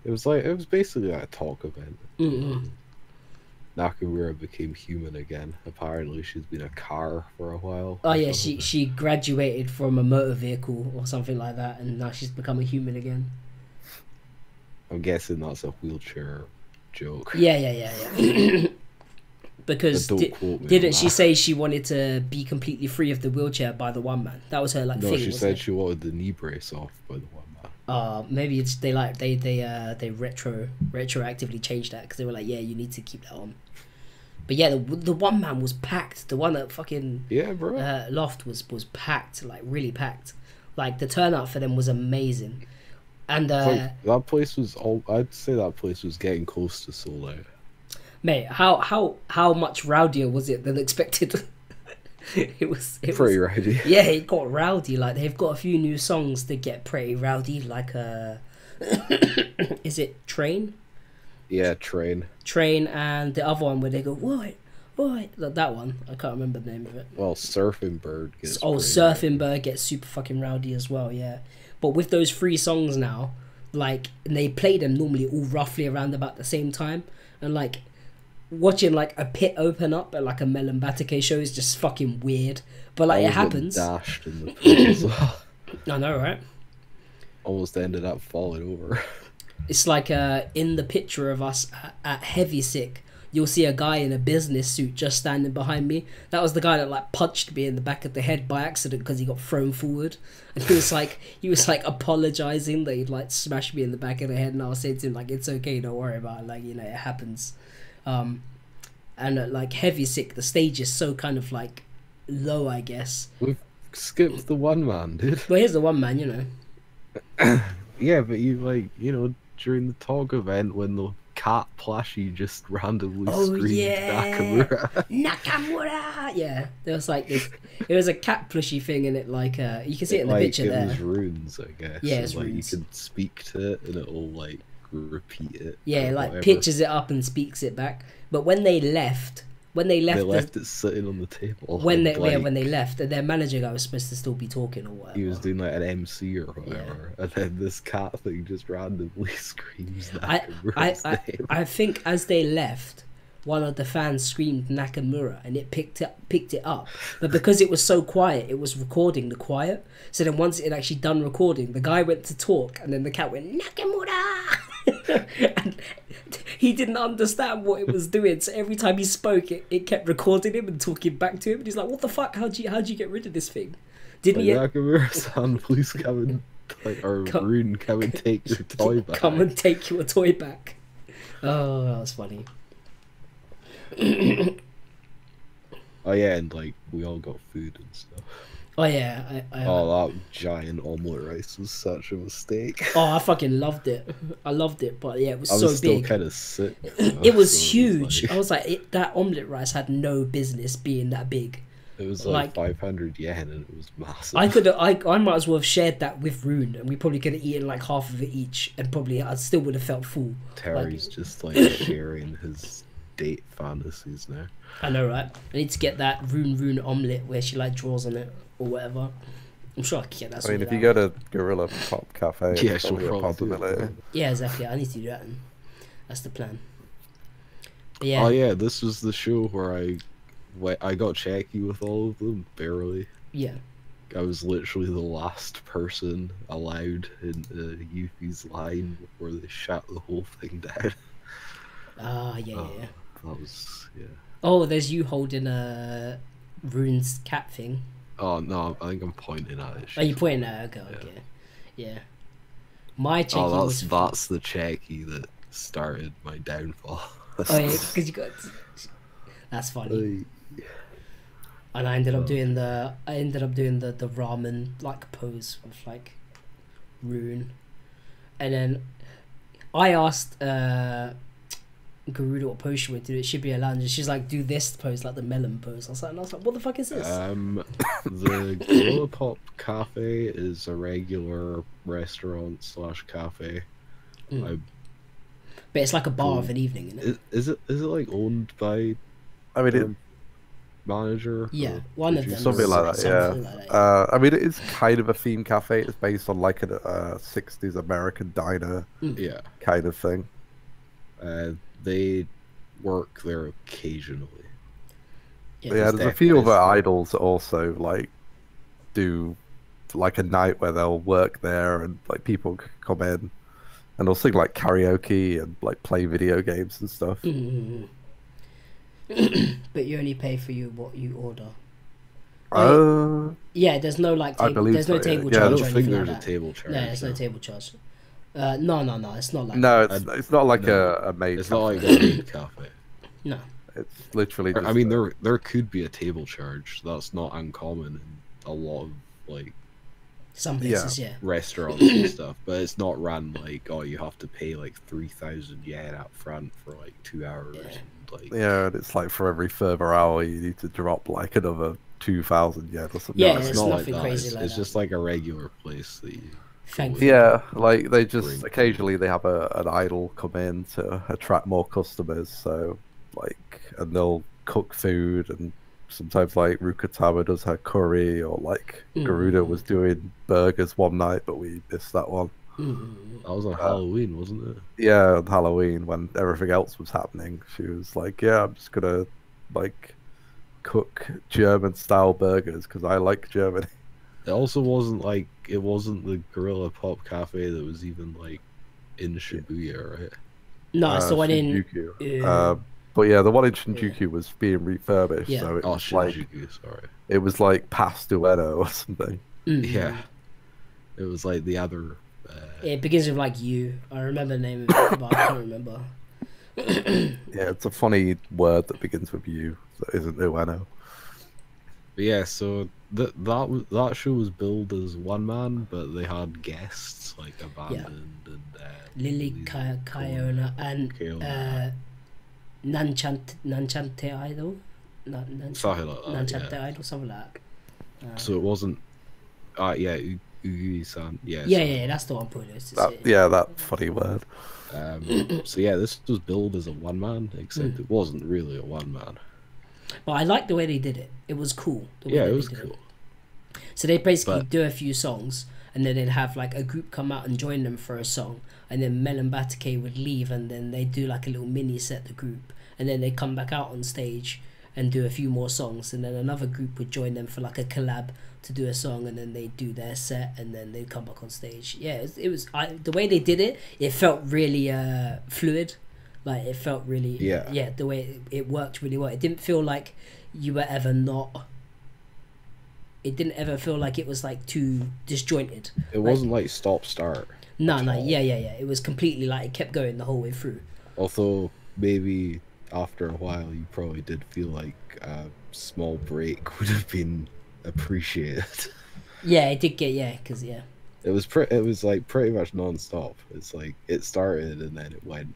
It was basically like a talk event. Nakamura became human again. Apparently, she's been a car for a while. Oh yeah, she graduated from a motor vehicle or something like that, and now she's become a human again. I'm guessing that's a wheelchair joke. Yeah. Because didn't she say she wanted to be completely free of the wheelchair by the one man? That was her thing. No, she said she wanted the knee brace off by the one man. Maybe it's they retroactively changed that because they were like, yeah, you need to keep that on. But yeah, the one man was packed. The one at fucking Loft was packed, like really packed. Like the turnout for them was amazing. And that place was I'd say that place was getting close to sold out. Mate, how much rowdier was it than expected? It was pretty rowdy. Yeah, it got rowdy. Like they've got a few new songs that get pretty rowdy. Like is it Train? Yeah, Train, and the other one where they go what? That one I can't remember the name of it. Well, Surfing Bird gets Bird gets super fucking rowdy as well. Yeah, but with those 3 songs now, like, and they play them normally all roughly around about the same time, and like watching like a pit open up at like a Melon Batake show is just fucking weird, but like it happens. Dashed in the pit as well. I know, right? Almost ended up falling over. It's like in the picture of us at Heavy Sick, you'll see a guy in a business suit just standing behind me. That was the guy that like punched me in the back of the head by accident because he got thrown forward, and he was like apologizing that he'd like smashed me in the back of the head, and I was saying to him like, it's okay, don't worry about it, like, you know, it happens. And at like Heavy Sick, the stage is so kind of like low, I guess. We've skipped the one man, dude. Well, here's the one man, you know. Yeah, but during the talk event when the cat plushie just randomly screamed Nakamura. Yeah, there was like this. It was a cat plushie thing, and it like you can see it in the picture there. It was runes, I guess. Yeah, it's like runes. You can speak to it, and it'll like repeat it. Yeah, like whatever. Pitches it up and speaks it back. But when they left it sitting on the table. When they left, and their manager guy was supposed to still be talking or whatever. He was doing like an MC or whatever, and then this cat thing just randomly screams Nakamura's name. I think as they left, one of the fans screamed Nakamura, and it picked it up. But because it was so quiet, it was recording the quiet. So then once it had actually done recording, the guy went to talk, and then the cat went Nakamura. And he didn't understand what it was doing, so every time he spoke, it kept recording him and talking back to him, and he's like, what the fuck, how'd you get rid of this thing? Didn't he Nakamura-san, please come and Rune, come and take your toy back. Come and take your toy back. Oh, that was funny. Oh yeah, and like we all got food and stuff. Oh yeah, Oh, that giant omelette rice was such a mistake. Oh, I fucking loved it. I loved it, but yeah, it was I was so still big. kind of sick. It was So huge. I was like, that omelette rice had no business being that big. It was like 500 yen, and it was massive. I might as well have shared that with Rune, and we probably could have eaten like half of it each, and probably I still would have felt full. Terry's just like sharing his date fantasies now. I know, right? I need to get that Rune omelette where she like draws on it or whatever. I'm sure I can get that. I mean, if you go to Gorilla Pop Cafe, yeah, it's probably a possibility. Yeah, exactly. I need to do that. Then. That's the plan. But yeah. Oh yeah, this was the show where I got cheeky with all of them, barely. Yeah. I was literally the last person allowed in Yuffie's line before they shut the whole thing down. Ah, yeah. That was, yeah. Oh, there's you holding Rune's cat thing. Oh no, I think I'm pointing at it. Are you pointing at it? Okay. Yeah. My cheeky that's the cheeky that started my downfall. Oh yeah, because you got... That's funny. And I ended up doing the ramen like pose with like Rune, and then I asked Garuda what pose she would do. It should be allowed, and she's like, do this pose, like the melon pose. I was like, what the fuck is this? The Gorilla Pop Cafe is a regular restaurant / cafe. But it's like a bar of an evening, isn't it? Is it like owned by? I mean, manager. Yeah, one of them. Something like that. Yeah. I mean, it is kind of a theme cafe. It's based on like a 60s American diner. Yeah. Kind of thing. They work there occasionally. Yeah, there's a few other idols that also like do like a night where they'll work there and like people come in and they'll sing like karaoke and like play video games and stuff. But you only pay for what you order. Yeah, there's no like there's no table charge. charge. I don't think there's a table charge. No, there's no table charge. No, it's not like. No, it's not like a maid. It's not like a maid cafe. No, it's literally. Just I mean, there could be a table charge. That's not uncommon in a lot of like. Some places, yeah. Restaurants and stuff, but it's not run like, oh, you have to pay like 3,000 yen up front for like 2 hours. Yeah. Like, yeah, and it's like for every further hour you need to drop like another 2,000 yen or something. Yeah, it's not nothing like crazy. Like it's just like a regular place that you. Thankfully. Yeah, like they just occasionally they have an idol come in to attract more customers. So like, and they'll cook food, and sometimes like Rukatama does her curry, or like Garuda was doing burgers one night, but we missed that one. That was on Halloween, wasn't it? Yeah, on Halloween when everything else was happening. She was like, "Yeah, I'm just gonna like cook German style burgers because I like Germany." It also wasn't the Gorilla Pop Cafe that was even like in Shibuya, right? No, it's the one in Shinjuku. But yeah, the one in Shinjuku was being refurbished, so it was Shinjuku, like sorry. It was like past Ueno or something. Yeah, it was like the other. It begins with like you. I remember the name of it, but I can't remember. Yeah, it's a funny word that begins with U that isn't Ueno. But yeah, so that show was billed as one man, but they had guests like Abandoned and Lily Kayona and Nanchante Idol. Something like that. Nanchante Idol, something like that. So it wasn't. Ugui-san. Yeah, that's the one. That funny word. So yeah, this was billed as a one man, except it wasn't really a one man. But I liked the way they did it. It was cool. It was cool. So they basically do a few songs, and then they'd have like a group come out and join them for a song, and then Mel and Batake would leave, and then they do like a little mini set, the group, and then they come back out on stage and do a few more songs, and then another group would join them for like a collab to do a song, and then they do their set, and then they come back on stage. Yeah, it was the way they did it. It felt really fluid. Like it felt really the way it worked really well. It didn't feel like you were ever not. It didn't ever feel like it was like too disjointed. It wasn't like stop start. No, yeah. It was completely like it kept going the whole way through. Although maybe after a while you probably did feel like a small break would have been appreciate it. Yeah, it did get because It was like pretty much non-stop. It's like it started and then it went.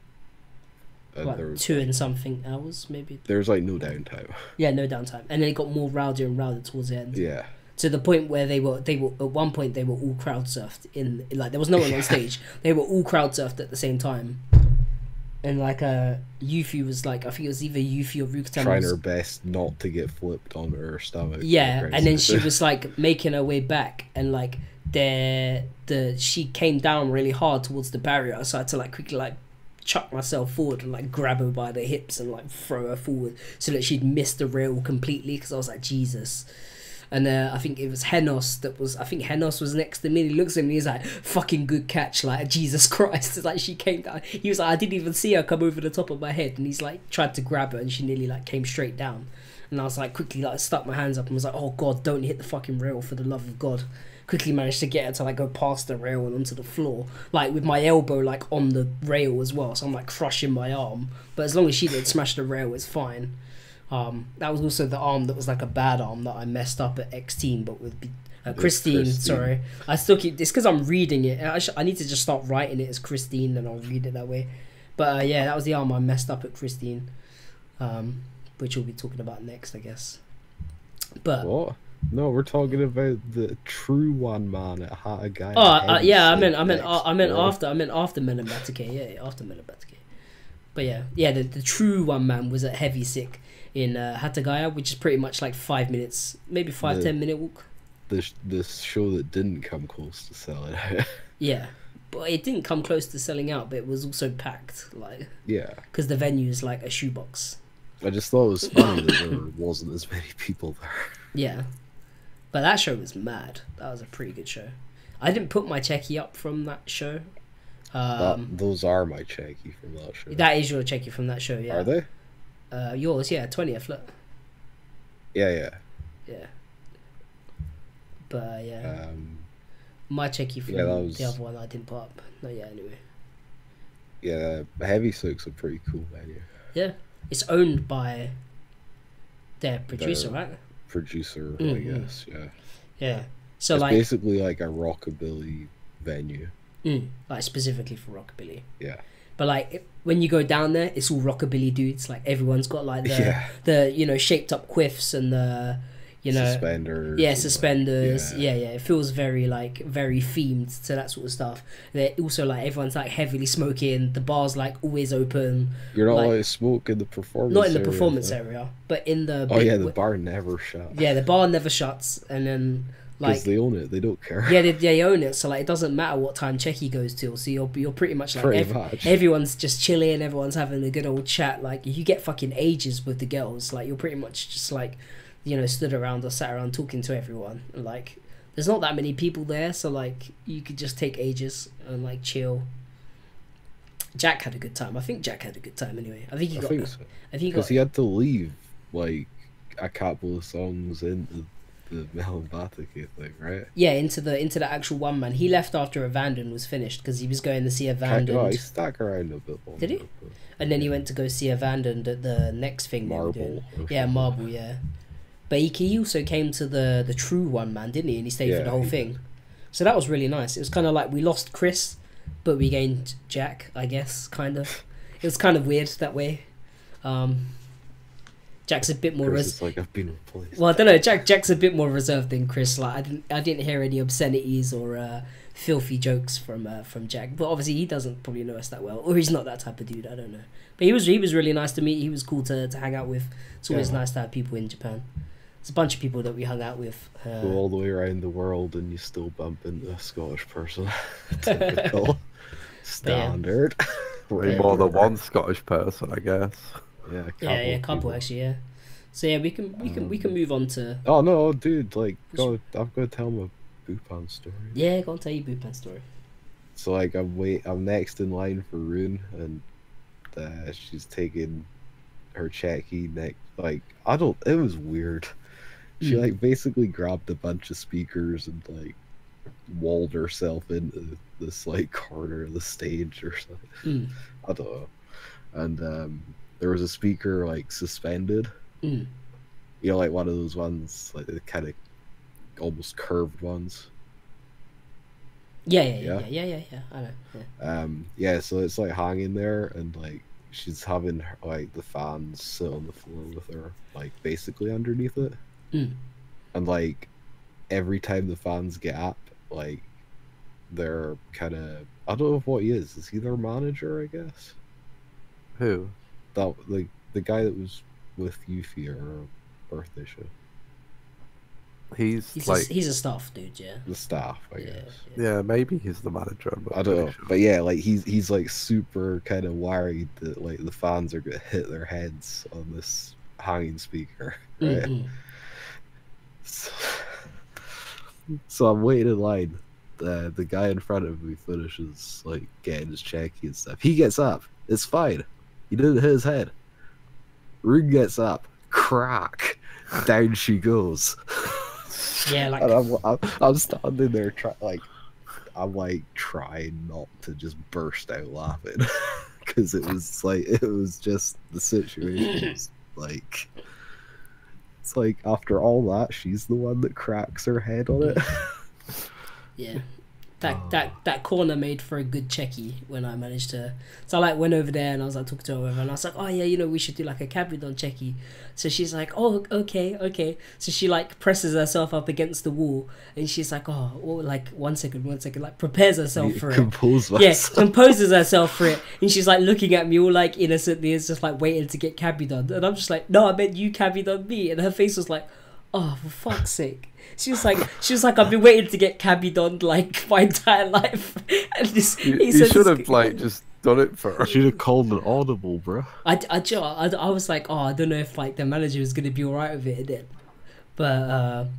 And like there was 2 and something hours maybe. There's like no downtime. Yeah, no downtime, and then it got more rowdier and rowdier towards the end. Yeah. To the point where they were at one point they were all crowd surfed in, like there was no one on stage. They were all crowd surfed at the same time. And like Yuffie was like, I think it was either Yuffie or Ryukitan trying her best not to get flipped on her stomach. Yeah, and then she was like making her way back, and like she came down really hard towards the barrier, so I had to like quickly like chuck myself forward and like grab her by the hips and like throw her forward so that she'd miss the rail completely, because I was like, Jesus. And I think it was Henos was next to me, and he looks at me, he's like, fucking good catch, like, Jesus Christ. It's like she came down, he was like, I didn't even see her come over the top of my head, and he's like tried to grab her and she nearly like came straight down, and I was like quickly like stuck my hands up and was like, oh God, don't hit the fucking rail for the love of God. Quickly managed to get her to like go past the rail and onto the floor, like with my elbow like on the rail as well, so I'm like crushing my arm, but as long as she didn't smash the rail, it's fine. That was also the arm that was like a bad arm that I messed up at X-Team, but with Christine. Sorry, I still keep it's because I'm reading it. I need to just start writing it as Christine, and I'll read it that way. But yeah, that was the arm I messed up at Christine, which we'll be talking about next, I guess. But what? No, we're talking about the true one man at Hatagai. Oh, yeah, I meant after Menobatake. Yeah, after Menobatake. But yeah, the true one man was at Heavy Sick in Hatagaya, which is pretty much like 5 minutes, maybe 10 minute walk. This show that didn't come close to selling out. Yeah, but it didn't come close to selling out, but it was also packed, like, yeah, because the venue is like a shoebox. I just thought it was funny that there wasn't as many people there. Yeah, but that show was mad. That was a pretty good show. I didn't put my checky up from that show. Those are my checky from that show. That is your checky from that show, yeah. Are they? Yours, yeah, 20th, look. Yeah. But yeah, my checky from the other one I didn't put up. No, yeah, anyway. Yeah, Heavy Sick's a pretty cool venue. Yeah, it's owned by their producer, right? Producer, I guess, yeah. Yeah, so it's like basically like a rockabilly venue. Like specifically for rockabilly. Yeah. But like when you go down there, it's all rockabilly dudes. Like everyone's got like the shaped up quiffs and the suspenders. Yeah, suspenders. Yeah. It feels very themed to that sort of stuff. They're also like everyone's like heavily smoking. The bar's like always open. You're not allowed to smoke in the performance. Not in the performance area, but in the. The bar never shuts. Yeah, the bar never shuts, and then. Because they own it, they don't care. Yeah, they own it, so like it doesn't matter what time Checky goes till. So you're pretty much like everyone's just chilling, everyone's having a good old chat. Like you get fucking ages with the girls. Like you're pretty much just like, stood around or sat around talking to everyone. Like there's not that many people there, so like you could just take ages and like chill. Jack had a good time. I think Jack had a good time anyway. I think so. Because he had to leave like a couple of songs into the Menobatake thing, right? Yeah, into the actual one man. He left after Abandon was finished because he was going to see Abandoned. Oh, he stuck around a bit longer. Did he? And then he went to go see Abandoned at the next thing. Marble. Yeah, Marble. Yeah, but he also came to the true one man, didn't he? And he stayed for the whole thing. So that was really nice. It was kind of like we lost Kris, but we gained Jack. I guess kind of. It was kind of weird that way. Jack's a bit more like I've been replaced. Well, I don't know. Jack's a bit more reserved than Kris. Like I didn't hear any obscenities or filthy jokes from Jack. But obviously he doesn't probably know us that well, or he's not that type of dude. I don't know. But he was really nice to meet. He was cool to hang out with. It's always nice to have people in Japan. There's a bunch of people that we hung out with. Go all the way around the world and you still bump into a Scottish person. Typical. Standard. Way more than one Scottish person, I guess. Yeah, a couple actually, yeah. So yeah, we can move on to. Oh no, dude! Like, I'm gonna tell my Bupan story. Yeah, go on, tell your Bupan story. So like, I'm next in line for Rune, and she's taking her checky next. Like, it was weird. She like basically grabbed a bunch of speakers and like walled herself into this like corner of the stage or something. I don't know. And there was a speaker like suspended. Like one of those ones like they kind of almost curved ones. Yeah. I know. Yeah. So it's like hanging there, and like she's having like the fans sit on the floor with her, like basically underneath it. And like every time the fans get up, like they're kind of, I don't know what he is. Is he their manager? I guess. Who? That like the guy that was with Yuffie or her birthday show. He's like he's a staff dude, yeah. The staff, I guess. Yeah, maybe he's the manager. I don't know, but yeah, like he's like super kind of worried that like the fans are gonna hit their heads on this hanging speaker, right? So I'm waiting in line. The guy in front of me finishes like getting his checky and stuff. He gets up. It's fine. He didn't hit his head. Ring gets up. Crack. Down she goes. Yeah, like and I'm standing there I'm trying not to just burst out laughing because it was just the situation was like, it's like after all that she's the one that cracks her head on it. Yeah. That corner made for a good checky when I managed to. So I like went over there and I was like talking to her and I was like, oh yeah, you know, we should do like a Cabridon checky. So she's like, oh okay. So she like presses herself up against the wall and she's like, oh well, like one second, like prepares herself for it. Composes herself for it, and she's like looking at me all like innocently, is just like waiting to get Cabridon, and I'm just like, no, I meant you Cabridon me, and her face was like, oh, for fuck's sake. She was like, I've been waiting to get Cabridon like my entire life. And you should have like just done it for her. Should have called an audible, bro. I was like, oh, I don't know if like the manager was gonna be alright with it then. But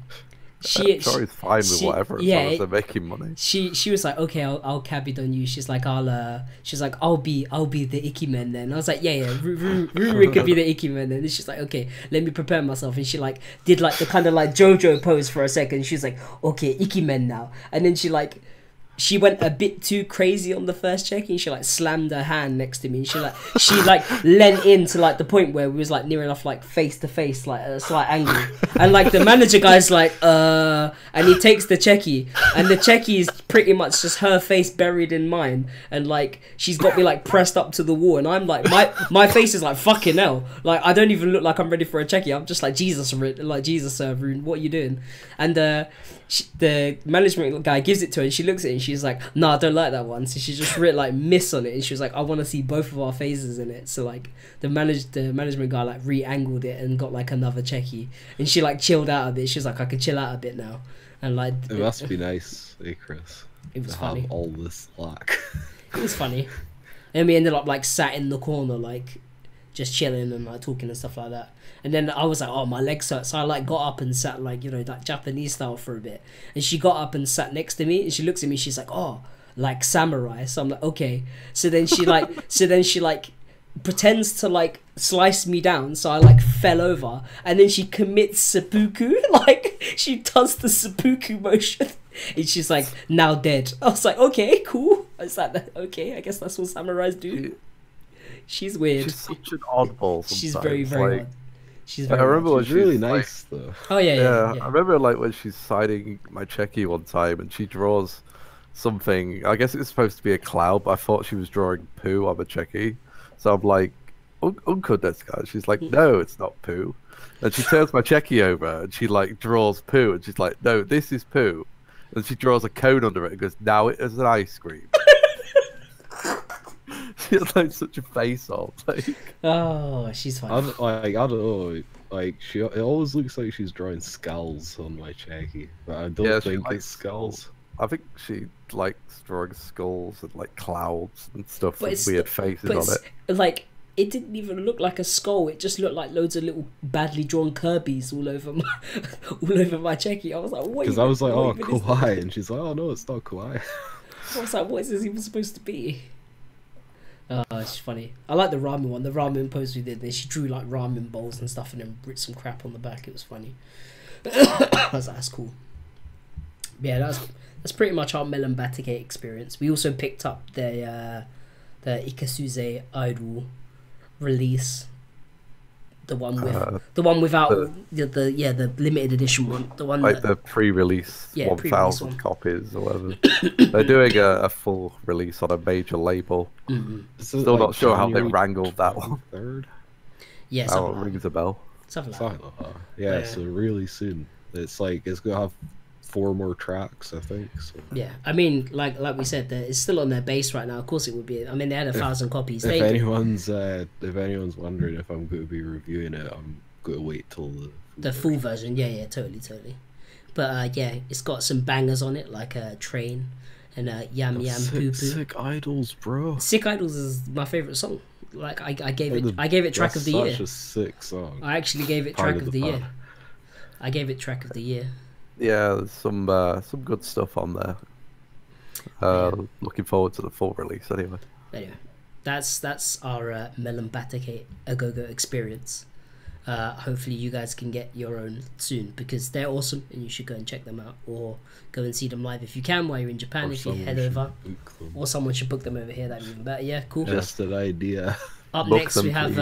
Sorry, it's fine with whatever. As long as they're making money. She was like, okay, I'll Cabridon you. She's like, I'll be the icky man then. I was like, yeah, Ruru could be the icky man then. And she's like, okay, let me prepare myself. And she like did like the kind of like JoJo pose for a second. She's like, okay, icky man now. And then she went a bit too crazy on the first check, and she like slammed her hand next to me, and she leant in to like the point where we was like near enough like face to face, like at a slight angle, and like the manager guy's like and he takes the checky, and the checky is pretty much just her face buried in mine, and like she's got me like pressed up to the wall, and I'm like my face is like fucking hell, like I don't even look like I'm ready for a checky. I'm just like, Jesus, Rune, what are you doing? And the management guy gives it to her, and she looks at it and she's like, no, I don't like that one. So she just wrote like miss on it, and she was like, I want to see both of our faces in it. So like the management guy like re-angled it and got like another checky, and she like chilled out a bit. She was like, I can chill out a bit now. And like it must be nice, Kris. It was funny. Have all this slack. It was funny. And we ended up like sat in the corner like just chilling and like talking and stuff like that. And then I was like, oh, my legs hurt. So I like got up and sat like, you know, like Japanese style for a bit. And she got up and sat next to me, and she looks at me, she's like, oh, like samurai. So I'm like, okay. So then she like pretends to like slice me down, so I like fell over, and then she commits seppuku, like she does the seppuku motion, and she's like, now dead. I was like, okay, cool. I was like, okay, I guess that's what samurais do. She's weird. She's such an oddball sometimes. She's very odd. She's very I remember when she's really nice though. Oh yeah. I remember like when she's signing my checky one time, and she draws something. I guess it's supposed to be a cloud, but I thought she was drawing poo on the checky. So I'm like, uncle this guy. She's like, no, it's not poo. And she turns my checky over, and she like draws poo, and she's like, no, this is poo. And she draws a cone under it and goes, now it is an ice cream. She has like such a face off. Like, oh, she's fine. I don't know. Like it always looks like she's drawing skulls on my checky, but I don't think it's skulls. I think she likes drawing skulls and like clouds and stuff with weird faces on it. Like it didn't even look like a skull. It just looked like loads of little badly drawn Kirby's all over my checky. I was like, what? Because I was like, oh, kawaii, and she's like, oh no, it's not kawaii. I was like, what is this even supposed to be? Oh, it's funny. I like the ramen one. The ramen post we did, then she drew like ramen bowls and stuff, and then wrote some crap on the back. It was funny. I was like, that's cool. Yeah, that's pretty much our Melon Batikate experience. We also picked up the Ikasuze iDOL release The one without the limited edition one. The one like the pre-release 1,000 copies or whatever. They're doing a full release on a major label. Still not sure how they wrangled that one. 3rd? Yeah, it rings a bell. Something like that. Yeah, so really soon. It's gonna have 4 more tracks, I think. So. Yeah, I mean, like we said, it's still on their base right now. Of course, it would be. I mean, they had 1,000 copies. If anyone's wondering if I'm going to be reviewing it, I'm going to wait till the full version. Yeah, totally. But yeah, it's got some bangers on it, like Train and Yam Yam Poo Poo. Sick idols, bro. Sick Idols is my favorite song. Like I gave it track of the year. Such a sick song. I actually gave it track of the year. I gave it track of the year. Yeah, there's some good stuff on there. Looking forward to the full release anyway. Anyway, that's our Melon Batacate A-Go-Go experience. Hopefully you guys can get your own soon, because they're awesome and you should go and check them out, or go and see them live if you can while you're in Japan, if you head over, or someone should book them over here. That'd be even better. Yeah, cool. Just an idea. Up next we have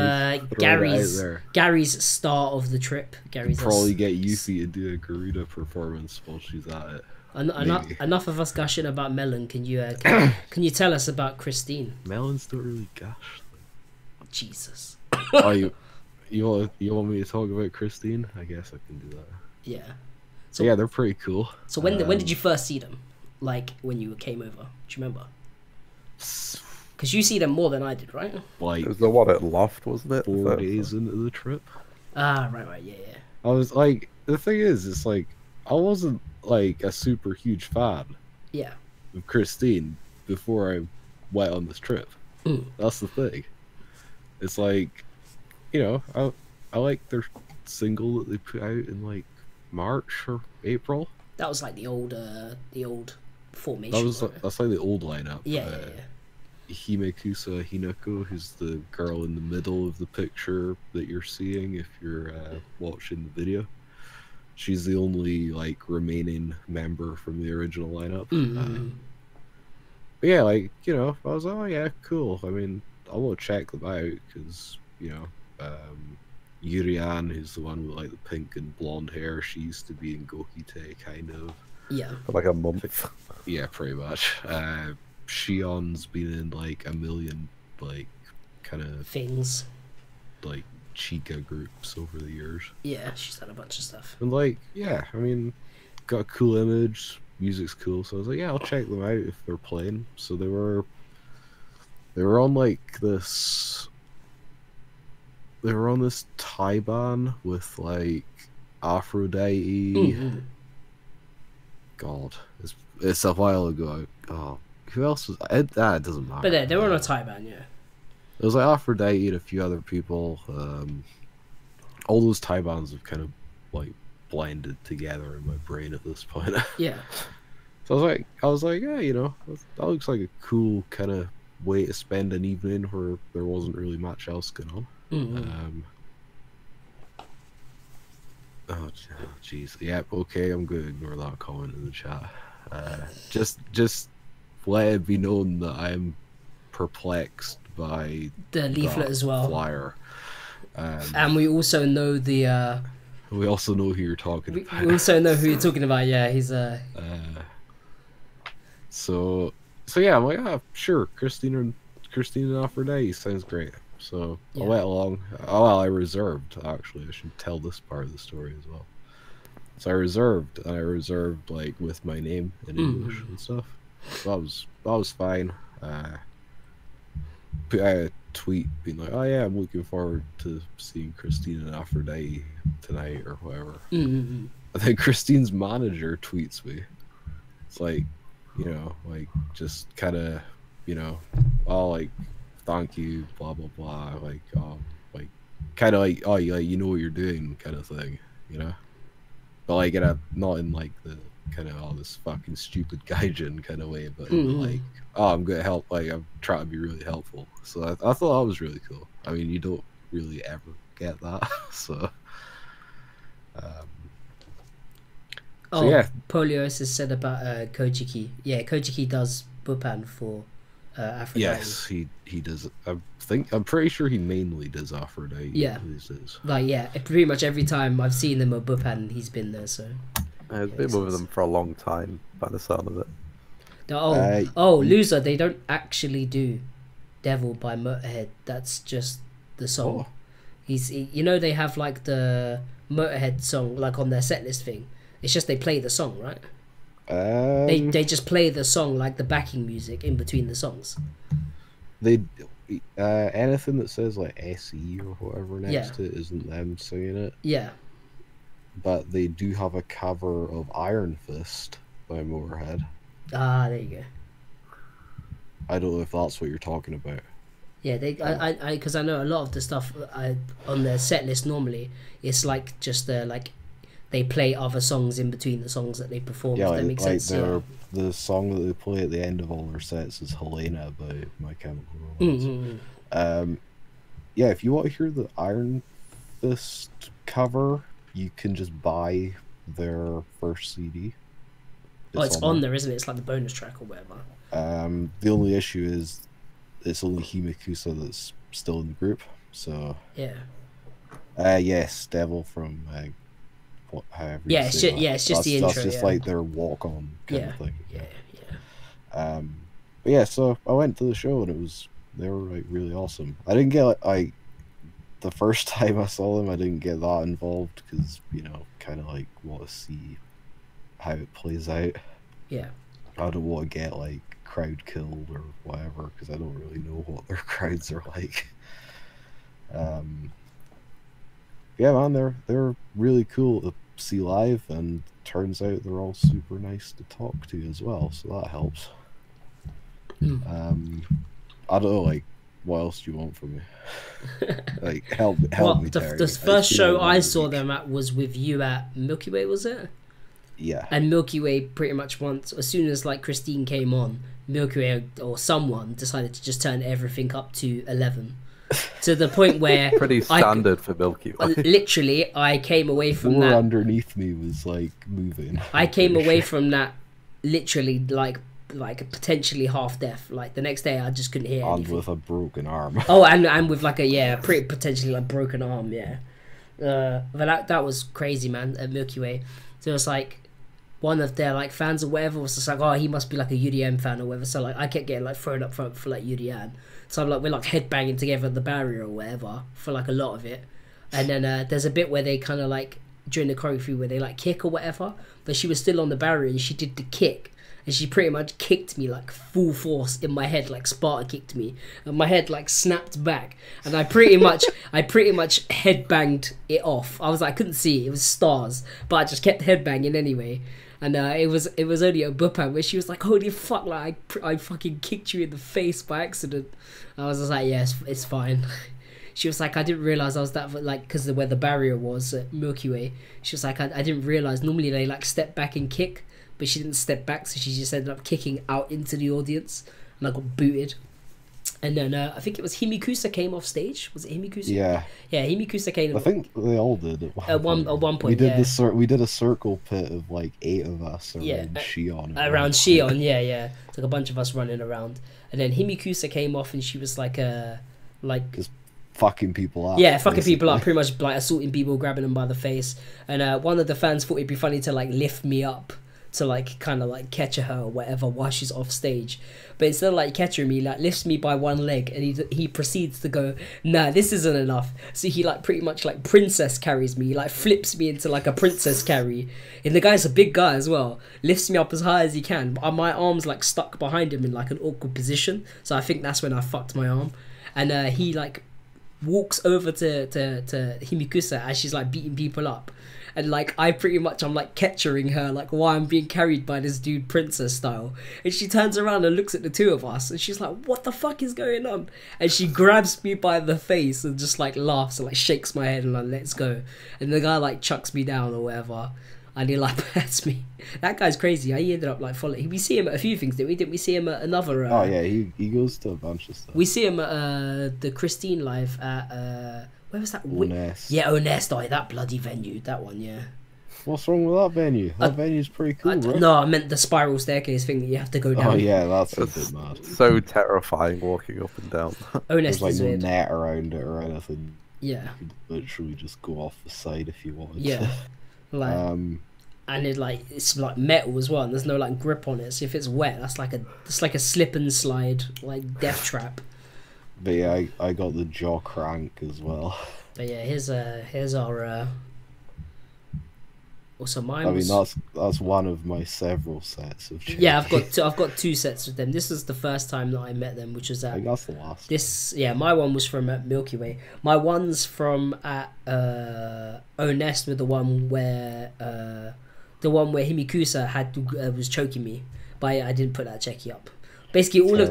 Garry's star of the trip. Garry's probably get Yuffie to do a Garuda performance while she's at it. Enough of us gushing about Melon. Can you tell us about Christine? Melons don't really gush. Jesus. Oh, you want me to talk about Christine? I guess I can do that. Yeah. So yeah, they're pretty cool. So when did you first see them? Like when you came over? Do you remember? Because you see them more than I did, right? Like, it was the one at Loft, wasn't it? 4 days into the trip. Ah, right, yeah. I was like, the thing is, it's like, I wasn't like a super huge fan. Yeah. Of Christine before I went on this trip. That's the thing. It's like, you know, I like their single that they put out in like March or April. That was like the old formation. That's like the old lineup. Yeah. Himekusa Hinako, who's the girl in the middle of the picture that you're seeing if you're watching the video. She's the only like remaining member from the original lineup. But yeah, like, you know, I was like, oh yeah, cool. I mean, I will check them out because, you know, Yurian, who's the one with like the pink and blonde hair, she used to be in Gokite, kind of. Yeah. For like a month. Yeah, pretty much. Shion's been in like a million like kind of things, like chica groups over the years. Yeah, she's done a bunch of stuff. And like, yeah, I mean, got a cool image, music's cool, so I was like, yeah, I'll check them out if they're playing. So they were on like this. They were on this Taiban with like Aphrodite. God, it's a while ago. Oh, who else was it? That doesn't matter. But they were on a Taiban, yeah. It was like Aphrodite and a few other people. All those Taibans have kind of like blended together in my brain at this point. Yeah. So I was like, yeah, you know, that looks like a cool kind of way to spend an evening where there wasn't really much else going on. Oh jeez. Yeah, okay, I'm going to ignore that comment in the chat. Just let it be known that I'm perplexed by the leaflet as well. Flyer. And we also know the. We also know who you're talking about. We also know who you're talking about. Yeah, he's So yeah, I'm like, ah, sure, Christine and Aphrodite sounds great. So yeah. I went along. Oh, well, I reserved. Actually, I should tell this part of the story as well. So I reserved like with my name in English and stuff. So that was fine. Put out a tweet being like, "Oh yeah, I'm looking forward to seeing Christine and Aphrodite tonight or whatever." And then Christine's manager tweets me. It's like, you know, like just kind of, you know, all like, thank you, blah blah blah, like kind of like, oh, you know what you're doing, kind of thing, you know, but like not in like the kind of all this fucking stupid gaijin kind of way, but like, oh, I'm gonna help, like I'm trying to be really helpful. So I thought that was really cool. I mean, you don't really ever get that. So yeah. Polios has said about Kojiki. Yeah, Kojiki does Bupan for Aphrodite. Yes, he does. I'm pretty sure he mainly does Aphrodite. Yeah, pretty much every time I've seen him at Bupan, he's been there. So I've been with them for a long time, by the sound of it. Loser, they don't actually do Devil by Motorhead. That's just the song. They have like the Motorhead song like on their setlist thing. It's just they play the song, right? They just play the song like the backing music in between the songs. They anything that says like SE or whatever next to it isn't them singing it. Yeah. But they do have a cover of Iron Fist by Motorhead. Ah, there you go. I don't know if that's what you're talking about. Yeah, because I know a lot of the stuff on their set list normally it's like just they play other songs in between the songs that they perform. Yeah, if that makes sense. The song that they play at the end of all their sets is Helena by My Chemical Romance. Yeah, if you want to hear the Iron Fist cover, you can just buy their first CD. It's on there, isn't it? It's like the bonus track or whatever. The only issue is it's only Himikusa that's still in the group. So yeah. Yes, Devil from however. Yeah, it's just the intro. That's just like their walk on kind of thing. Yeah. But yeah, so I went to the show and they were like really awesome. I didn't get the first time I saw them, I didn't get that involved because kind of like want to see how it plays out. Yeah. I don't want to get like crowd killed or whatever because I don't really know what their crowds are like. Yeah, man, they're really cool to see live, and turns out they're all super nice to talk to as well, so that helps. I don't know, like, what else do you want from me? Like, help me, Terry. The first show I saw them at was with you at Milky Way, was it? Yeah. And Milky Way pretty much as soon as like Christine came on, Milky Way or someone decided to just turn everything up to 11. To the point where pretty standard for Milky Way. Literally, I came away from that. Underneath me was like moving. I came away from that literally like potentially half deaf. Like the next day, I just couldn't hear anything. And with a broken arm. Oh, and with like pretty potentially like broken arm. Yeah. But that was crazy, man. At Milky Way, so it was like one of their like fans or whatever was just like, oh, he must be like a UDM fan or whatever. So like I kept getting like thrown up for like UDM. So we're like headbanging together at the barrier or whatever for like a lot of it. And then there's a bit where they kind of like during the choreography where they like kick or whatever, but she was still on the barrier and she did the kick and she pretty much kicked me like full force in my head, like Sparta kicked me, and my head like snapped back and I pretty much headbanged it off. I was like, I couldn't see, it was stars, but I just kept headbanging anyway. And it was only a Bupan where she was like, holy fuck, like I fucking kicked you in the face by accident. I was just like, yes, it's fine. She was like, I didn't realise I was that, like, because of where the barrier was at Milky Way. She was like, I didn't realise, normally they like step back and kick, but she didn't step back, so she just ended up kicking out into the audience, and I got booted. And then I think it was Himikusa came off stage. Was it Himikusa? Yeah. Yeah, Himikusa came. I think they all did at one point. We did we did a circle pit of like 8 of us around Shion. Around Shion, yeah. It's like a bunch of us running around, and then Himikusa came off, and she was like just fucking people up. Yeah, fucking people up, pretty much like assaulting people, grabbing them by the face. And one of the fans thought it'd be funny to like lift me up to like kind of like catch her or whatever while she's off stage, but instead of like catching me, like lifts me by one leg and he proceeds to go, nah, this isn't enough. So he like pretty much like princess carries me, like flips me into like a princess carry, and the guy's a big guy as well, lifts me up as high as he can, but my arm's like stuck behind him in like an awkward position, so I think that's when I fucked my arm. And he like walks over to Himikusa as she's like beating people up, and like I'm like catchering her like while I'm being carried by this dude princess style, and she turns around and looks at the two of us and she's like, what the fuck is going on? And she grabs me by the face and just like laughs and like shakes my head and like lets go, and the guy like chucks me down or whatever, and he like pats me. That guy's crazy. He ended up like following. We see him at a few things, didn't we see him at another oh yeah, he goes to a bunch of stuff. We see him at the Christine live at where was that? Onest. Yeah, Onest. Oh, that bloody venue, that one, yeah. What's wrong with that venue? That venue's pretty cool, right? No, I meant the spiral staircase thing that you have to go down. Oh yeah, that's a bit mad. So terrifying walking up and down. There's like no net around it or anything. Yeah. You could literally just go off the side if you wanted yeah. to. Like, and it's like metal as well, and there's no like grip on it. So if it's wet, it's like a slip and slide, like death trap. But yeah, I got the jaw crank as well. But yeah, here's our. Also, mine. I mean, that's one of my several sets of. Cherry. Yeah, I've got two sets with them. This was the first time that I met them, which was at. I think that's the last. My one was from at Milky Way. My one's from at Onest with the one where Himikusa was choking me, but I didn't put that checky up. Basically, all of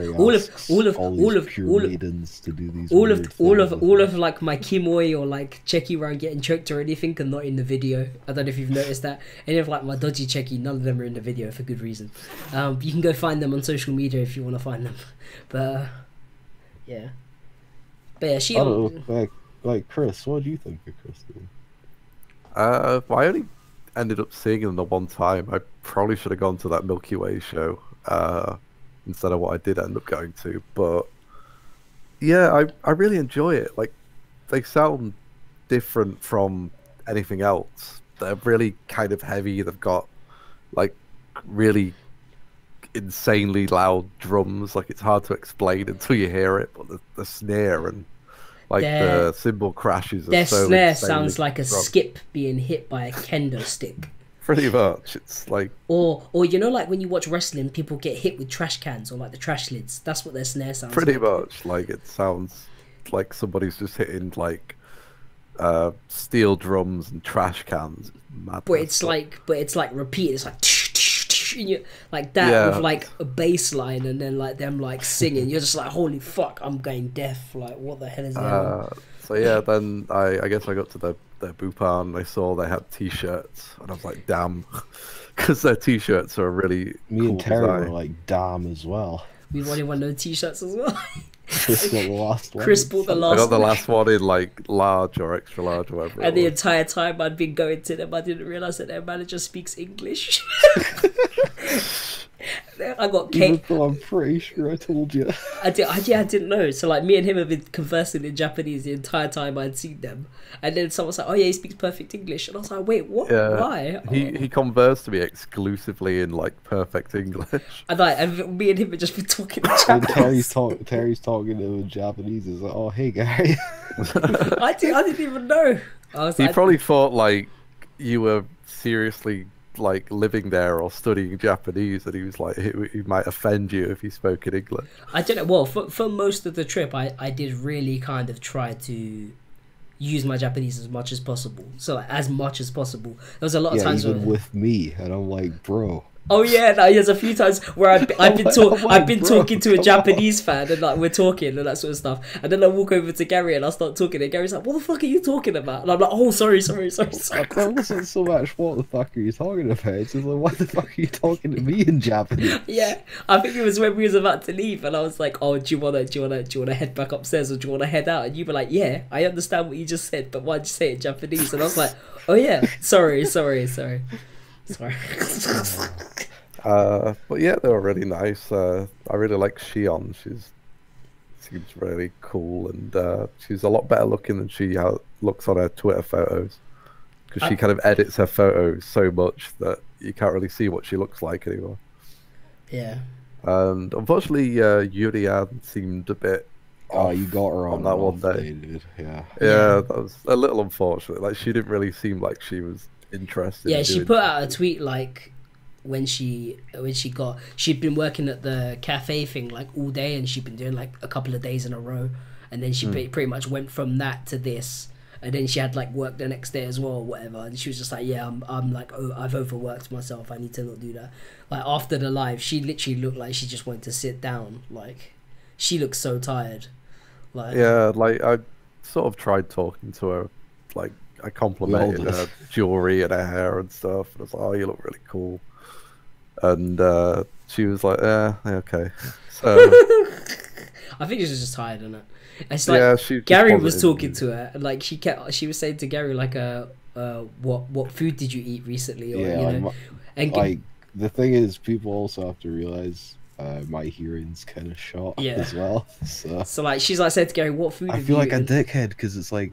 like my Kimoi or like checky around getting choked or anything are not in the video. I don't know if you've noticed that. Any of like my dodgy checky, none of them are in the video for good reason. You can go find them on social media if you want to find them. But yeah, she. Like Kris, what do you think of Kris? I only ended up seeing them the one time. I probably should have gone to that Milky Way show. Instead of what I did end up going to, but yeah, I really enjoy it. Like, they sound different from anything else. They're really kind of heavy. They've got like really insanely loud drums. Like, it's hard to explain until you hear it. But the snare and like the cymbal crashes. Their snare sounds like a skip being hit by a kendo stick. Pretty much, it's like... Or you know, like when you watch wrestling, people get hit with trash cans or like the trash lids. That's what their snare sounds like. Pretty much, like it sounds like somebody's just hitting like steel drums and trash cans. But it's like repeat. It's like and you, like that with like a bass line and then like them like singing. You're just like, holy fuck, I'm going deaf. Like, what the hell is that? So yeah, then I guess I got to their Bupan and I saw they had t-shirts and I was like, damn, because their t-shirts are really Me and Terry were like, damn as well. We wanted one of those t-shirts as well. Kris got the last one. Kris bought the last one. I got the last one in like large or extra large or whatever. And the entire time I'd been going to them, I didn't realise that their manager speaks English. I got cake. I'm pretty sure I told you. I didn't know. So like, me and him have been conversing in Japanese the entire time I'd seen them, and then someone's like, "Oh yeah, he speaks perfect English," and I was like, "Wait, what? Yeah, why?" He conversed to me exclusively in like perfect English. And me and him had just been talking in Japanese. Terry's talking to him in Japanese. He's like, "Oh hey Garry." I didn't even know. He probably thought like you were seriously like living there or studying Japanese, and he was like, he might offend you if he spoke in English. I don't know. Well, for most of the trip, I did really kind of try to use my Japanese as much as possible. So like, as much as possible. There was a lot of times even with me, and I'm like, bro. Oh yeah, no, there's a few times where I've been talking to a Japanese fan and like we're talking and that sort of stuff, and then I walk over to Garry and I start talking and Gary's like, "What the fuck are you talking about?" And I'm like, "Oh, sorry." That wasn't so much what the fuck are you talking about. It's just like, what the fuck are you talking to me in Japanese? Yeah, I think it was when we was about to leave and I was like, "Oh, do you wanna head back upstairs or do you wanna head out?" And you were like, "Yeah, I understand what you just said, but why'd you say it in Japanese?" And I was like, "Oh yeah, sorry." But yeah, they were really nice. I really like Shion. Seems really cool, and she's a lot better looking than she looks on her Twitter photos, because she kind of edits her photos so much that you can't really see what she looks like anymore. Yeah. And unfortunately, Yurian seemed a bit. Oh, you got her on that one day, dude. Yeah, that was a little unfortunate. Like, she didn't really seem like she was interested. Yeah, she put out a tweet like when she'd been working at the cafe thing like all day, and she'd been doing like a couple of days in a row, and then she pretty much went from that to this, and then she had like work the next day as well or whatever, and she was just like, yeah, I'm like, oh, I've overworked myself, I need to not do that. Like, after the live, she literally looked like she just wanted to sit down. Like, she looked so tired. Like, yeah, like I sort of tried talking to her, like I complimented her jewelry and her hair and stuff, and I was like, oh, you look really cool. And she was like, yeah, okay. So I think she was just tired, isn't it? It's like, Garry was talking to her, and like she was saying to Garry like, what food did you eat recently, or yeah, you know, and like the thing is, people also have to realize my hearing's kind of shot as well. So like she's like said to Garry, what food? I feel like a dickhead because it's like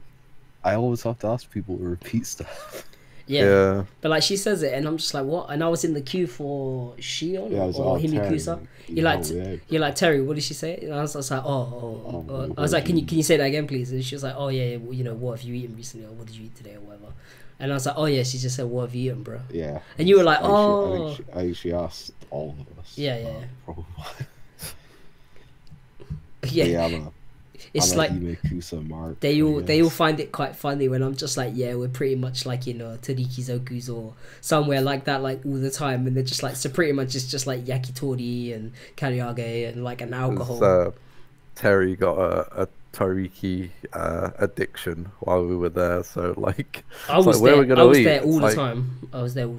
I always have to ask people to repeat stuff. Yeah. But like she says it, and I'm just like, what? And I was in the queue for Shion or Himikusa. You're like Terry. What did she say? And I was like, oh. I was like, can you say that again, please? And she was like, oh yeah, well, you know, what have you eaten recently, or what did you eat today, or whatever. And I was like, oh yeah, she just said, what have you eaten, bro? Yeah. And you were like, I think she asked all of us. Yeah. Probably. Yeah. It's like they all find it quite funny when I'm just like, yeah, we're pretty much like, you know, Torikizoku's or somewhere like that, like all the time, and they're just like, so pretty much it's just like yakitori and karaage and like an alcohol. Terry got a Toriki addiction while we were there, so like I was there all the time.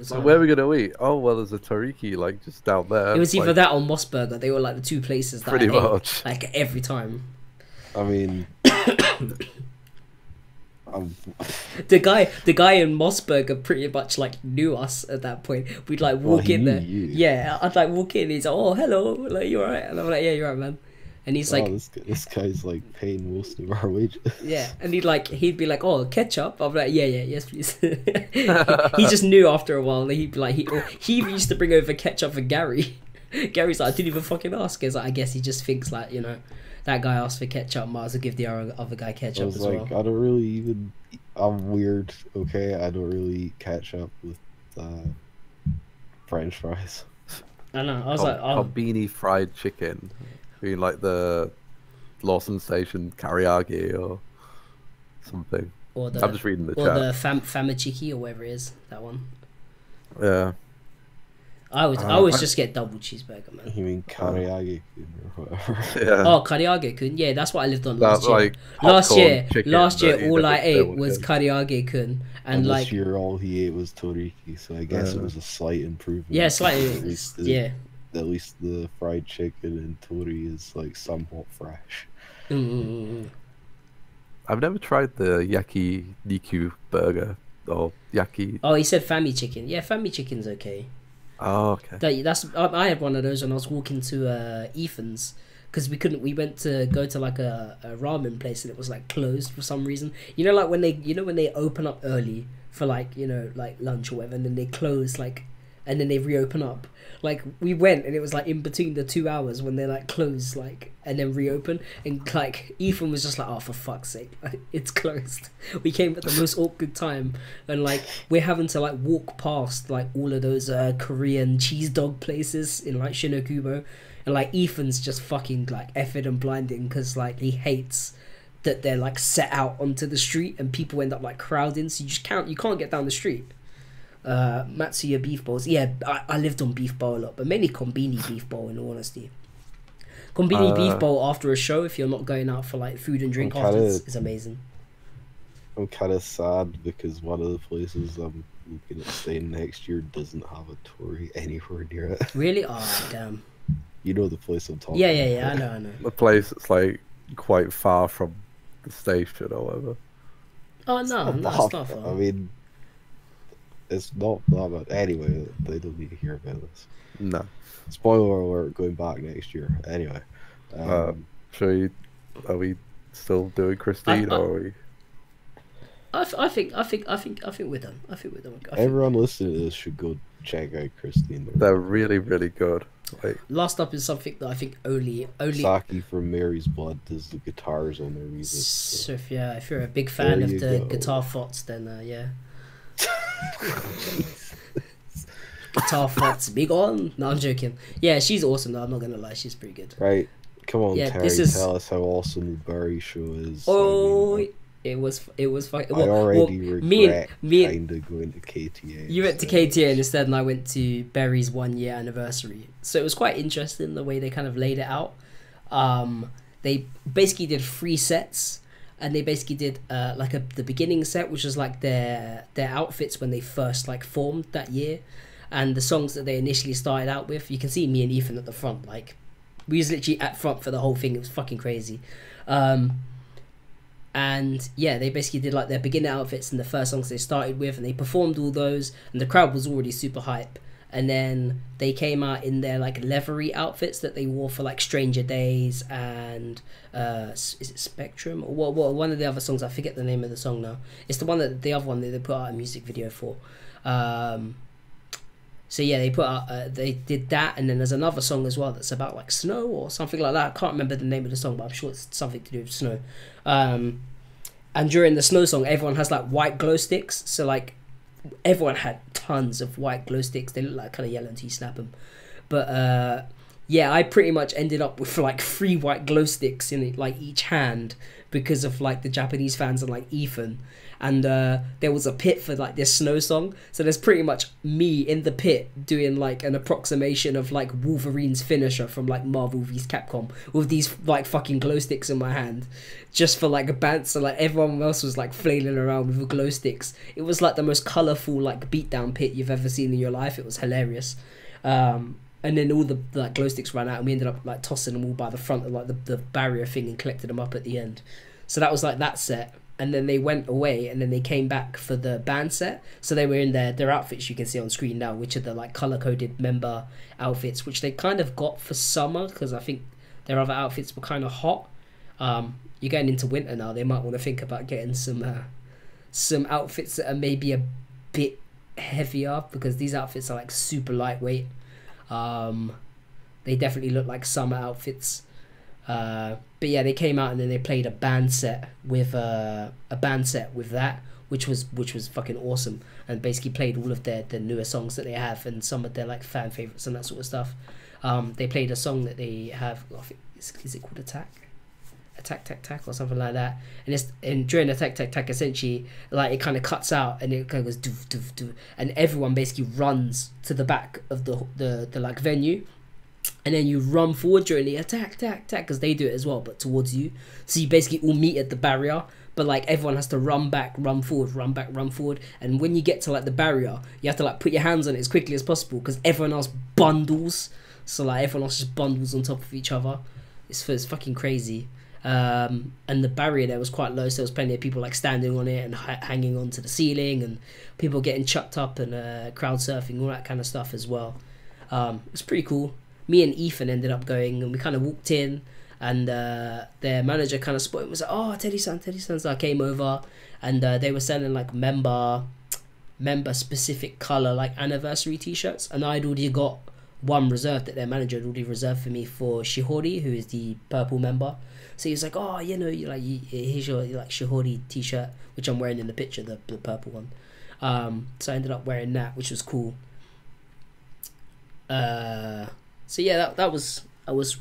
So where are we gonna eat? Oh well, there's a Toriki like just down there. It was either that or Mossburger. They were like the two places that pretty much ate, like every time. I mean, the guy in Mossburger pretty much like knew us at that point. We'd like walk in there. Yeah, I'd like walk in. And he's like, "Oh, hello, like you alright?" And I'm like, "Yeah, you're right, man." And he's like, "This guy's like paying most of our wages." Yeah, and he'd be like, "Oh, ketchup." I'm like, "Yeah, yes, please." He just knew after a while. He'd be like, he used to bring over ketchup for Garry. Gary's like, "I didn't even fucking ask." It's like, I guess he just thinks like, you know, that guy asked for ketchup, might as well give the other guy ketchup as well. I don't really even... I'm weird, okay? I don't really eat ketchup with French fries. I know. I was like... Combini fried chicken. Being like the Lawson Station karaage or something. Or the, I'm just reading the chat. Or the Famachiki or whatever it is. That one. Yeah. I always just get double cheeseburger, man. You mean karaage or whatever? Yeah. Oh, karaage-kun. Yeah, that's what I lived on last year. Like last year, all I ate was karaage-kun, and this year all he ate was toriki. So I guess it was a slight improvement. Yeah, slightly. At least the fried chicken and tori is like somewhat fresh. I've never tried the yaki niku burger or yaki. Oh, he said fami chicken. Yeah, fami chicken's okay. Oh, okay. I had one of those when I was walking to Ethan's, because we went to go to like a ramen place and it was like closed for some reason. You know, like when they open up early for like, you know, like lunch or whatever, and then they close like, and then they reopen up. Like we went and it was like in between the 2 hours when they like close like and then reopen, and like Ethan was just like, oh, for fuck's sake, like, it's closed. We came at the most awkward time, and like we're having to like walk past like all of those Korean cheese dog places in like Shinokubo, and like Ethan's just fucking like effing and blinding because like he hates that they're like set out onto the street and people end up like crowding, so you can't get down the street. Matsuya beef bowls. Yeah, I lived on beef bowl a lot, but mainly Konbini beef bowl in all honesty. Konbini beef bowl after a show, if you're not going out for like food and drink afterwards, is amazing. I'm kind of sad because one of the places I'm looking at staying next year doesn't have a tori anywhere near it. Really? Oh, damn. You know the place I'm talking about. Yeah, I know. The place that's like quite far from the station or whatever. Oh, no, it's not far. I mean, it's not that bad. Anyway, they don't need to hear about this. No. Spoiler alert, going back next year. Anyway. Are we still doing Christine, or are we... I think we're done. Everyone listening to this should go check out Christine. They're really, really good. Like, Last Up is something that I think only Saki from Mary's Blood does the guitars on their music. So if you're a big fan of the guitar fots, then yeah. Guitar fots, big on. No, I'm joking. Yeah, she's awesome though. I'm not gonna lie, she's pretty good. Right, come on, yeah, Terry, tell us how awesome the Barry show is. Oh, it was fucking. I already regret kind of going to KTA. You went to KTA instead, and I went to Barry's 1 year anniversary. So it was quite interesting the way they kind of laid it out. They basically did 3 sets. And they basically did the beginning set, which was like their outfits when they first like formed that year, and the songs that they initially started out with. You can see me and Ethan at the front, like we was literally at front for the whole thing. It was fucking crazy. And And yeah, they basically did like their beginner outfits and the first songs they started with, and they performed all those, and the crowd was already super hype. And then they came out in their like leathery outfits that they wore for like Stranger Days and is it Spectrum or what one of the other songs, I forget the name of the song now. It's the one that the other one that they put out a music video for. So yeah, they put out they did that, and then there's another song as well that's about like snow or something like that. I can't remember the name of the song, but I'm sure it's something to do with snow. And during the snow song, everyone has like white glow sticks. So like everyone had tons of white glow sticks. They look like kind of yellow until you snap them. But yeah, I pretty much ended up with like 3 white glow sticks in it, like each hand, because of like the Japanese fans and like Ethan. And there was a pit for like this snow song, so there's pretty much me in the pit doing like an approximation of like Wolverine's finisher from like Marvel vs Capcom with these like fucking glow sticks in my hand, just for like a band. So like everyone else was like flailing around with glow sticks. It was like the most colourful like beatdown pit you've ever seen in your life. It was hilarious. And then all the like glow sticks ran out, and we ended up like tossing them all by the front of like the barrier thing and collected them up at the end. So that was like that set. And then they went away, and then they came back for the band set. So they were in their outfits you can see on screen now, which are the like color-coded member outfits, which they kind of got for summer, because I think their other outfits were kind of hot. You're getting into winter now, they might want to think about getting some outfits that are maybe a bit heavier, because these outfits are like super lightweight. They definitely look like summer outfits. But yeah, they came out and then they played a band set with that, which was fucking awesome, and basically played all of their newer songs that they have and some of their like fan favorites and that sort of stuff. They played a song that they have, I think, is it called Attack or something like that, and during Attack essentially like it kind of cuts out and it kind of goes doof doof doof, and everyone basically runs to the back of the like venue. And then you run forward during the attack, because they do it as well, but towards you. So you basically all meet at the barrier, but like everyone has to run back, run forward, run back, run forward. And when you get to like the barrier, you have to like put your hands on it as quickly as possible, because everyone else bundles. So like everyone else just bundles on top of each other. It's fucking crazy. And the barrier there was quite low, so there was plenty of people like standing on it and hanging onto the ceiling, and people getting chucked up and crowd surfing, all that kind of stuff as well. It's pretty cool. Me and Ethan ended up going, and we kind of walked in, and their manager kind of spotted and was like, "Oh, Teddy-san." So I came over, and they were selling like member specific color like anniversary t-shirts, and I'd already got one reserved that their manager had already reserved for me for Shihori, who is the purple member. So he was like, "Oh, you know, here's your like Shihori t-shirt," which I'm wearing in the picture, the purple one. So I ended up wearing that, which was cool. So yeah, that was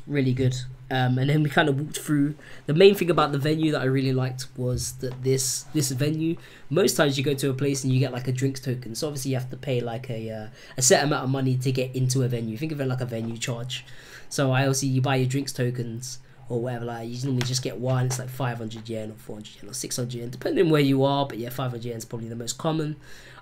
really good. And then we kind of walked through. The main thing about the venue that I really liked was that this venue, most times you go to a place and you get like a drinks token. So obviously you have to pay like a set amount of money to get into a venue. Think of it like a venue charge. So you buy your drinks tokens or whatever. Like you normally just get one. It's like 500 yen or 400 yen or 600 yen, depending on where you are. But yeah, 500 yen is probably the most common.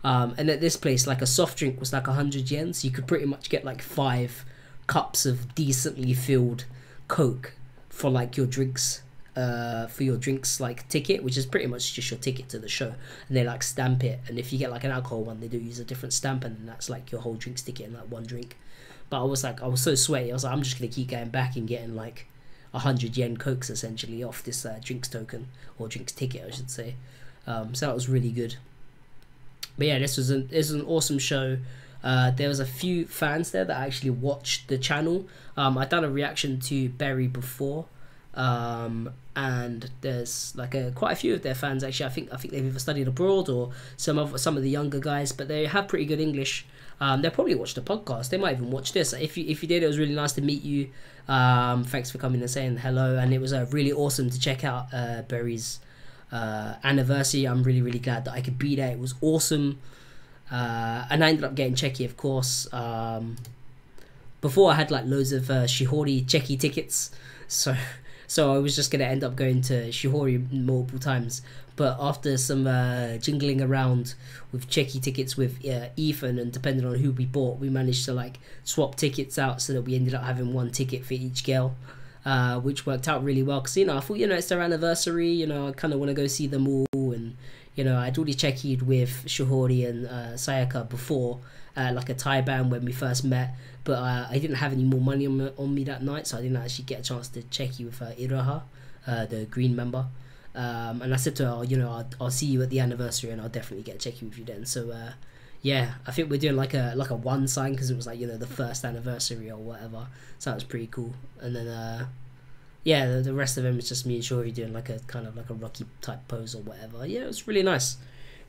And at this place, like a soft drink was like 100 yen. So you could pretty much get like 5 cups of decently filled Coke for like your drinks like ticket, which is pretty much just your ticket to the show, and they like stamp it. And if you get like an alcohol one, they do use a different stamp, and that's like your whole drinks ticket and like one drink. But I was so sweaty, I was like, I'm just gonna keep going back and getting like 100 yen Cokes essentially off this drinks token, or drinks ticket I should say. So that was really good. But yeah, this was an awesome show. There was a few fans there that actually watched the channel. I'd done a reaction to Berry before, and there's like quite a few of their fans actually. I think they've either studied abroad or some of the younger guys, but they have pretty good English. They'll probably watch the podcast. They might even watch this. If you did, it was really nice to meet you. Thanks for coming and saying hello, and it was really awesome to check out Berry's anniversary. I'm really glad that I could be there. It was awesome. And I ended up getting Checky, of course. Before I had like loads of Shihori Checky tickets, so I was just gonna end up going to Shihori multiple times. But after some jingling around with Checky tickets with Ethan, and depending on who we bought, we managed to like swap tickets out so that we ended up having one ticket for each girl. which worked out really well because, you know, I thought, you know, it's their anniversary, you know, I kind of want to go see them all. And, you know, I'd already checked with Shihori and Sayaka before, like a Thai band when we first met, but I didn't have any more money on me that night, so I didn't actually get a chance to check with Iroha, the green member. And I said to her, oh, you know, I'll see you at the anniversary and I'll definitely get a check with you then. So yeah, I think we're doing like a one sign because it was like, you know, the first anniversary or whatever, so that was pretty cool. And then yeah, the rest of them is just me and Shori doing like a kind of like a Rocky type pose or whatever. Yeah, it was really nice,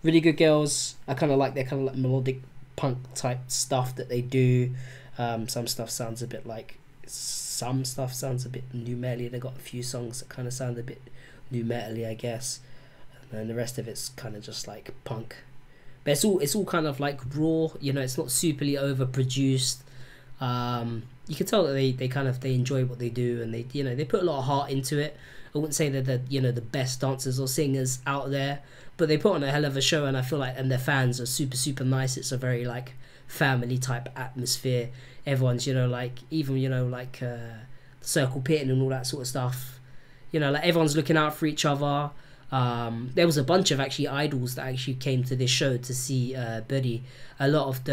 really good girls. I kind of like their kind of like melodic punk type stuff that they do. Some stuff sounds a bit new metal-y. They got a few songs that kind of sound a bit new metal-y, I guess, and then the rest of it's kind of just like punk. But it's all kind of like raw, you know. It's not superly overproduced. You can tell that they enjoy what they do, and they, you know, they put a lot of heart into it. I wouldn't say that they're, you know, the best dancers or singers out there, but they put on a hell of a show, and I feel like, and their fans are super nice. It's a very like family type atmosphere. Everyone's, you know, like, even, you know, like the circle pitting and all that sort of stuff. You know, like everyone's looking out for each other. There was a bunch of actually idols that actually came to this show to see Buddy. A lot of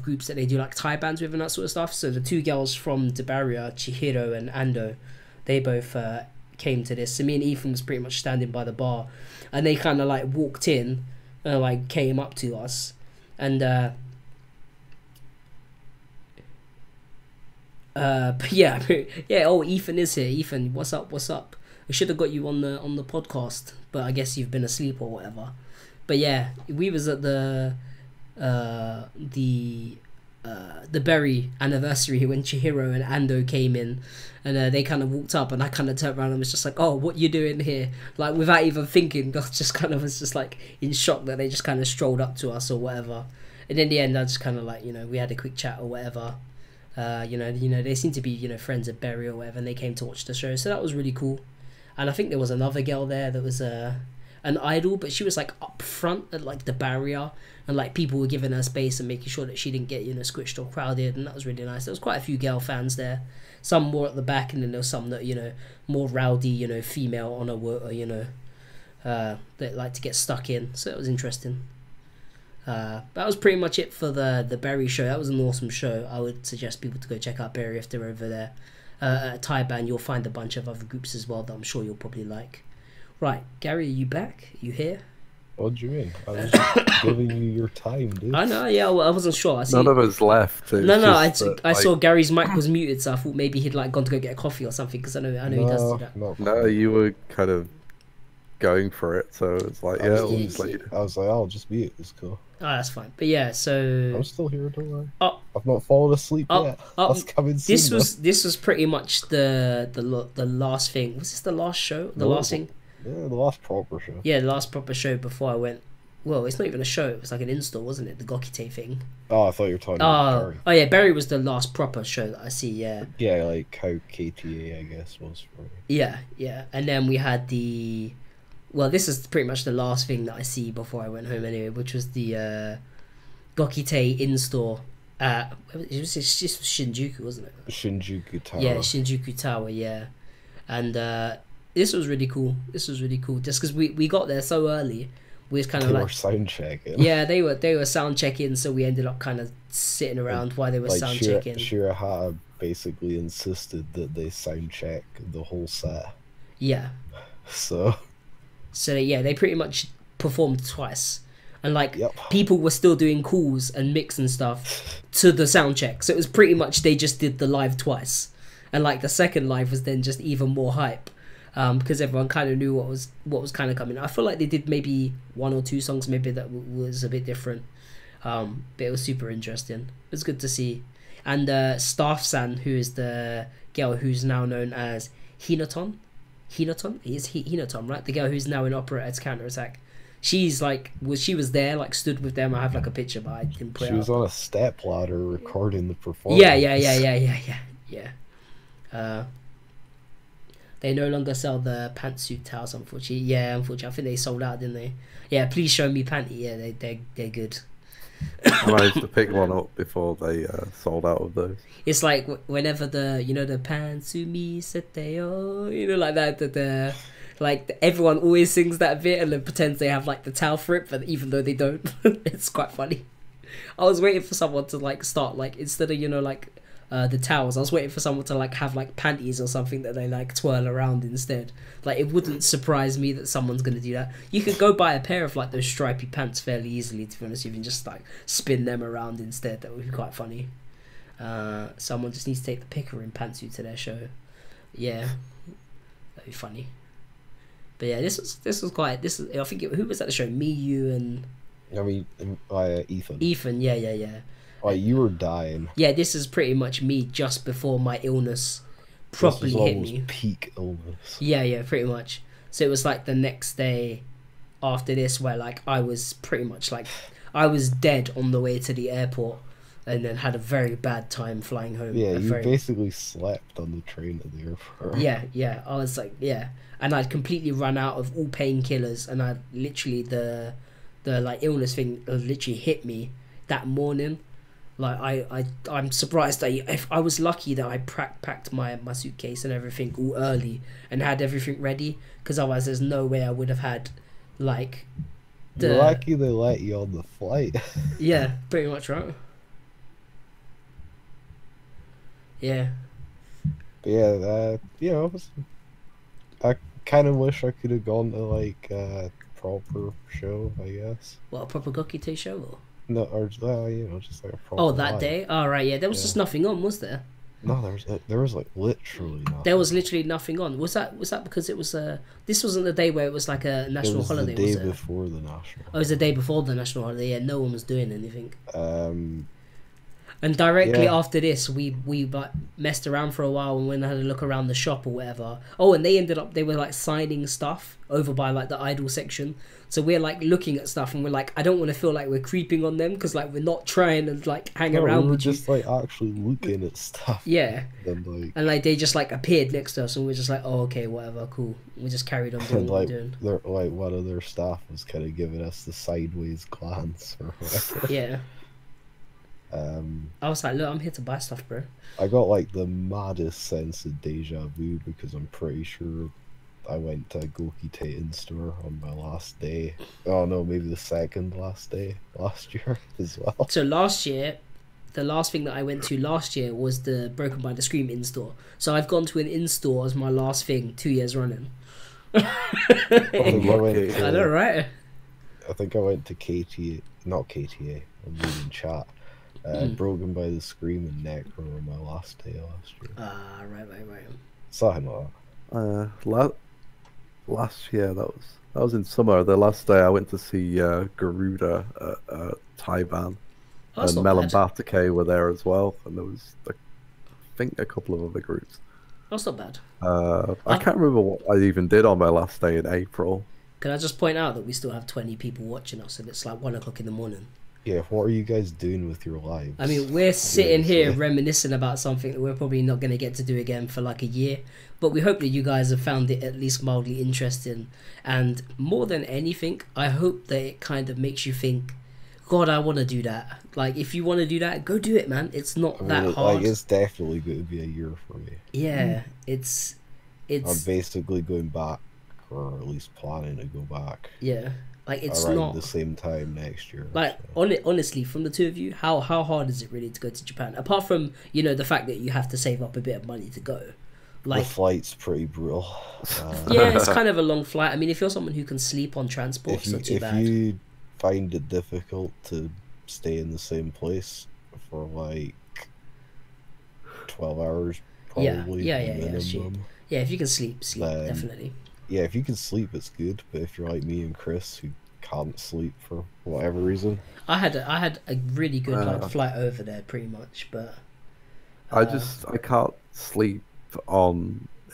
groups that they do like Thai bands with and that sort of stuff. So the two girls from the barrier, Chihiro and Ando, they both came to this. So me and Ethan was pretty much standing by the bar, and they kind of like walked in and like came up to us, and but yeah, yeah. Oh, Ethan is here. Ethan, what's up? We should have got you on the podcast, but I guess you've been asleep or whatever. But yeah, we was at the Berry anniversary when Chihiro and Ando came in, and they kind of walked up, and I kind of turned around and was just like, oh, what you doing here? Like, without even thinking, I just kind of was just like in shock that they just kind of strolled up to us or whatever. And in the end, I just kind of like, you know, we had a quick chat or whatever. You know, they seem to be, you know, friends of Berry or whatever, and they came to watch the show, so that was really cool. And I think there was another girl there that was an idol, but she was like up front at like the barrier, and like people were giving her space and making sure that she didn't get, you know, squished or crowded, and that was really nice. There was quite a few girl fans there, some more at the back, and then there was some that, you know, more rowdy, you know, female on a, you know, that like to get stuck in. So it was interesting. That was pretty much it for the Berry show. That was an awesome show. I would suggest people to go check out Berry if they're over there. At Thai band, you'll find a bunch of other groups as well that I'm sure you'll probably like. Right, Gary, are you back? Are you here? What do you mean? I was just giving you your time, dude. I know, yeah, well, I wasn't sure. None of us left. I saw Gary's mic was muted, so I thought maybe he'd like gone to go get a coffee or something, because I know he does do that. No, you were kind of going for it, so it's like, I was like, I'll just mute. It's cool. Oh, that's fine. But yeah, so I'm still here. Don't worry. I've not fallen asleep yet. That's coming soon. This was pretty much the last thing. Was this the last show? Last thing? Yeah, the last proper show. Yeah, the last proper show before I went. Well, it's not even a show. It was like an install, wasn't it? The Gokite thing. Oh, I thought you were talking about Berry. Oh yeah, Berry was the last proper show that I see. Yeah. Yeah, like how KTA, I guess, was for. Yeah, and then we had the. Well, this is pretty much the last thing that I see before I went home anyway, which was the Gokite in-store. It was just Shinjuku, wasn't it? Shinjuku Tower. Yeah, Shinjuku Tower, yeah. And this was really cool. Just because we got there so early. We was kind of like... They were sound checking. Yeah, they were sound checking, so we ended up kind of sitting around while they were sound checking. Shirahara basically insisted that they sound check the whole set. Yeah. So yeah, they pretty much performed twice, and like people were still doing calls and mix and stuff to the sound check. So it was pretty much they just did the live twice, and like the second live was then just even more hype, because everyone kind of knew what was kind of coming. I feel like they did maybe one or two songs maybe that was a bit different, but it was super interesting. It was good to see, and Staff-san, who is the girl who's now known as Hinaton, right? The girl who's now in Opera's Counterattack. She's like, she was there, like stood with them. I have like a picture, but I didn't put it up. She was on a step ladder recording the performance. Yeah. They no longer sell the pantsuit towels, unfortunately. Yeah, unfortunately, I think they sold out, didn't they? Yeah, please show me panty. Yeah, they're good. I managed to pick one up before they sold out of those. It's like whenever the Pansumi Seteo, like that, everyone always sings that bit and then pretends they have like the towel for it, but even though they don't, it's quite funny. I was waiting for someone to like start like instead of the towels, I was waiting for someone to like have like panties or something that they like twirl around instead. Like it wouldn't surprise me that someone's gonna do that. You could go buy a pair of like those stripy pants fairly easily, to be honest. You can just like spin them around instead. That would be quite funny. Someone just needs to take the picker in pantsuit to their show. Yeah, that'd be funny. But yeah, this was quite. I think who was at the show? Me, you, and. I mean, Ethan. Ethan, yeah. Oh, you were dying. Yeah, this is pretty much me just before my illness properly hit me. Peak illness. Yeah, pretty much. So it was like the next day after this where like I was pretty much like I was dead on the way to the airport and then had a very bad time flying home. Yeah, you basically slept on the train at the airport. Yeah. I was like, yeah. And I'd completely run out of all painkillers and I literally the like illness thing literally hit me that morning. Like I'm surprised that I was lucky that I packed my suitcase and everything all early and had everything ready, because otherwise there's no way I would have had like You're lucky they let you on the flight. Yeah, pretty much, right? Yeah. But yeah, I kind of wish I could have gone to like a proper show, I guess. What, a proper Gokite show? Or? No, or just like a proper. Oh, that day? Oh, right, yeah. There was just nothing on, was there? No, there was like literally nothing. There was literally nothing on. Was that because it was this wasn't the day where it was like a national holiday, was it? It was the day before the national. Oh, it was the day before the national holiday. Yeah, no one was doing anything. And directly after this, we like messed around for a while and went and had a look around the shop or whatever. Oh, and they were like signing stuff over by like the iDOL section. So we're like looking at stuff and we're like, I don't want to feel like we're creeping on them because like we're not trying to like hang around. We were with just like actually looking at stuff. Yeah. And like they just like appeared next to us and we're just like, oh, okay, whatever, cool. We just carried on doing what we're doing. Like one of their staff was kind of giving us the sideways glance or whatever. Yeah. I was like, look, I'm here to buy stuff, bro. I got like the maddest sense of deja vu because I'm pretty sure I went to a Gokite in-store on my last day. Oh no, maybe the second last day last year as well. So last year, the last thing that I went to last year was the Broken by the Scream in-store. So I've gone to an in-store as my last thing 2 years running. I know, right? I think I went to KTA, not KTA, I'm reading chat. Broken by the Scream and Necro on my last day last year. Right. Something like that. Last year, that was in summer. The last day I went to see Garuda at Taiwan. And Mel and Batake were there as well. And there was, I think, a couple of other groups. That's not bad. I can't remember what I even did on my last day in April. Can I just point out that we still have 20 people watching us and it's like 1 o'clock in the morning? Yeah, what are you guys doing with your lives? I mean, we're sitting here reminiscing about something that we're probably not going to get to do again for like a year. But we hope that you guys have found it at least mildly interesting. And more than anything, I hope that it kind of makes you think, God, I want to do that. Like, if you want to do that, go do it, man. It's not that hard. Like, it's definitely going to be a year for me. Yeah, it's... I'm basically going back, or at least planning to go back. Yeah. Like, it's around not the same time next year. Like, honestly, from the two of you, how hard is it really to go to Japan? Apart from, the fact that you have to save up a bit of money to go. Like, the flight's pretty brutal. Yeah, it's kind of a long flight. I mean, if you're someone who can sleep on transport, it's not too bad. If you find it difficult to stay in the same place for like 12 hours, probably. Yeah, if you can sleep, definitely. Yeah, if you can sleep, it's good. But if you're like me and Kris, who can't sleep for whatever reason, I had a really good flight over there, pretty much. But I can't sleep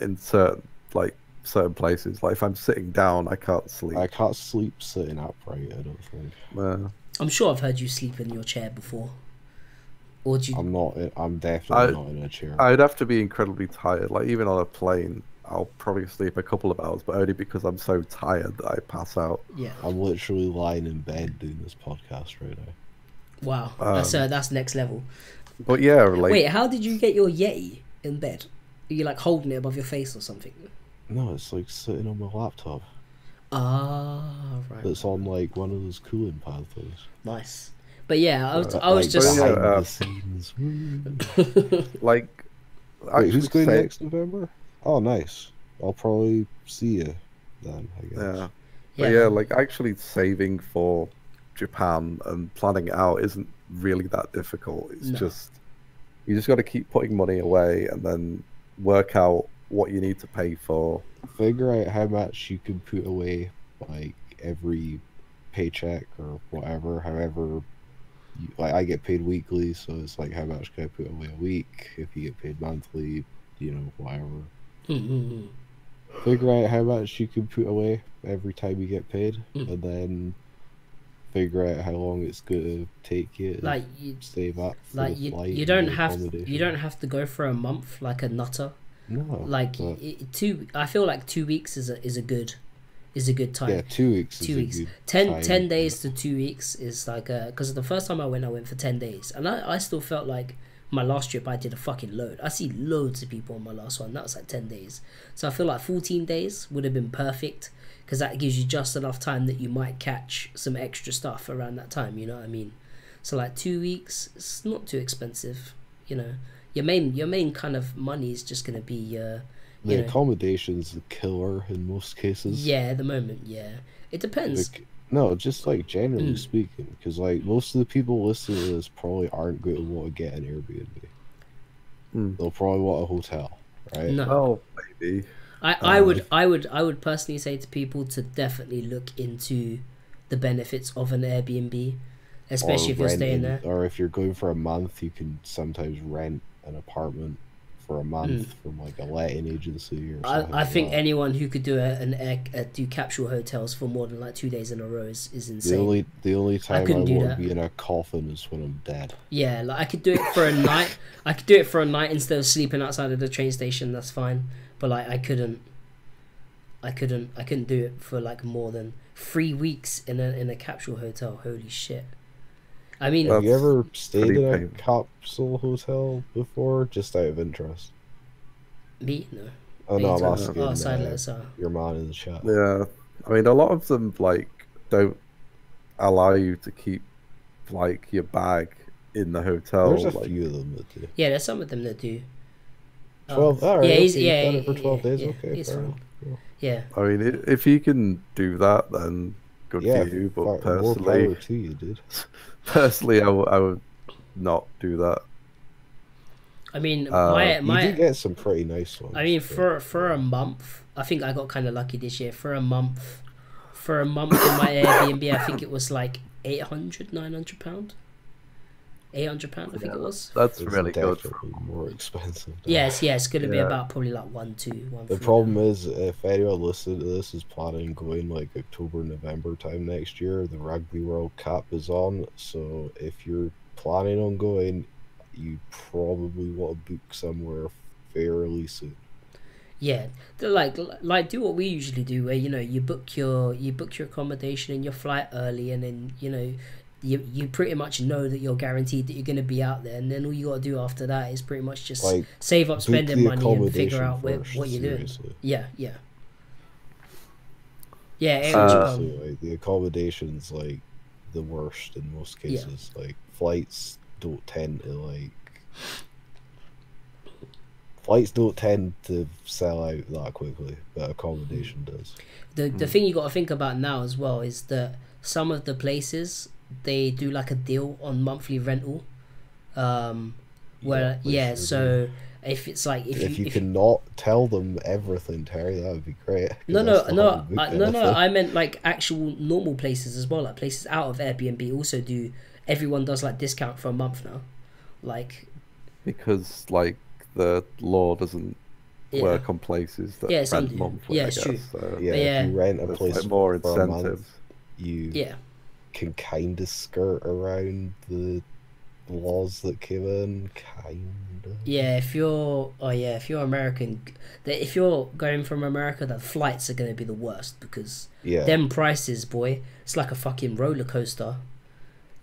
in certain places. Like if I'm sitting down, I can't sleep. I can't sleep sitting upright. I don't think. I'm sure I've heard you sleep in your chair before. Or do you... I'm definitely not in a chair. I'd have to be incredibly tired. Like even on a plane, I'll probably sleep a couple of hours, but only because I'm so tired that I pass out. Yeah. I'm literally lying in bed doing this podcast right now. Wow, that's next level. But yeah, like... Wait, how did you get your Yeti in bed? Are you like holding it above your face or something? No, it's like sitting on my laptop. Ah, right. It's on like one of those cooling pad things. Nice. But yeah, I was like just behind the scenes. Like, wait, who's going next November? Oh, nice. I'll probably see you then, I guess. Yeah. But yeah, like actually saving for Japan and planning it out isn't really that difficult. It's just, you just got to keep putting money away and then work out what you need to pay for. Figure out how much you can put away, like every paycheck or whatever. However, like I get paid weekly, so it's like how much can I put away a week? If you get paid monthly, you know, whatever. Figure out how much you can put away every time you get paid, and then figure out how long it's gonna take you to save up for like the flight. You don't have to go for a month like a nutter. No, like I feel like 2 weeks is a good time. Yeah, 2 weeks. 2 weeks. 10 days to 2 weeks is like because the first time I went for 10 days, and I still felt like my last trip I did a fucking load. I see loads of people on my last one. That was like 10 days. So I feel like 14 days would have been perfect, because that gives you just enough time that you might catch some extra stuff around that time, you know what I mean? So like 2 weeks, it's not too expensive, you know. Your main kind of money is just going to be the accommodation's the killer in most cases. Yeah, at the moment, yeah. It depends. No, just like generally speaking, because like most of the people listening to this probably aren't going to want to get an Airbnb. They'll probably want a hotel, right? No. Oh, maybe. I would personally say to people to definitely look into the benefits of an Airbnb, especially if you're staying there. Or if you're going for a month, you can sometimes rent an apartment for a month from like a letting agency or something. I think anyone who could do do capsule hotels for more than like 2 days in a row is insane. The only time I want to be in a coffin is when I'm dead. Yeah, like I could do it for a night. I could do it for a night instead of sleeping outside of the train station. That's fine. But like I couldn't do it for like more than 3 weeks in a capsule hotel. Holy shit. I mean, have you ever stayed in a capsule hotel before, just out of interest? Me? No. Oh no, I'm asking your man in the chat. Yeah, I mean, a lot of them like don't allow you to keep like your bag in the hotel. There's a few of them that do. Yeah, there's some of them that do. 12. All right. Yeah, done it for 12 days. Yeah, okay, it's fine. Cool. Yeah. I mean, if you can do that, then good for you. But personally, more power to you, dude. Personally, I would not do that. I mean, you do get some pretty nice ones. I mean, for a month, I think I got kind of lucky this year. For a month in my Airbnb, I think it was like £800, £900. £800, I think it was. That's really good. More expensive. Yes, it's going to be about probably like 1, 2, 1. The problem is, if anyone listening to this is planning going like October, November time next year, the Rugby World Cup is on. So if you're planning on going, you probably want to book somewhere fairly soon. Yeah, like do what we usually do, where you book your accommodation and your flight early, and then you pretty much know that you're guaranteed that you're going to be out there, and then all you got to do after that is pretty much just like save up spending money and figure out what you're doing. Yeah. Like, the accommodation's like the worst in most cases. Like flights don't tend to sell out that quickly, but accommodation does. The thing you got to think about now as well is that some of the places, they do like a deal on monthly rental, so if it's like if you cannot tell them everything, Terry, that would be great. I meant like actual normal places as well, like places out of Airbnb also do. Everyone does like discount for a month now, like because like the law doesn't work on places that rent monthly. It's true. So, if you rent a place like more incentives, month, you can kind of skirt around the laws that came in, kind of. Yeah, if you're American, if you're going from America, the flights are going to be the worst, because them prices, boy, it's like a fucking roller coaster.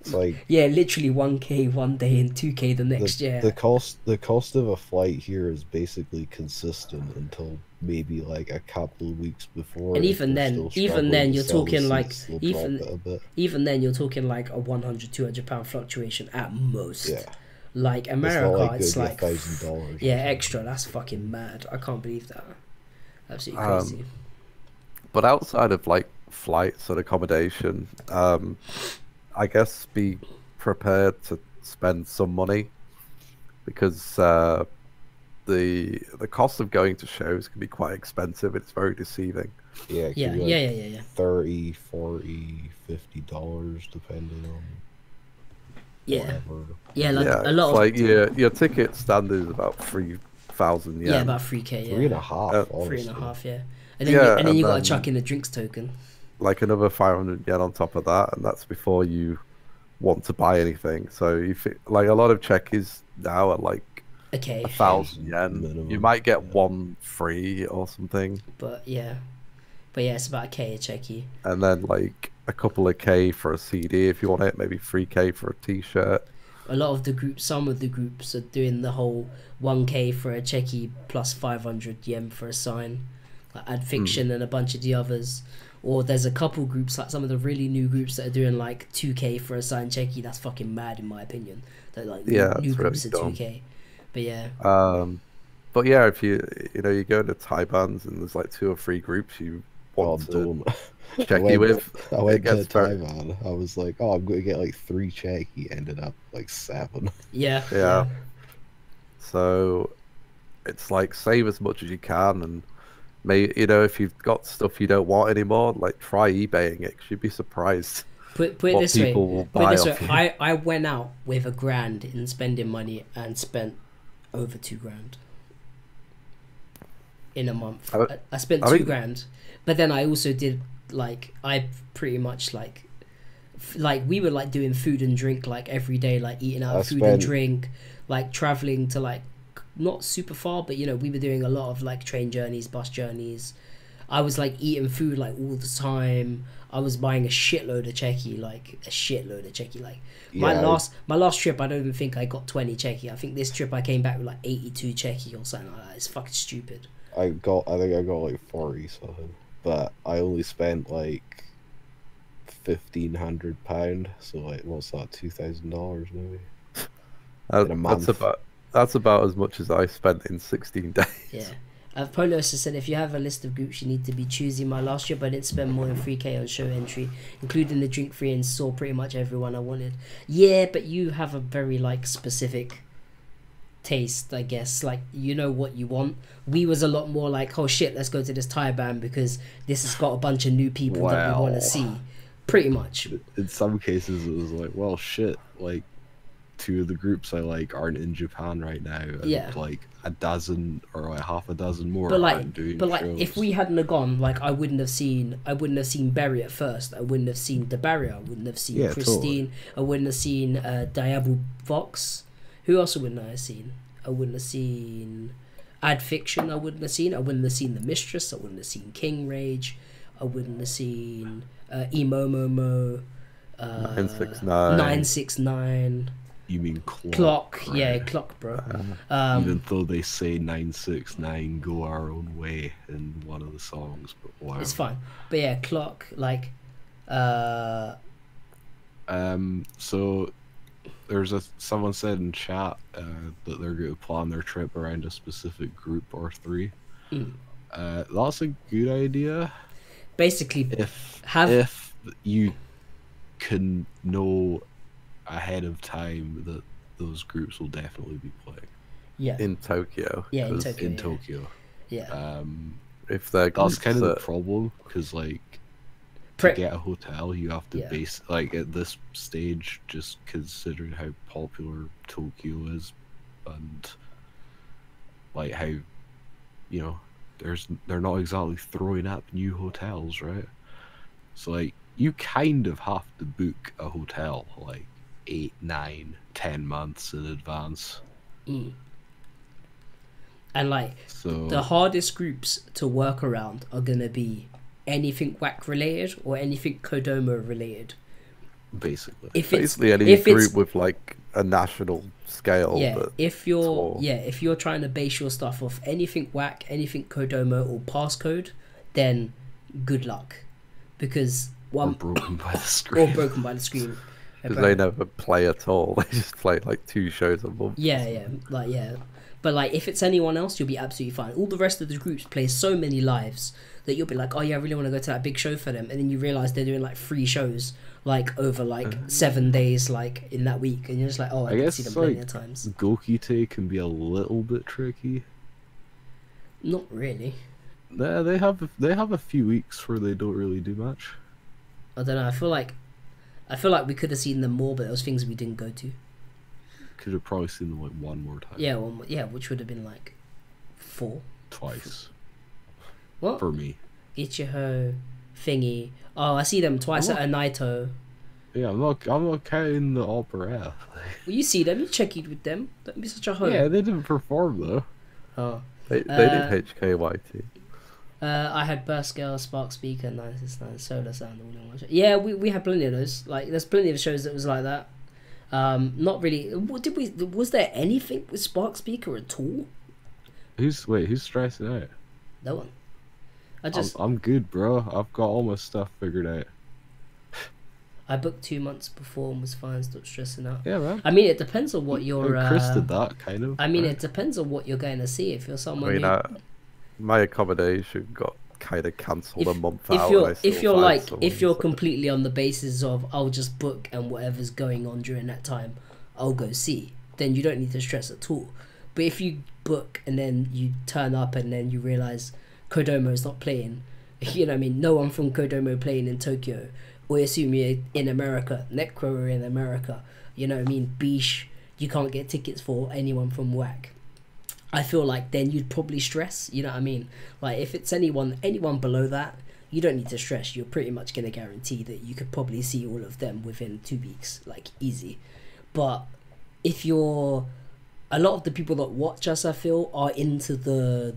It's like yeah, literally 1K one day and 2K the next year. The cost of a flight here is basically consistent until maybe like a couple of weeks before. And even then you're talking like even then you're talking like a 100-200 pound fluctuation at most. Yeah. Like America, it's like $1,000. Yeah, extra. That's fucking mad. I can't believe that. Absolutely crazy. But outside of like flights and accommodation, I guess be prepared to spend some money, because the cost of going to shows can be quite expensive. It's very deceiving. Yeah, it can be like $30, $40, $50 depending on whatever. A lot of like your ticket standard is about 3,000 yen. Yeah, about 3K. Yeah, 3.5. 3.5. Yeah, and then you gotta chuck in a drinks token. Like another 500 yen on top of that, and that's before you want to buy anything. So like a lot of Czechis now are like 1,000 yen. Minimum. You might get one free or something. But yeah, it's about a K a Czechie. And then like a couple of K for a CD if you want it, maybe 3K for a T-shirt. A lot of the groups, some of the groups are doing the whole 1K for a Czechie plus 500 yen for a sign, like Ad Fiction and a bunch of the others. Or there's a couple groups, like some of the really new groups that are doing like 2K for a signed Czechie. That's fucking mad in my opinion. That like new groups really are 2K. But yeah. But yeah, if you go into Thai bands and there's like 2 or 3 groups you want to Czechie with. I went to Taiwan. I was like, oh, I'm going to get like 3 Czechie. Ended up like 7. Yeah. So it's like save as much as you can, and if you've got stuff you don't want anymore, like try eBaying it, 'cause you'd be surprised. Put it this way. I went out with $1,000 in spending money and spent over $2,000 in a month. I spent $2,000, but then I also did I pretty much like we were like doing food and drink like every day, like eating out food and drink, like traveling to like not super far, but we were doing a lot of like train journeys, bus journeys. I was like eating food like all the time. I was buying a shitload of Czechie. My last trip, I don't even think I got 20 Czechie. I think this trip I came back with like 82 Czechie or something like that. It's fucking stupid. I think I got like 40 something, but I only spent like £1,500. So like, what's that? $2,000 maybe. In a month. That's about as much as I spent in 16 days. Yeah. Polo has said, if you have a list of groups, you need to be choosy. My last trip, I didn't spend more than 3K on show entry, including the drink free, and saw pretty much everyone I wanted. Yeah, but you have a very like specific taste, I guess. Like, you know what you want. We was a lot more like, oh shit, let's go to this Thai band because this has got a bunch of new people that we want to see. Pretty much. In some cases, it was like, well, shit, like 2 of the groups I like aren't in Japan right now. And like a dozen or like half a dozen more aren't doing shows. If we hadn't have gone, like I wouldn't have seen Berry at first. I wouldn't have seen the Barrier. I wouldn't have seen Christine. Totally. I wouldn't have seen Diablo Vox. Who else wouldn't I have seen? I wouldn't have seen Ad Fiction. I wouldn't have seen The Mistress. I wouldn't have seen King Rage. I wouldn't have seen Emomomo. 969. You mean Clock? Clock, right? Yeah, Clock, bro. Even though they say 969 go our own way in one of the songs, but whatever. It's fine. But yeah, Clock, like so there's someone said in chat that they're going to plan their trip around a specific group or 3. That's a good idea. Basically, if you can know ahead of time that those groups will definitely be playing. Yeah. In Tokyo. Yeah, in Tokyo. Yeah. If that's kind of the problem, because like to get a hotel, you have to base like at this stage, just considering how popular Tokyo is, and like how they're not exactly throwing up new hotels, right? So like you kind of have to book a hotel like 8, 9, 10 months in advance. And like the hardest groups to work around are gonna be anything WAC related or anything Kodomo related, basically. If it's basically any group with like a national scale. Yeah, if you're trying to base your stuff off anything whack, anything Kodomo or passcode, then good luck, because or broken by the screen. Or broken by the screen. Because they never play at all. They just play like 2 shows a month. Yeah. But like, if it's anyone else, you'll be absolutely fine. All the rest of the groups play so many lives that you'll be like, oh yeah, I really want to go to that big show for them, and then you realize they're doing like 3 shows like over like 7 days like in that week, and you're just like, oh, I can see them plenty of times. Gokite can be a little bit tricky. Not really. They have a few weeks where they don't really do much. I don't know. I feel like we could have seen them more, but there was things we didn't go to. Could have probably seen them like 1 more time. Yeah, which would have been like 4. Twice. What? For me. Ichiho, thingy. Oh, I see them twice at a Naito. Yeah, I'm not counting the opera. Well, you see them, you check it with them. Don't be such a hoe. Yeah, they didn't perform though. Oh. They did HKYT. I had Burst Girl, Spark Speaker, 969, Solar Sound, all in one show. Yeah, we had plenty of those. Like, there's plenty of shows that was like that. Not really. Was there anything with Spark Speaker at all? Who's stressing out? No one. I'm good, bro. I've got all my stuff figured out. I booked 2 months before and was fine. Stopped stressing out. Yeah, man. I mean, it depends on what you're. Kris did that kind of. I mean, it depends on what you're going to see. If you're someone. My accommodation got kind of cancelled a month out. If you're completely on the basis of I'll just book and whatever's going on during that time, I'll go see. Then you don't need to stress at all. But if you book and then you turn up and then you realize Kodomo's not playing, you know what I mean? No one from Kodomo playing in Tokyo. We assume you're in America. Necro are in America. You know what I mean? Bish, you can't get tickets for anyone from WAC. I feel like then you'd probably stress. You know what I mean? Like, if it's anyone below that, you don't need to stress. You're pretty much going to guarantee that you could probably see all of them within 2 weeks. Like, easy. But if you're... A lot of the people that watch us, I feel, are into the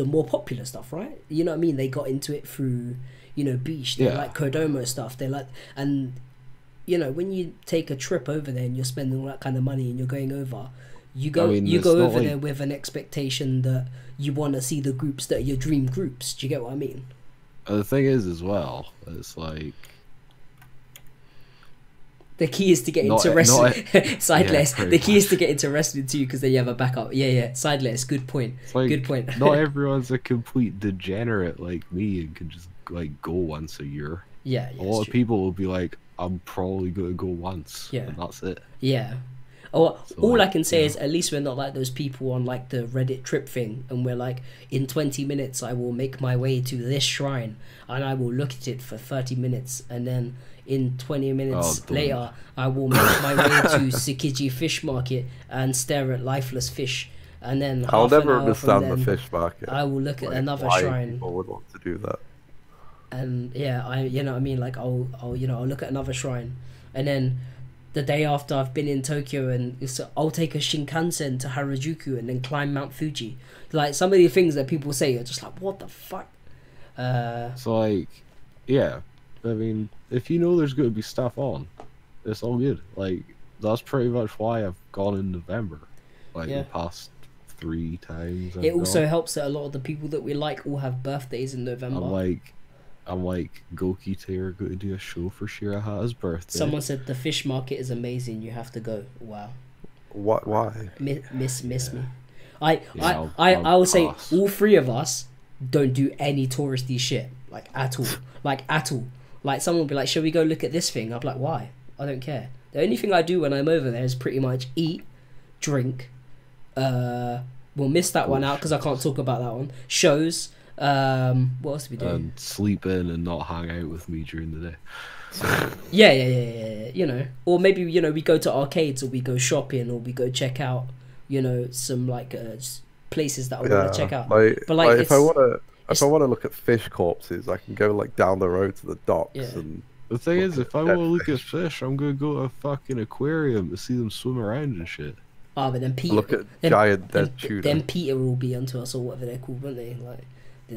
more popular stuff, right? You know what I mean? They got into it through, you know, Beach. They like Kodomo stuff. They like... And, you know, when you take a trip over there and you're spending all that kind of money and you're going over... You go over there with an expectation that you want to see the groups that are your dream groups. Do you get what I mean? The thing is, as well, it's like... The key is to get into wrestling. Sideless. The key is to get into wrestling too, because then you have a backup. Yeah. Sideless. Good point. Like, good point. Not everyone's a complete degenerate like me and can just like go once a year. Yeah. A lot of people will be like, I'm probably going to go once. Yeah. And that's it. Yeah. All I can say is at least we're not like those people on like the Reddit trip thing, and we're like, in 20 minutes I will make my way to this shrine and I will look at it for 30 minutes, and then in 20 minutes later I will make my way to Tsukiji Fish Market and stare at lifeless fish, and then I'll never understand the fish market. I will look at another shrine. People would want to do that. And yeah, you know what I mean, like I'll look at another shrine, and then the day after I've been in Tokyo, and I'll take a Shinkansen to Harajuku and then climb Mount Fuji. Like, some of the things that people say are just like, what the fuck? So, like, yeah. I mean, if you know there's going to be stuff on, it's all good. Like, that's pretty much why I've gone in November. Like, the past 3 times. It also helps that a lot of the people that we like all have birthdays in November. I'm like, Gokite are going to do a show for Shirahata's birthday. Someone said the fish market is amazing. You have to go. Wow. What? Why? Miss me. I will say all 3 of us don't do any touristy shit, like at all. Like, someone will be like, "Shall we go look at this thing?" I'm like, "Why? I don't care." The only thing I do when I'm over there is pretty much eat, drink. We'll miss that one out because I can't talk about that one. Shows. What else do we do? And sleep in and not hang out with me during the day. Yeah. You know, or maybe, you know, we go to arcades, or we go shopping, or we go check out, you know, some like places that I want to check out. But like if I want to look at fish corpses, I can go like down the road to the docks. Yeah. And the thing is, if I want to look at fish, I'm gonna go to a fucking aquarium to see them swim around and shit. But then Peter, look at giant dead tuna. Then Peter will be onto us, or whatever they're called, won't they? Like.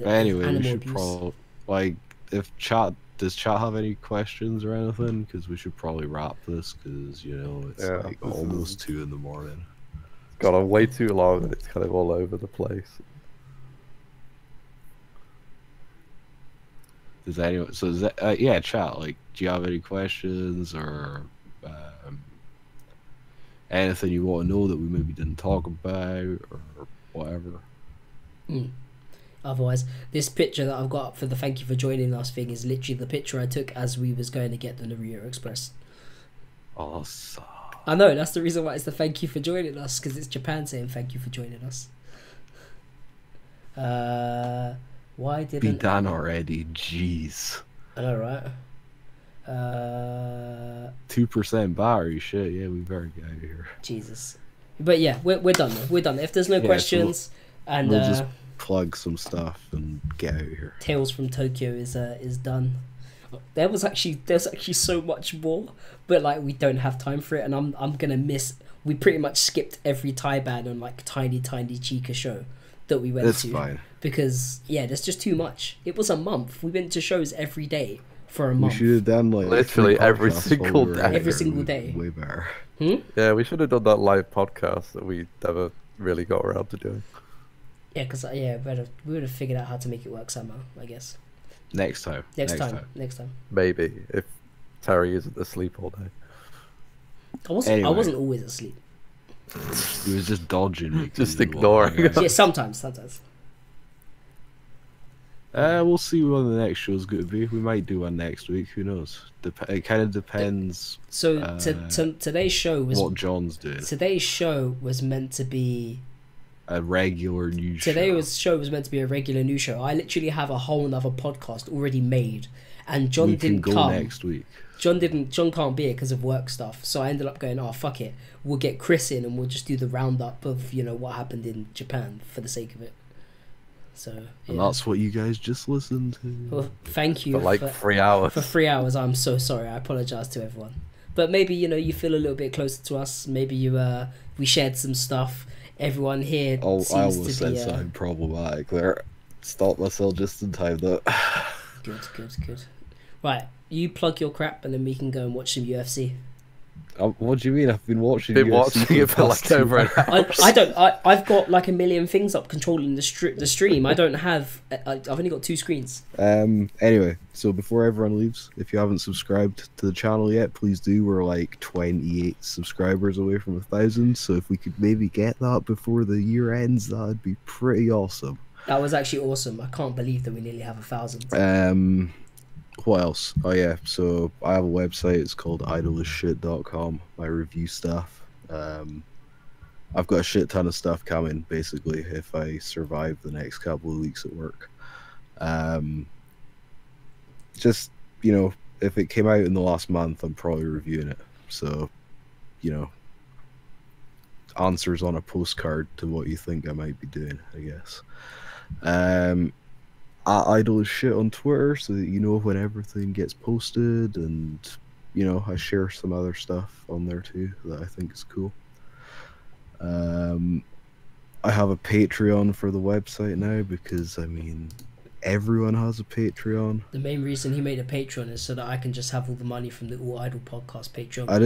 Anyway, we should probably, like, if chat does chat have any questions or anything? Because we should probably wrap this, because you know it's like almost 2 in the morning. Got on way too long, and it's kind of all over the place. Does anyone? So is that, yeah, chat. Like, do you have any questions or anything you want to know that we maybe didn't talk about or whatever? Otherwise, this picture that I've got up for the thank you for joining us thing is literally the picture I took as we was going to get the Naruto Express. Awesome. I know, that's the reason why it's the thank you for joining us, because it's Japan saying thank you for joining us. Why didn't... Be done already, jeez. I know, right? 2% battery, shit, yeah, we better get out of here. Jesus. But yeah, we're done though. We're done. If there's no questions, so and we'll just plug some stuff and get out of here. Tales from Tokyo is done. There was actually so much more, but like we don't have time for it, and I'm gonna miss. We pretty much skipped every Taiban on like tiny Chica show that we went to. Fine. Because yeah, there's just too much. It was a month. We went to shows every day for a month. We should have done like literally every single day. Every single day. Way better. Yeah, we should have done that live podcast that we never really got around to doing. Yeah, because we would have figured out how to make it work somehow, I guess. Next time. Next time. Maybe if Terry isn't asleep all day. I wasn't always asleep. He was just dodging me. Just ignoring. Yeah, sometimes. We'll see what the next show's going to be. We might do one next week. Who knows? It kind of depends. So today's show was what John's doing. Today's show was meant to be a regular news show. Today's show was meant to be a regular news show. I literally have a whole other podcast already made, and John didn't come next week. John can't be here because of work stuff. So I ended up going, oh fuck it, we'll get Kris in and we'll just do the roundup of what happened in Japan for the sake of it. So yeah. And that's what you guys just listened to. Well, thank you for 3 hours. For 3 hours, I'm so sorry. I apologize to everyone. But maybe you feel a little bit closer to us. Maybe we shared some stuff. Everyone here seems I almost to said be something problematic there. Stopped myself just in time though. Good. Right, you plug your crap and then we can go and watch some UFC. What do you mean? I've been watching it for like over an hour. I've got like a million things up controlling the stream. I don't have. I've only got 2 screens. Anyway, so before everyone leaves, if you haven't subscribed to the channel yet, please do. We're like 28 subscribers away from 1,000. So if we could maybe get that before the year ends, that'd be pretty awesome. That was actually awesome. I can't believe that we nearly have 1,000. What else? Oh yeah, so I have a website. It's called idolishshit.com. My review stuff. I've got a shit ton of stuff coming, basically, if I survive the next couple of weeks at work. Just, if it came out in the last month, I'm probably reviewing it. So, answers on a postcard to what you think I might be doing, I guess. iDOL is shit on Twitter, so that you know when everything gets posted, and I share some other stuff on there too that I think is cool. I have a Patreon for the website now because everyone has a Patreon. The main reason he made a Patreon is so that I can just have all the money from the All Idol podcast Patreon. I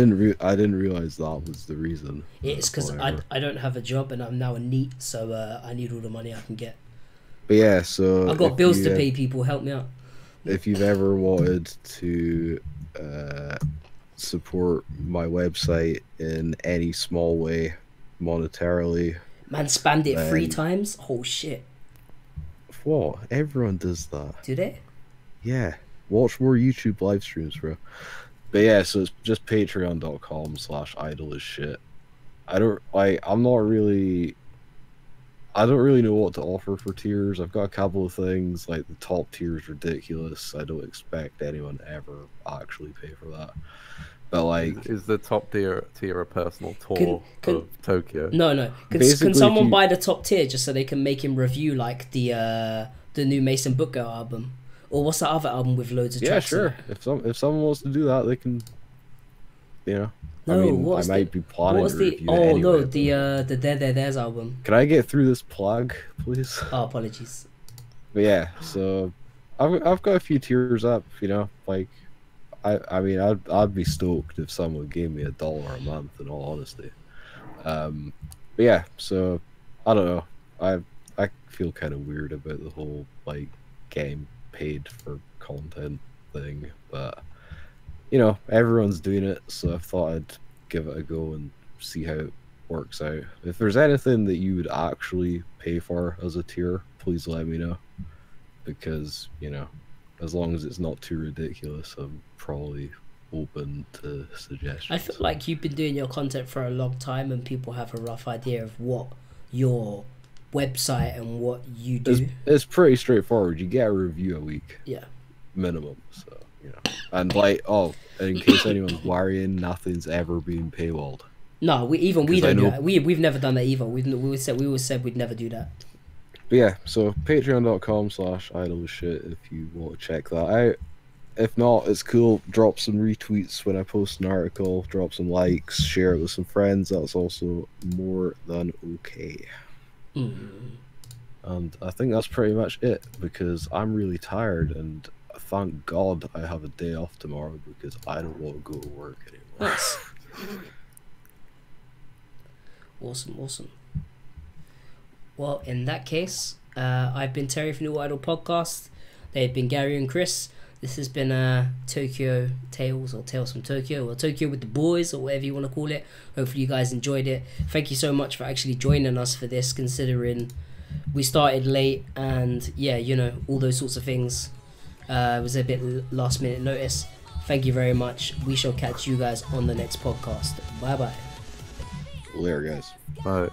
didn't realize that was the reason. It's because I don't have a job and I'm now a NEET, so I need all the money I can get. But yeah, so I've got bills to pay. People, help me out. If you've ever wanted to support my website in any small way, monetarily, man, spammed it 3 times. Oh shit! What? Everyone does that. Do they? Yeah. Watch more YouTube live streams, bro. But yeah, so it's just patreon.com/idolishshit. I don't really know what to offer for tiers. I've got a couple of things, like the top tier is ridiculous. I don't expect anyone to ever actually pay for that. But like, is the top tier a personal tour of Tokyo? No. Can someone buy the top tier just so they can make him review like the new Mason Booker album, or what's that other album with loads of tracks? Yeah, sure. If someone wants to do that, they can. No, I might be planning to review it anyway, no, the There's album. Can I get through this plug, please? Oh, apologies. But yeah, so I've got a few tiers up, you know, like I mean I'd be stoked if someone gave me $1 a month, in all honesty. But yeah, so I don't know. I feel kind of weird about the whole like getting paid for content thing, but you know, everyone's doing it, so I thought I'd give it a go and see how it works out. If there's anything that you would actually pay for as a tier, please let me know, because you know, as long as it's not too ridiculous, I'm probably open to suggestions. I feel like you've been doing your content for a long time and people have a rough idea of what your website and what you do. It's pretty straightforward. You get a review a week. Yeah. Minimum. So, you know. And like, oh, in case anyone's worrying, nothing's ever been paywalled. No, we don't do that. We've never done that either. We always said we'd never do that. But yeah, so patreon.com/idolshit if you want to check that out. If not, it's cool. Drop some retweets when I post an article. Drop some likes. Share it with some friends. That's also more than okay. And I think that's pretty much it, because I'm really tired, and thank God I have a day off tomorrow, because I don't want to go to work anymore. Nice. Awesome. Well, in that case, I've been Terry from the iDOL podcast. They've been Garry and Kris. This has been Tokyo Tales, or Tales from Tokyo, or Tokyo with the Boys, or whatever you want to call it. Hopefully you guys enjoyed it. Thank you so much for actually joining us for this, considering we started late and yeah, you know, all those sorts of things. It was a bit last minute notice. Thank you very much. We shall catch you guys on the next podcast. Bye bye. Later, guys. Bye.